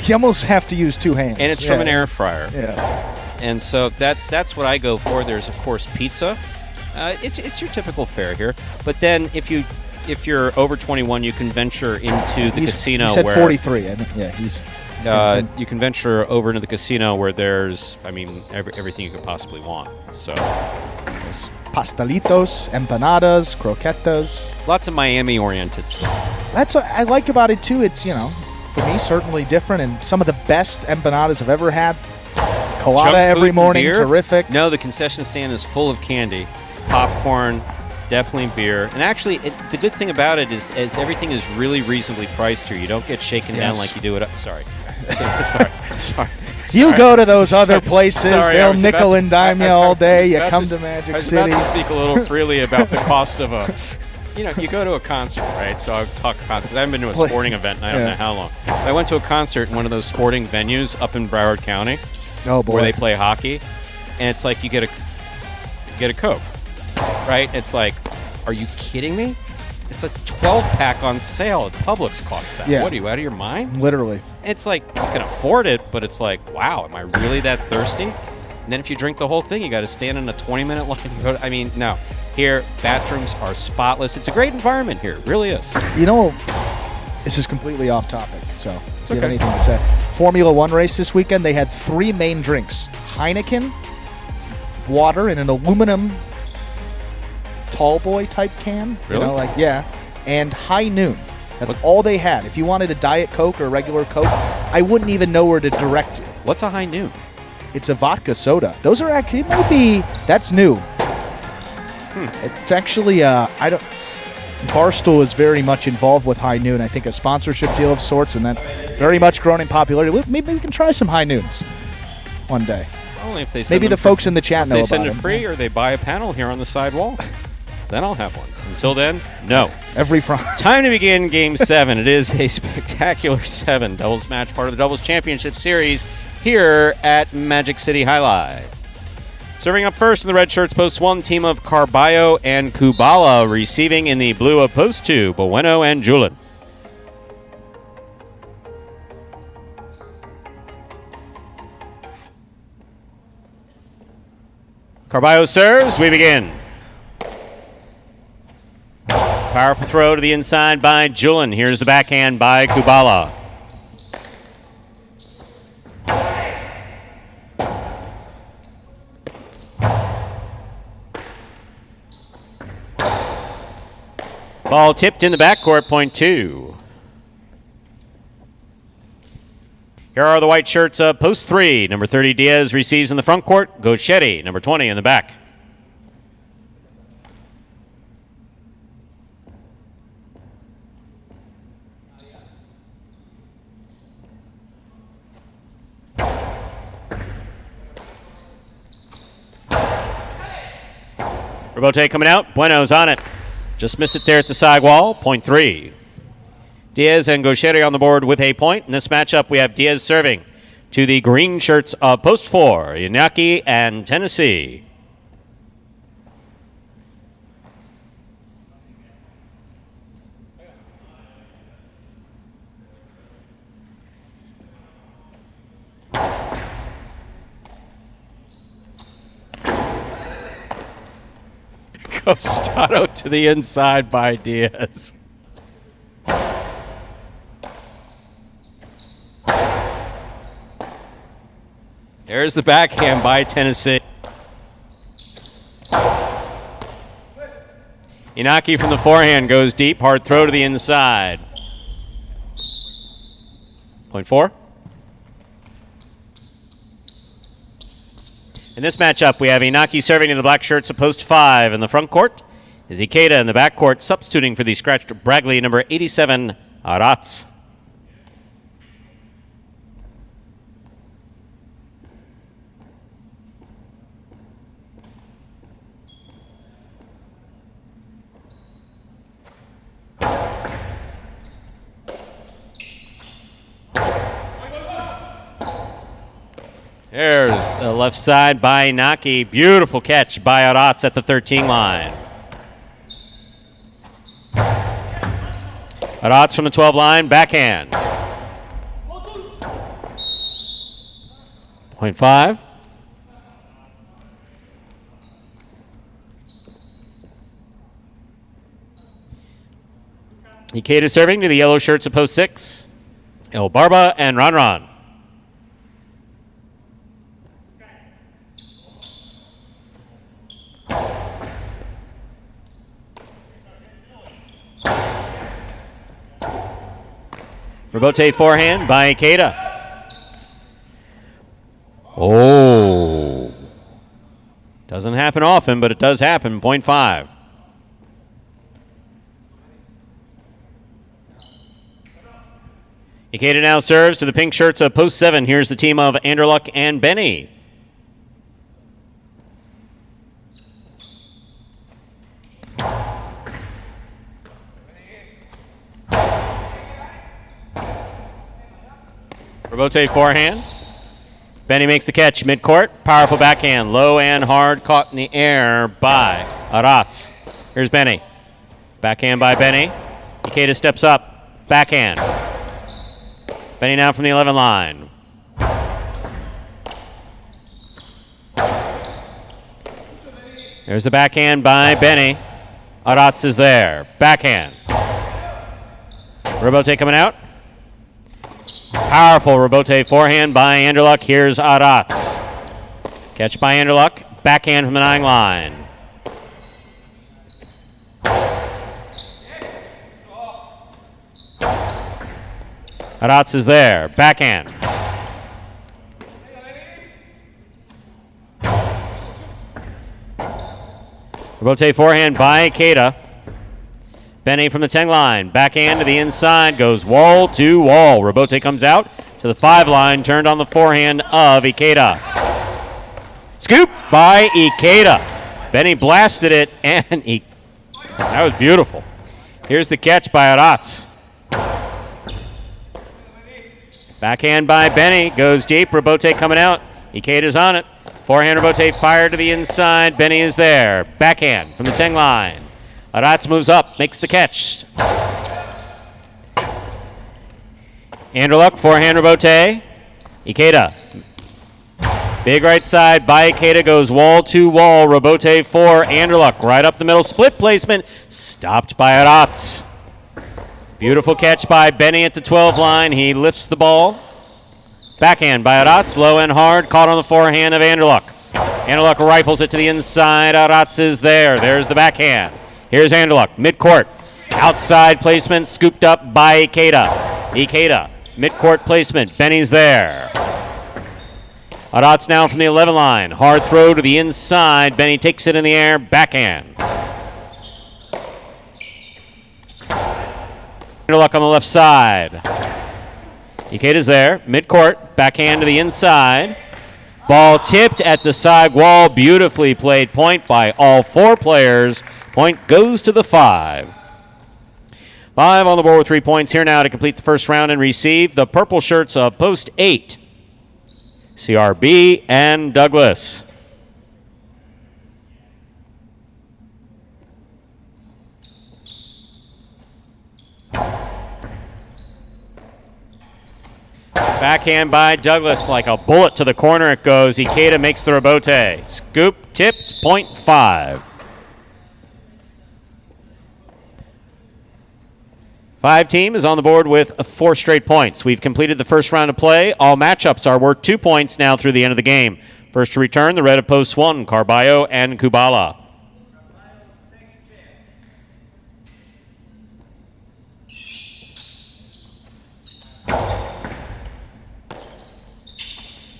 Speaker 2: You almost have to use two hands.
Speaker 1: And it's from an air fryer.
Speaker 2: Yeah.
Speaker 1: And so that's what I go for. There's of course pizza. It's your typical fare here. But then if you're over 21, you can venture into the casino.
Speaker 2: He said
Speaker 1: where
Speaker 2: 43.
Speaker 1: you can venture over into the casino where there's, everything you could possibly want. So
Speaker 2: pastelitos, empanadas, croquetas.
Speaker 1: Lots of Miami-oriented stuff.
Speaker 2: That's what I like about it too. It's for me certainly different, and some of the best empanadas I've ever had. Colada every morning, terrific.
Speaker 1: No, the concession stand is full of candy, popcorn, definitely beer. And actually, the good thing about it is everything is really reasonably priced here. You don't get shaken down like you do at. Sorry.
Speaker 2: You go to those other places, they'll nickel and dime you all day. You come to Magic City.
Speaker 1: I was about to speak a little freely about the cost of a. You go to a concert, right? So I've talked concert because I haven't been to a sporting event in I don't know how long. I went to a concert in one of those sporting venues up in Broward County.
Speaker 2: Oh boy.
Speaker 1: Where they play hockey, and it's like you get a Coke, right? It's like, are you kidding me? It's a 12-pack on sale at Publix costs that.
Speaker 2: Yeah.
Speaker 1: What are you, out of your mind?
Speaker 2: Literally.
Speaker 1: It's like you can afford it, but it's like, wow, am I really that thirsty? And then if you drink the whole thing, you got to stand in a 20-minute line. No. Here, bathrooms are spotless. It's a great environment here. It really is.
Speaker 2: This is completely off topic, so do you have anything to say? Formula One race this weekend, they had 3 main drinks. Heineken, water in an aluminum tall boy type can.
Speaker 1: Really?
Speaker 2: And High Noon. That's all they had. If you wanted a Diet Coke or a regular Coke, I wouldn't even know where to direct you.
Speaker 1: What's a High Noon?
Speaker 2: It's a vodka soda. Those are actually, that's new. It's actually, Barstool is very much involved with High Noon. I think a sponsorship deal of sorts, and that very much grown in popularity. Maybe we can try some High Noons one day.
Speaker 1: Only if they send
Speaker 2: Maybe the folks in the chat know
Speaker 1: they
Speaker 2: about
Speaker 1: send it
Speaker 2: them.
Speaker 1: free or they buy a panel here on the side wall. Then I'll have one. Until then, no.
Speaker 2: Every Friday.
Speaker 1: Time to begin Game 7. It is a spectacular 7 doubles match, part of the Doubles Championship Series here at Magic City Highlight. Serving up first in the red shirts, post 1, team of Carballo and Kubala. Receiving in the blue of post 2, Bueno and Julin. Carballo serves. We begin. Powerful throw to the inside by Julin. Here's the backhand by Kubala. Ball tipped in the backcourt, point 2. Here are the white shirts of post 3. Number 30, Diaz receives in the front court. Gochetti, number 20, in the back. Rebote coming out. Bueno's on it. Just missed it there at the side wall. Point 3. Diaz and Gochetti on the board with a point. In this matchup, we have Diaz serving to the green shirts of post 4, Yanaki and Tennessee. Costado to the inside by Diaz. There's the backhand by Tennessee. Inaki from the forehand goes deep. Hard throw to the inside. Point 4. In this matchup, we have Inaki serving in the black shirts of post 5 in the front court. Is Ikeda in the back court, substituting for the scratched Bragley number 87, Aratz. There's the left side by Inaki. Beautiful catch by Aratz at the 13 line. Aratz from the 12 line, backhand. Point 5. Ikeda serving to the yellow shirts of post 6. El Barba and Ron. Rebote forehand by Ikeda. Oh. Doesn't happen often, but it does happen. Point 5. Ikeda now serves to the pink shirts of post 7. Here's the team of Anderluck and Benny. Rebote forehand. Benny makes the catch midcourt. Powerful backhand. Low and hard. Caught in the air by Aratz. Here's Benny. Backhand by Benny. Ikeda steps up. Backhand. Benny now from the 11 line. There's the backhand by Benny. Aratz is there. Backhand. Rebote coming out. Powerful Rebote forehand by Anderluck. Here's Aratz. Catch by Anderluck. Backhand from the 9 line. Aratz is there. Backhand. Robote forehand by Ikeda. Benny from the 10 line. Backhand to the inside. Goes wall to wall. Robote comes out to the 5 line. Turned on the forehand of Ikeda. Scoop by Ikeda. Benny blasted it, and that was beautiful. Here's the catch by Aratz. Backhand by Benny. Goes deep. Robote coming out. Ikeda's on it. Forehand Robote fired to the inside. Benny is there. Backhand from the 10 line. Aratz moves up, makes the catch. Anderluck, forehand Robote. Ikeda. Big right side by Ikeda, goes wall to wall. Robote for Anderluck, right up the middle. Split placement, stopped by Aratz. Beautiful catch by Benny at the 12 line. He lifts the ball. Backhand by Aratz, low and hard, caught on the forehand of Anderluck. Anderluck rifles it to the inside. Aratz is there. There's the backhand. Here's Anderluck, midcourt. Outside placement, scooped up by Ikeda. Ikeda, midcourt placement. Benny's there. Aratz now from the 11 line. Hard throw to the inside. Benny takes it in the air. Backhand. Anderluck on the left side. Ikeda's there, midcourt, backhand to the inside. Ball tipped at the side wall, beautifully played point by all 4 players. Point goes to the 5. 5 on the board with 3 points here now to complete the first round and receive the purple shirts of Post 8, CRB and Douglas. Backhand by Douglas, like a bullet to the corner it goes. Ikeda makes the Robote. Scoop, tipped, point 5. 5 team is on the board with 4 straight points. We've completed the first round of play. All matchups are worth 2 points now through the end of the game. First to return, the red of Post 1, Carballo and Kubala.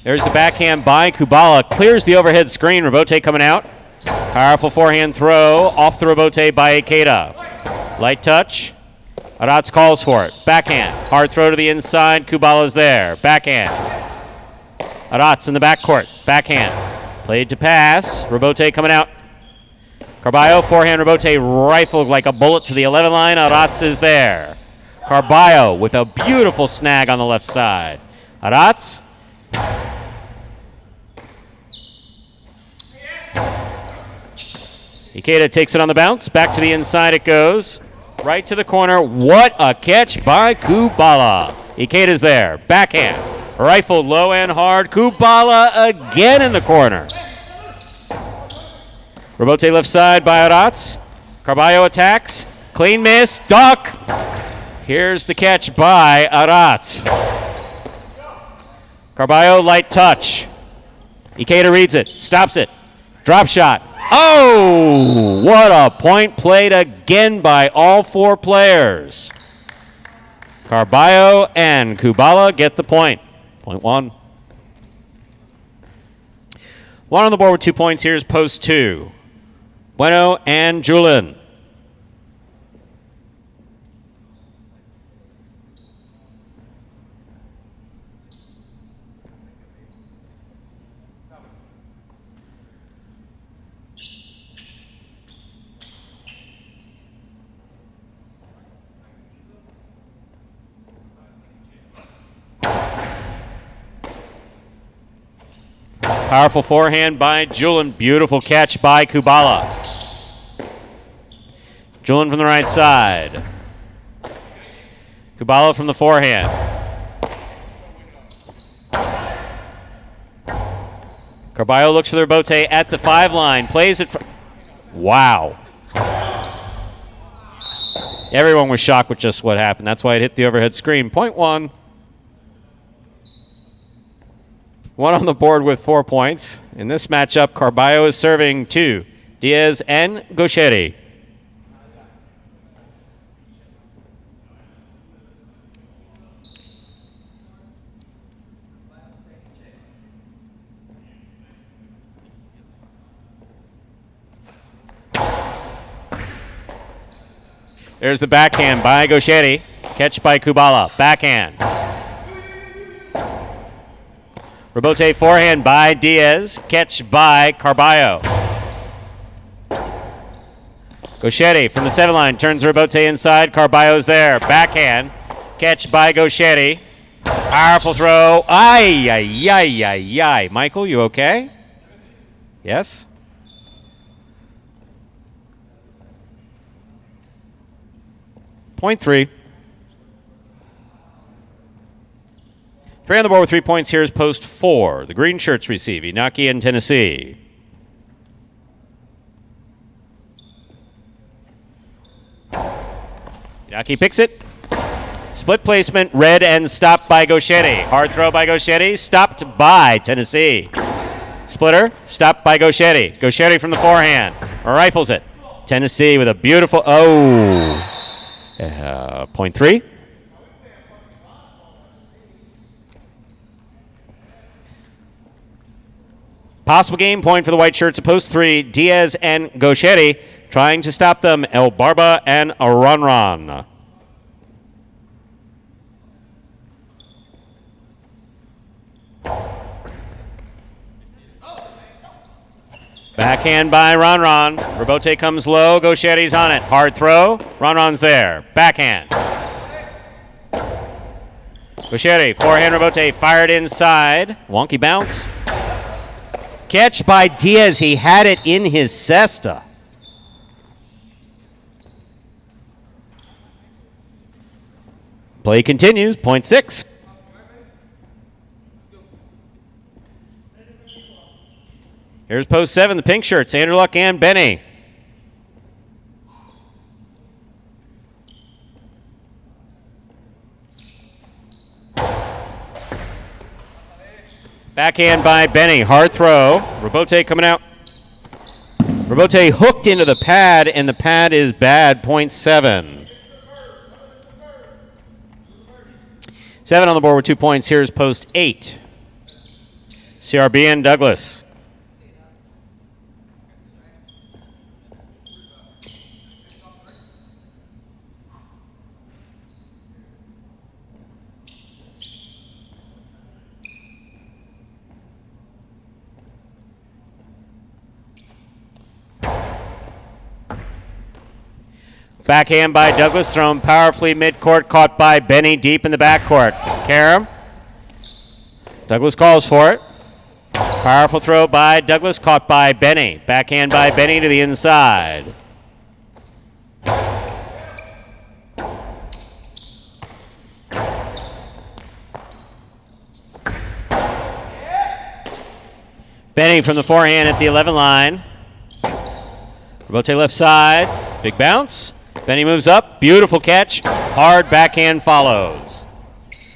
Speaker 1: There's the backhand by Kubala. Clears the overhead screen. Robote coming out. Powerful forehand throw off the Robote by Ikeda. Light touch. Aratz calls for it. Backhand. Hard throw to the inside. Kubala's there. Backhand. Aratz in the backcourt. Backhand. Played to pass. Robote coming out. Carballo, forehand Robote rifled like a bullet to the 11 line. Aratz is there. Carballo with a beautiful snag on the left side. Aratz. Ikeda takes it on the bounce. Back to the inside it goes. Right to the corner. What a catch by Kubala. Ikeda's there. Backhand. Rifled low and hard. Kubala again in the corner. Robote left side by Aratz. Carballo attacks. Clean miss. Duck. Here's the catch by Aratz. Carballo light touch. Ikeda reads it. Stops it. Drop shot. Oh, what a point played again by all 4 players. Carballo and Kubala get the point. Point 1. 1 on the board with 2 points. Here's Post 2. Bueno and Julin. Powerful forehand by Julin. Beautiful catch by Kubala. Julin from the right side. Kubala from the forehand. Carballo looks for the Robote at the 5 line. Plays it. Wow. Everyone was shocked with just what happened. That's why it hit the overhead screen. Point 1. 1 on the board with 4 points. In this matchup, Carballo is serving 2. Diaz and Gaucheri. There's the backhand by Gauchetti. Catch by Kubala. Backhand. Rebote forehand by Diaz. Catch by Carballo. Gauchetti from the 7 line turns Rebote inside. Carballo's there. Backhand. Catch by Gauchetti. Powerful throw. Ay, ay, ay, ay, ay. Michael, you okay? Yes? Point 3. 3 on the board with 3 points. Here's post 4. The green shirts receive. Inaki and Tennessee. Inaki picks it. Split placement, red and stopped by Gauchetti. Hard throw by Gauchetti, stopped by Tennessee. Splitter, stopped by Gauchetti. Gauchetti from the forehand, rifles it. Tennessee with a beautiful, point 3. Possible game point for the white shirts at post 3. Diaz and Gauchetti trying to stop them. El Barba and Ronron. Backhand by Ronron. Rebote comes low. Gauchetti's on it. Hard throw. Ronron's there. Backhand. Gauchetti, forehand Rebote fired inside. Wonky bounce. Catch by Diaz. He had it in his cesta. Play continues. Point 6. Here's post 7, the pink shirts, Andrew Luck and Benny. Backhand by Benny, hard throw. Rebote coming out. Rebote hooked into the pad, and the pad is bad, point 7. 7 on the board with 2 points. Here's post 8. CRB and Douglas. Backhand by Douglas, thrown powerfully midcourt, caught by Benny deep in the backcourt. Karam. Douglas calls for it. Powerful throw by Douglas, caught by Benny. Backhand by Benny to the inside. Benny from the forehand at the 11 line. Rebote left side. Big bounce. Benny moves up. Beautiful catch. Hard backhand follows.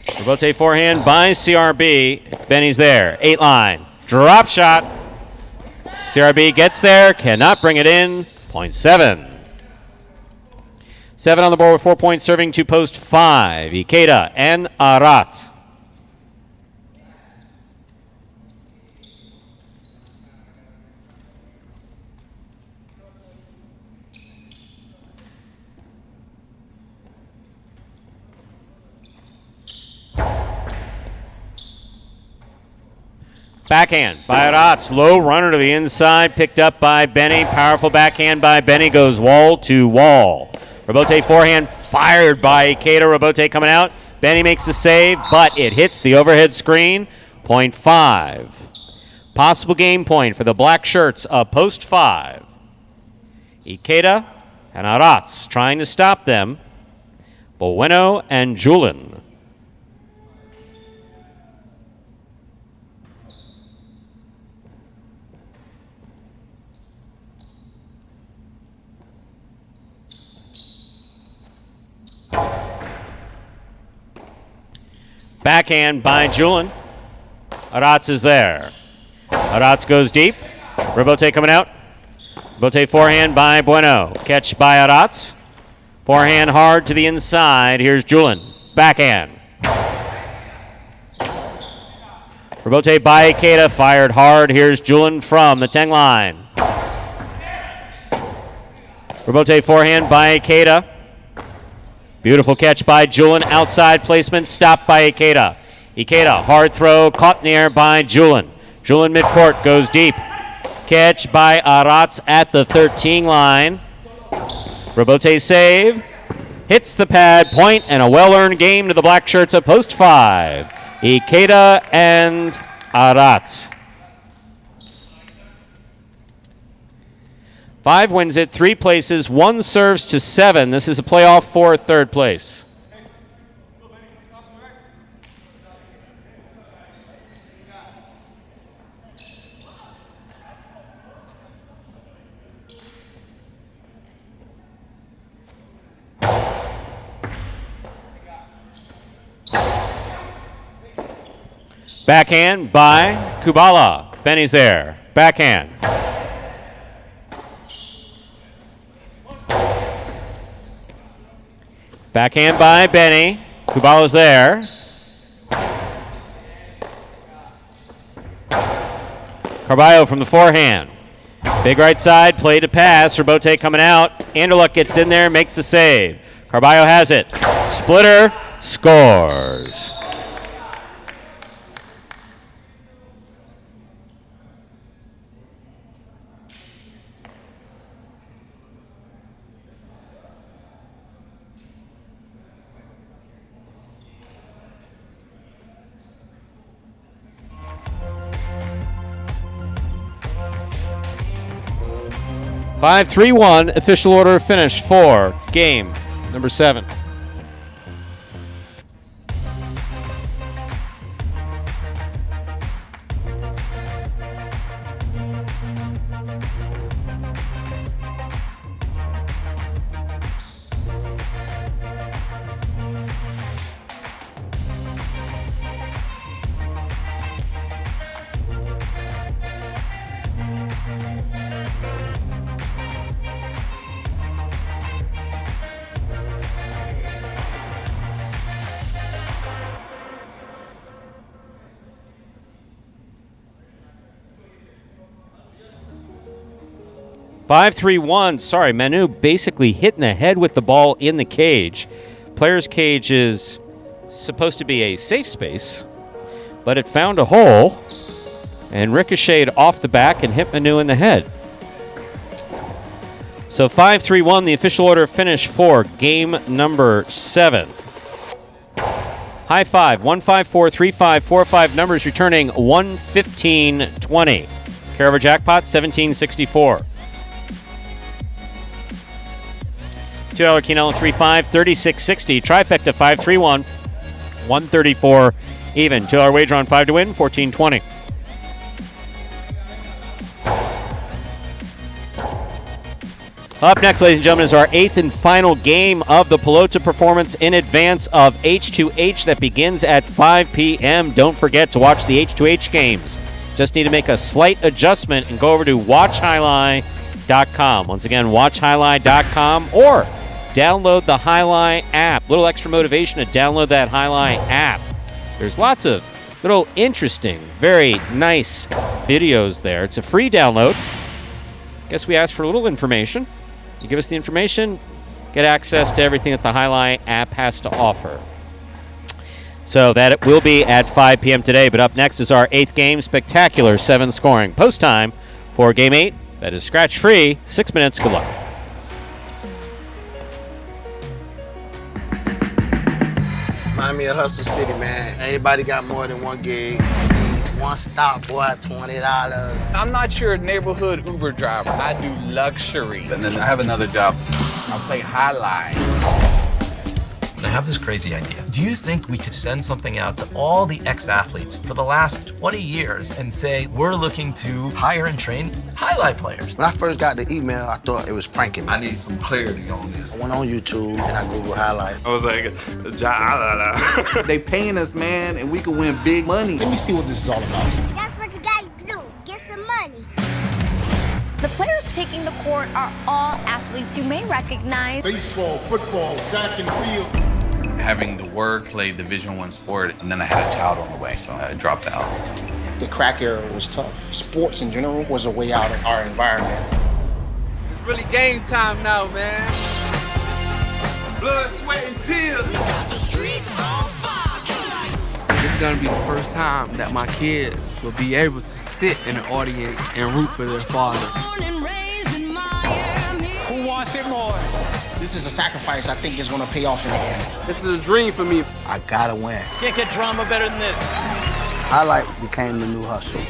Speaker 1: Rebote forehand by CRB. Benny's there. 8 line. Drop shot. CRB gets there. Cannot bring it in. Point 7. 7 on the board with 4 points serving to post 5. Ikeda and Aratz. Backhand by Aratz. Low runner to the inside. Picked up by Benny. Powerful backhand by Benny. Goes wall to wall. Rebote forehand fired by Ikeda. Rebote coming out. Benny makes the save, but it hits the overhead screen. Point 5. Possible game point for the black shirts of post 5. Ikeda and Aratz trying to stop them. Bueno and Julin. Backhand by Julin. Aratz is there. Aratz goes deep. Rebote coming out. Rebote forehand by Bueno. Catch by Aratz. Forehand hard to the inside. Here's Julin. Backhand. Rebote by Ikeda. Fired hard. Here's Julin from the 10 line. Rebote forehand by Ikeda. Beautiful catch by Julian. Outside placement, stopped by Ikeda. Ikeda, hard throw, caught in the air by Julian. Julian midcourt, goes deep. Catch by Aratz at the 13 line. Robote save. Hits the pad, point, and a well-earned game to the black shirts at post 5. Ikeda and Aratz. 5 wins it, 3 places, 1 serves to 7. This is a playoff for third place. Backhand by Kubala. Benny's there. Backhand. Backhand by Benny. Kubala's there. Carballo from the forehand. Big right side, play to pass. Robote coming out. Anderluck gets in there, makes the save. Carballo has it. Splitter scores. Five, 3-1, official order finish for game number 7. Five, 3-1. Sorry, Manu basically hit in the head with the ball in the cage. Player's cage is supposed to be a safe space, but it found a hole and ricocheted off the back and hit Manu in the head. So 5-3-1, the official order finish for game number 7. High five, 154, 35, 45 numbers returning 115-20. Carver jackpot 1764. $2 Keenel 3-5, 3660. Trifecta 5-3-1, 134 even. $2 wager on 5 to win, 1420. Up next, ladies and gentlemen, is our 8th and final game of the Pelota performance in advance of H2H that begins at 5 p.m. Don't forget to watch the H2H games. Just need to make a slight adjustment and go over to watchhighlight.com. Once again, watchhighlight.com or download the Highlight app. Little extra motivation to download that Highlight app. There's lots of little interesting, very nice videos there. It's a free download. Guess we asked for a little information. You give us the information, get access to everything that the Highlight app has to offer. So that it will be at 5 p.m. today. But up next is our 8th game, spectacular 7 scoring. Post time for game 8. That is scratch free, 6 minutes. Good luck.
Speaker 16: Remind me of Hustle City, man. Everybody got more than one gig. One stop, boy, $20.
Speaker 17: I'm not your neighborhood Uber driver. I do luxury.
Speaker 18: And then I have another job.
Speaker 17: I play Highlight.
Speaker 19: I have this crazy idea. Do you think we could send something out to all the ex-athletes for the last 20 years and say, we're looking to hire and train highlight players?
Speaker 16: When I first got the email, I thought it was pranking me.
Speaker 18: I need some clarity on this.
Speaker 16: I went on YouTube and I Googled Highlight.
Speaker 18: I was like,
Speaker 17: They paying us, man, and we can win big money.
Speaker 16: Let me see what this is all about.
Speaker 12: That's what you gotta do. Get some money.
Speaker 20: The players taking the court are all athletes you may recognize.
Speaker 10: Baseball, football, track and field.
Speaker 18: Having the word play Division I sport, and then I had a child on the way, so I dropped out.
Speaker 16: The crack era was tough. Sports in general was a way out of our environment.
Speaker 17: It's really game time now, man. Blood, sweat, and tears.
Speaker 21: This is gonna be the first time that my kids will be able to sit in the audience and root for their father.
Speaker 22: Who wants it more?
Speaker 23: This is a sacrifice I think is going to pay off in the end.
Speaker 21: This is a dream for me.
Speaker 23: I gotta win.
Speaker 22: Can't get drama better than this.
Speaker 16: Highlight became the new hustle.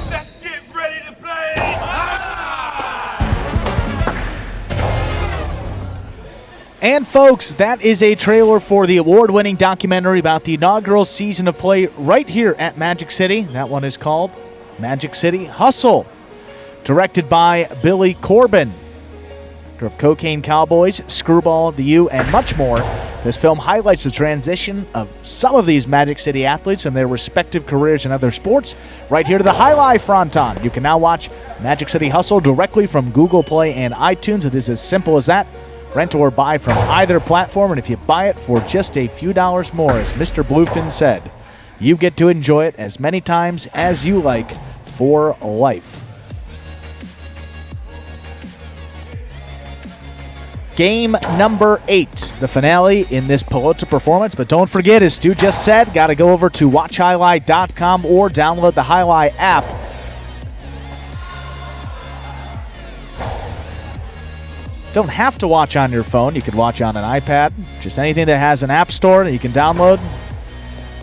Speaker 22: Let's get ready to play.
Speaker 2: And folks, that is a trailer for the award-winning documentary about the inaugural season of play right here at Magic City. That one is called Magic City Hustle, directed by Billy Corbin. Of Cocaine Cowboys, Screwball, The U, and much more. This film highlights the transition of some of these Magic City athletes and their respective careers in other sports right here to the Highlight Fronton. You can now watch Magic City Hustle directly from Google Play and iTunes. It is as simple as that. Rent or buy from either platform, and if you buy it for just a few dollars more, as Mr. Bluefin said, you get to enjoy it as many times as you like for life. Game number 8, the finale in this Pelota performance. But don't forget, as Stu just said, got to go over to watchhighlight.com or download the Highlight app. Don't have to watch on your phone. You can watch on an iPad. Just anything that has an app store that you can download.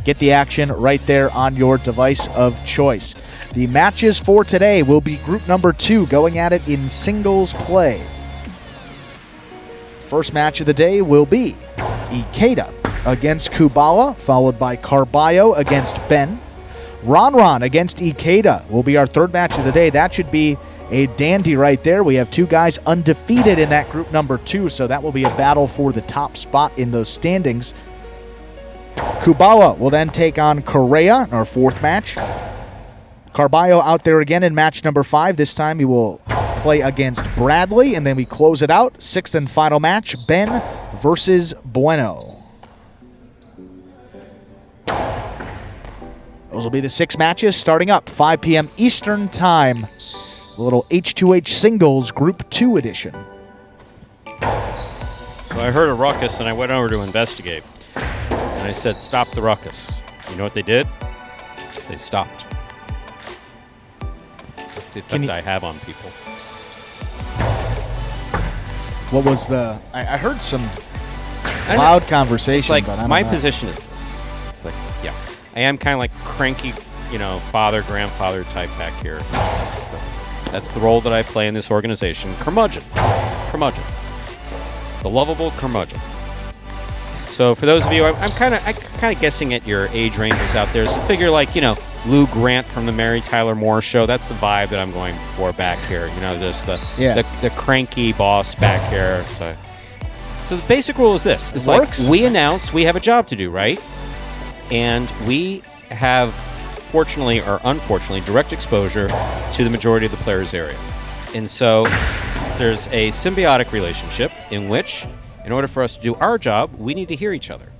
Speaker 2: Get the action right there on your device of choice. The matches for today will be group number 2 going at it in singles play. First match of the day will be Ikeda against Kubala, followed by Carballo against Ben. Ron against Ikeda will be our third match of the day. That should be a dandy right there. We have 2 guys undefeated in that group number 2, so that will be a battle for the top spot in those standings. Kubala will then take on Correa in our 4th match. Carballo out there again in match number 5. This time he will play against Bradley, and then we close it out. 6th and final match, Ben versus Bueno. Those will be the 6 matches starting up 5 p.m. Eastern Time. A little H2H Singles Group 2 edition.
Speaker 1: So I heard a ruckus, and I went over to investigate. And I said, stop the ruckus. You know what they did? They stopped. That's the effect I have on people.
Speaker 2: What was the... I heard some loud conversation,
Speaker 1: like,
Speaker 2: but I don't
Speaker 1: my
Speaker 2: know.
Speaker 1: position is this. It's like, yeah. I am kind of like cranky, father, grandfather type back here. That's the role that I play in this organization. Curmudgeon. The lovable curmudgeon. So for those of you, I'm kind of guessing at your age ranges out there. So figure like, Lou Grant from the Mary Tyler Moore Show. That's the vibe that I'm going for back here. Just the cranky boss back here. So the basic rule is this. It's like we announce we have a job to do, right? And we have, fortunately or unfortunately, direct exposure to the majority of the players' area. And so there's a symbiotic relationship in which, in order for us to do our job, we need to hear each other.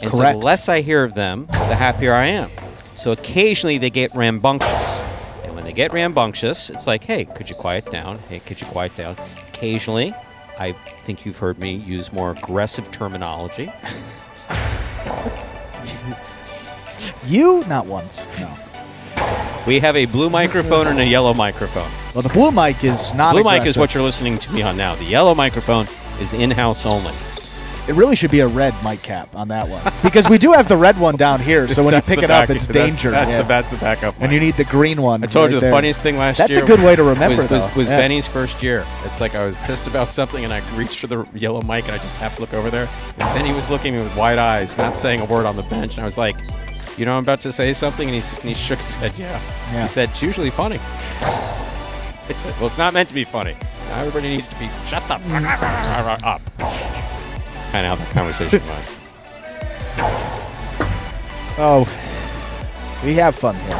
Speaker 1: And so the less I hear of them, the happier I am. So occasionally they get rambunctious. And when they get rambunctious, it's like, hey, could you quiet down? Hey, could you quiet down? Occasionally, I think you've heard me use more aggressive terminology.
Speaker 2: You? Not once, no.
Speaker 1: We have a blue microphone and a yellow microphone.
Speaker 2: Well, the blue mic is not
Speaker 1: Blue
Speaker 2: aggressive.
Speaker 1: mic is what you're listening to me on now. The yellow microphone is in-house only.
Speaker 2: It really should be a red mic cap on that one. Because we do have the red one down here, so when you pick it up, it's danger.
Speaker 1: That's the backup
Speaker 2: and you need the green one.
Speaker 1: I told
Speaker 2: right
Speaker 1: you the
Speaker 2: there.
Speaker 1: funniest thing last
Speaker 2: That's
Speaker 1: year.
Speaker 2: That's a good way to remember,
Speaker 1: was Benny's first year. It's like I was pissed about something, and I reached for the yellow mic, and I just happened to look over there. And Benny was looking at me with wide eyes, not saying a word on the bench, and I was like, I'm about to say something, and he shook his head, yeah. He said, it's usually funny. I said, well, it's not meant to be funny. Now everybody needs to be, shut the fuck up. That's kind of how the conversation went.
Speaker 2: Oh, we have fun here.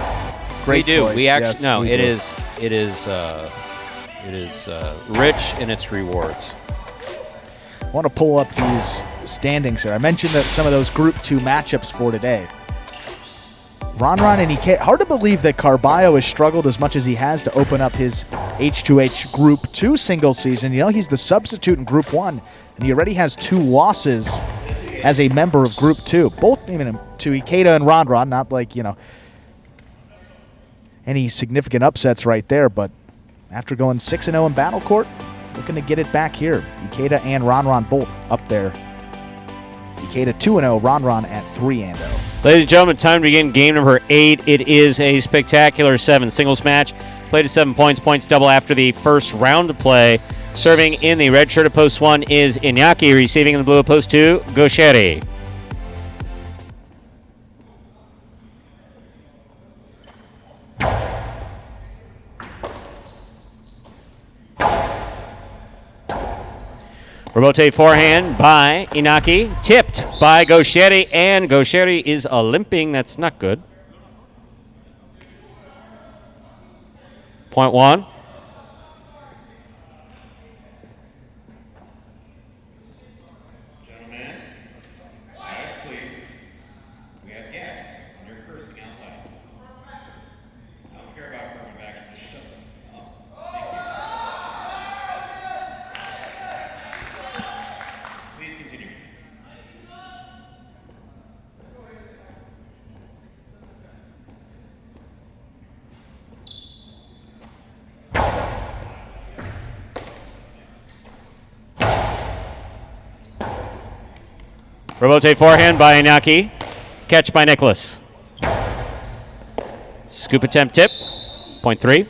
Speaker 2: Great
Speaker 1: we do.
Speaker 2: place.
Speaker 1: We actually
Speaker 2: yes,
Speaker 1: no.
Speaker 2: we
Speaker 1: It
Speaker 2: do.
Speaker 1: is rich in its rewards.
Speaker 2: I want to pull up these standings here. I mentioned that some of those Group 2 matchups for today. Ron and Ikeda. Hard to believe that Carballo has struggled as much as he has to open up his H2H Group 2 single season. You know, he's the substitute in Group 1, and he already has 2 losses as a member of Group 2. Both even to Ikeda and Ron, not like, you know, any significant upsets right there, but after going 6-0 in Battle Court, looking to get it back here. Ikeda and Ron both up there. Ikeda 2-0, Ron at 3-0.
Speaker 1: Ladies and gentlemen, time to begin game number 8. It is a spectacular 7 singles match. Played to 7 points. Points double after the first round of play. Serving in the red shirt of post 1 is Iñaki. Receiving in the blue of post 2, Gosheri. Rebote forehand by Inaki. Tipped by Gosheri, and Gosheri is a limping. That's not good. Point 1.
Speaker 6: Gentlemen, please. We have guests, and you're cursing out loud. I don't care about affirmative action. Just shut them up. Thank you. Please continue.
Speaker 1: Rebote forehand by Inaki. Catch by Nicholas. Scoop attempt tip. Point 3.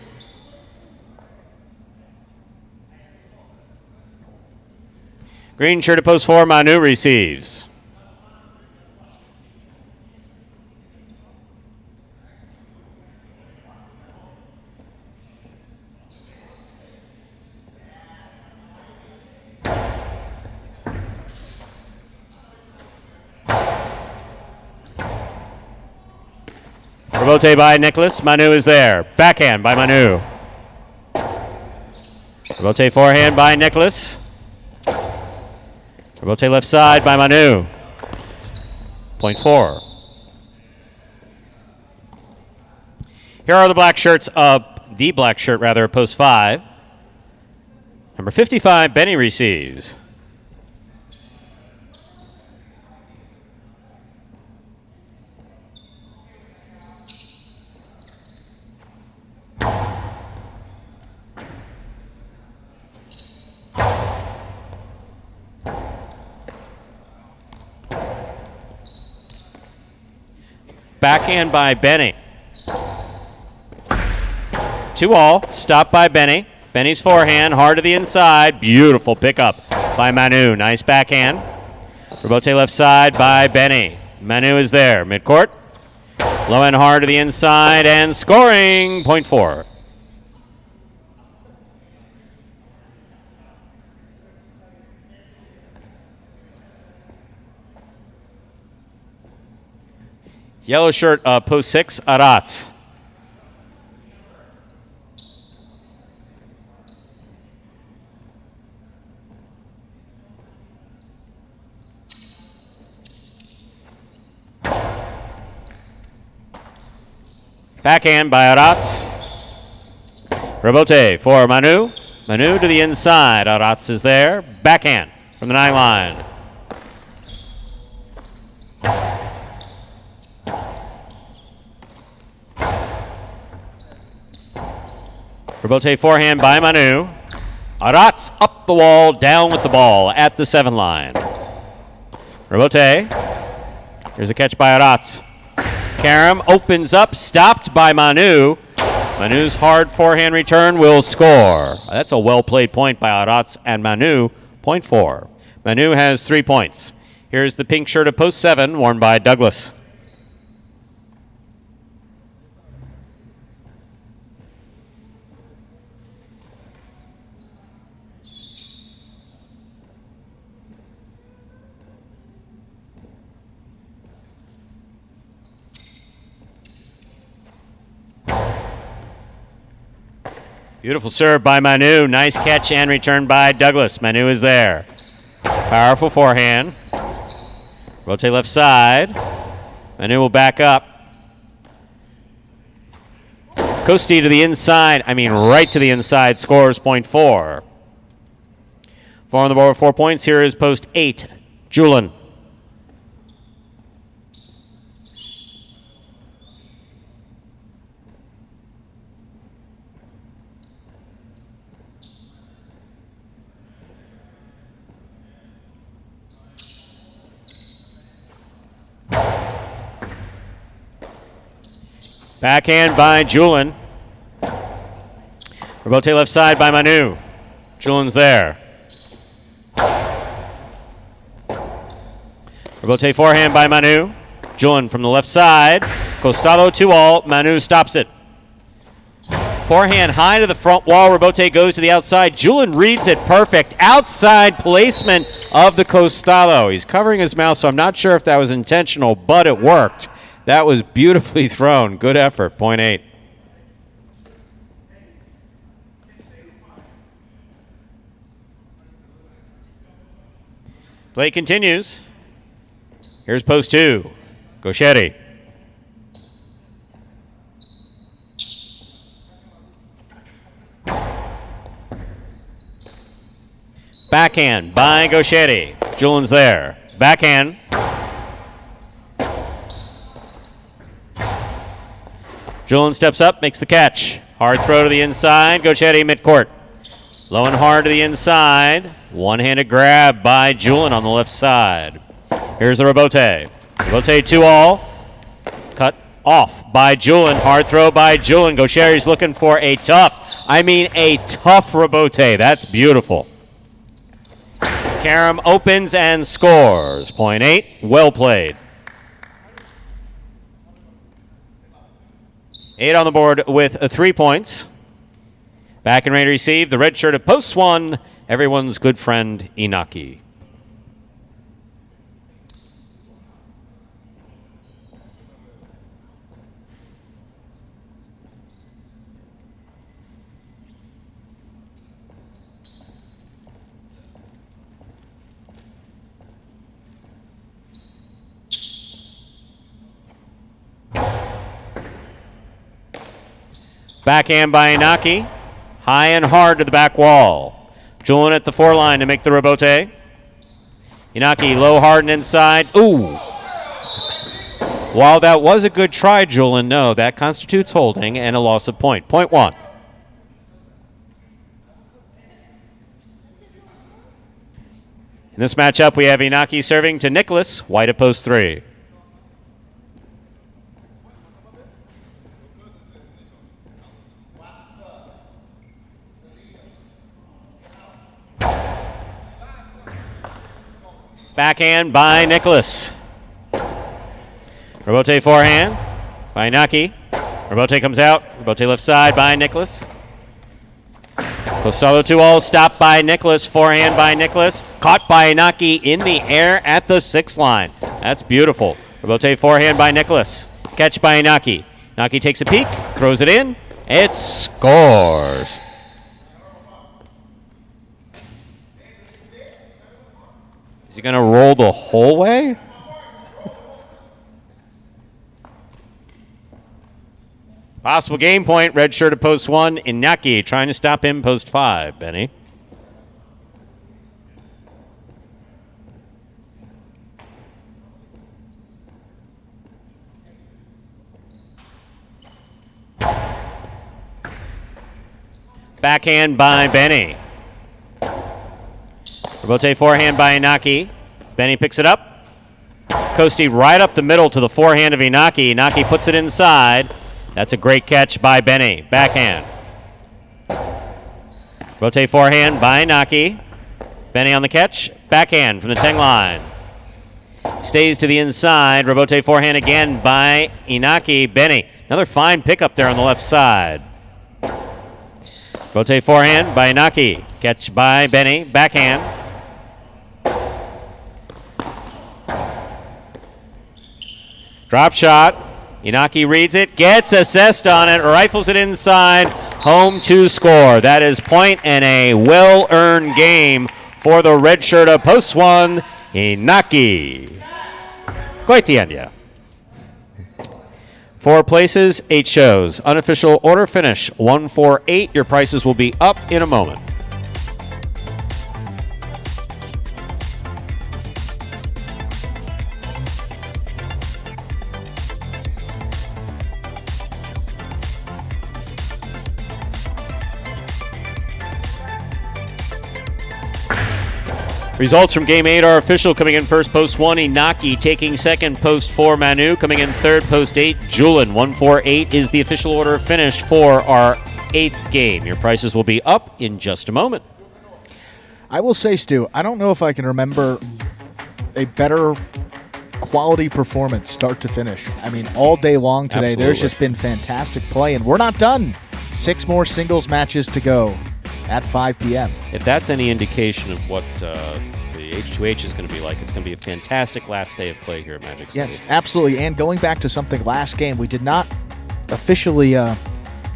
Speaker 1: Green shirt to post 4. Manu receives. Rebote by Nicholas. Manu is there. Backhand by Manu. Rebote forehand by Nicholas. Rebote left side by Manu. Point 4. Here are the black shirts the black shirt rather, post 5. Number 55, Benny receives. Backhand by Benny. 2-all. Stopped by Benny. Benny's forehand. Hard to the inside. Beautiful pickup by Manu. Nice backhand. Rebote left side by Benny. Manu is there. Midcourt. Low and hard to the inside and scoring. Point 4. Yellow shirt, post 6, Aratz. Backhand by Aratz. Rebote for Manu. Manu to the inside. Aratz is there. Backhand from the 9 line. Rebote forehand by Manu. Aratz up the wall, down with the ball at the 7 line. Rebote. Here's a catch by Aratz. Karam opens up, stopped by Manu. Manu's hard forehand return will score. That's a well-played point by Aratz and Manu. Point 4. Manu has 3 points. Here's the pink shirt of post 7, worn by Douglas. Beautiful serve by Manu. Nice catch and return by Douglas. Manu is there. Powerful forehand. Rotate left side. Manu will back up. Costi to the inside. Right to the inside. Scores point 4. 4 on the board with 4 points. Here is post 8. Julin. Backhand by Julin. Rebote left side by Manu. Julin's there. Rebote forehand by Manu. Julin from the left side. Costado 2-all. Manu stops it. Forehand high to the front wall. Rebote goes to the outside. Julin reads it perfect. Outside placement of the Costado. He's covering his mouth, so I'm not sure if that was intentional, but it worked. That was beautifully thrown. Good effort. Point 8. Play continues. Here's post 2. Gauchetti. Backhand by Gauchetti. Julin's there. Backhand. Julin steps up, makes the catch. Hard throw to the inside. Gauchetti midcourt. Low and hard to the inside. One-handed grab by Julin on the left side. Here's the Rebote. Rebote 2-all. Cut off by Julin. Hard throw by Julin. Gauchetti's looking for a tough Rebote. That's beautiful. Karam opens and scores. Point 8. Well played. 8 on the board with 3 points. Back and ready to receive the red shirt of post 1. Everyone's good friend, Inaki. Backhand by Inaki. High and hard to the back wall. Julin at the 4 line to make the Rebote. Inaki low, hard, and inside. Ooh. While that was a good try, Julin, no, that constitutes holding and a loss of point. Point 1. In this matchup, we have Inaki serving to Nicholas. White at post 3. Backhand by Nicholas. Rebote forehand by Inaki. Rebote comes out. Rebote left side by Nicholas. Costado 2-all, stopped by Nicholas. Forehand by Nicholas. Caught by Inaki in the air at the 6 line. That's beautiful. Rebote forehand by Nicholas. Catch by Inaki. Inaki takes a peek, throws it in. It scores. Is he going to roll the whole way? Possible game point. Red shirt at post 1. Inaki trying to stop him post 5. Benny. Backhand by Benny. Rebote forehand by Inaki. Benny picks it up. Costi right up the middle to the forehand of Inaki. Inaki puts it inside. That's a great catch by Benny. Backhand. Rebote forehand by Inaki. Benny on the catch. Backhand from the 10 line. Stays to the inside. Rebote forehand again by Inaki. Benny. Another fine pickup there on the left side. Rebote forehand by Inaki. Catch by Benny. Backhand. Drop shot. Inaki reads it, gets assessed on it, rifles it inside, home to score. That is point and a well-earned game for the red shirt of post 1, Inaki. Koitiania. 4 places, 8 shows. Unofficial order finish 148. Your prices will be up in a moment. Results from Game 8 are official. Coming in first, post 1, Inaki. Taking second, post 4, Manu. Coming in third, post 8, Julin. 148 is the official order of finish for our 8th game. Your prices will be up in just a moment.
Speaker 2: I will say, Stu, I don't know if I can remember a better quality performance start to finish. I mean, all day long today,
Speaker 1: Absolutely.
Speaker 2: There's just been fantastic play, and we're not done. 6 more singles matches to go at 5 p.m.
Speaker 1: If that's any indication of what the H2H is going to be like, it's going to be a fantastic last day of play here at Magic City.
Speaker 2: Yes, absolutely. And going back to something last game, we did not officially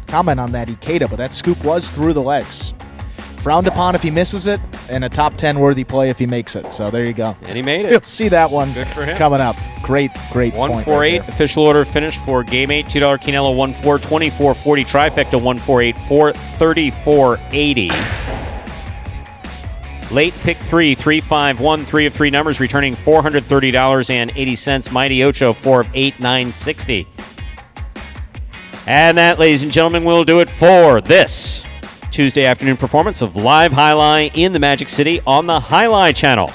Speaker 2: comment on that Ikeda, but that scoop was through the legs. Frowned upon if he misses it, and a top 10 worthy play if he makes it. So there you go.
Speaker 1: And he made it.
Speaker 2: You'll see that one
Speaker 1: Good for him.
Speaker 2: coming up. Great point.
Speaker 1: 148
Speaker 2: right
Speaker 1: official order finish for Game 8. $2 Quinello 14, 24.40 trifecta 148 for 34.80. Late pick 3, 3-5-1, 3 of 3 numbers, returning $430.80. Mighty Ocho 4 of 8, 960. And that, ladies and gentlemen, will do it for this Tuesday afternoon performance of Live Highlight in the Magic City on the Highlight channel.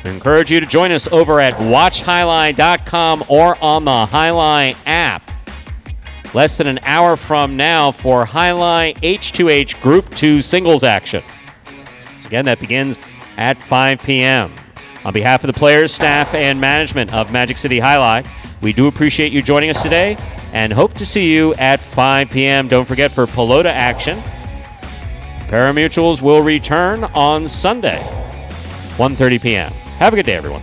Speaker 1: We encourage you to join us over at watchhighlight.com or on the Highlight app. Less than an hour from now for Highlight H2H Group 2 singles action. Once again, that begins at 5 p.m. On behalf of the players, staff, and management of Magic City Highlight, we do appreciate you joining us today and hope to see you at 5 p.m. Don't forget, for Pelota action, Pari-mutuels will return on Sunday, 1:30 p.m. Have a good day, everyone.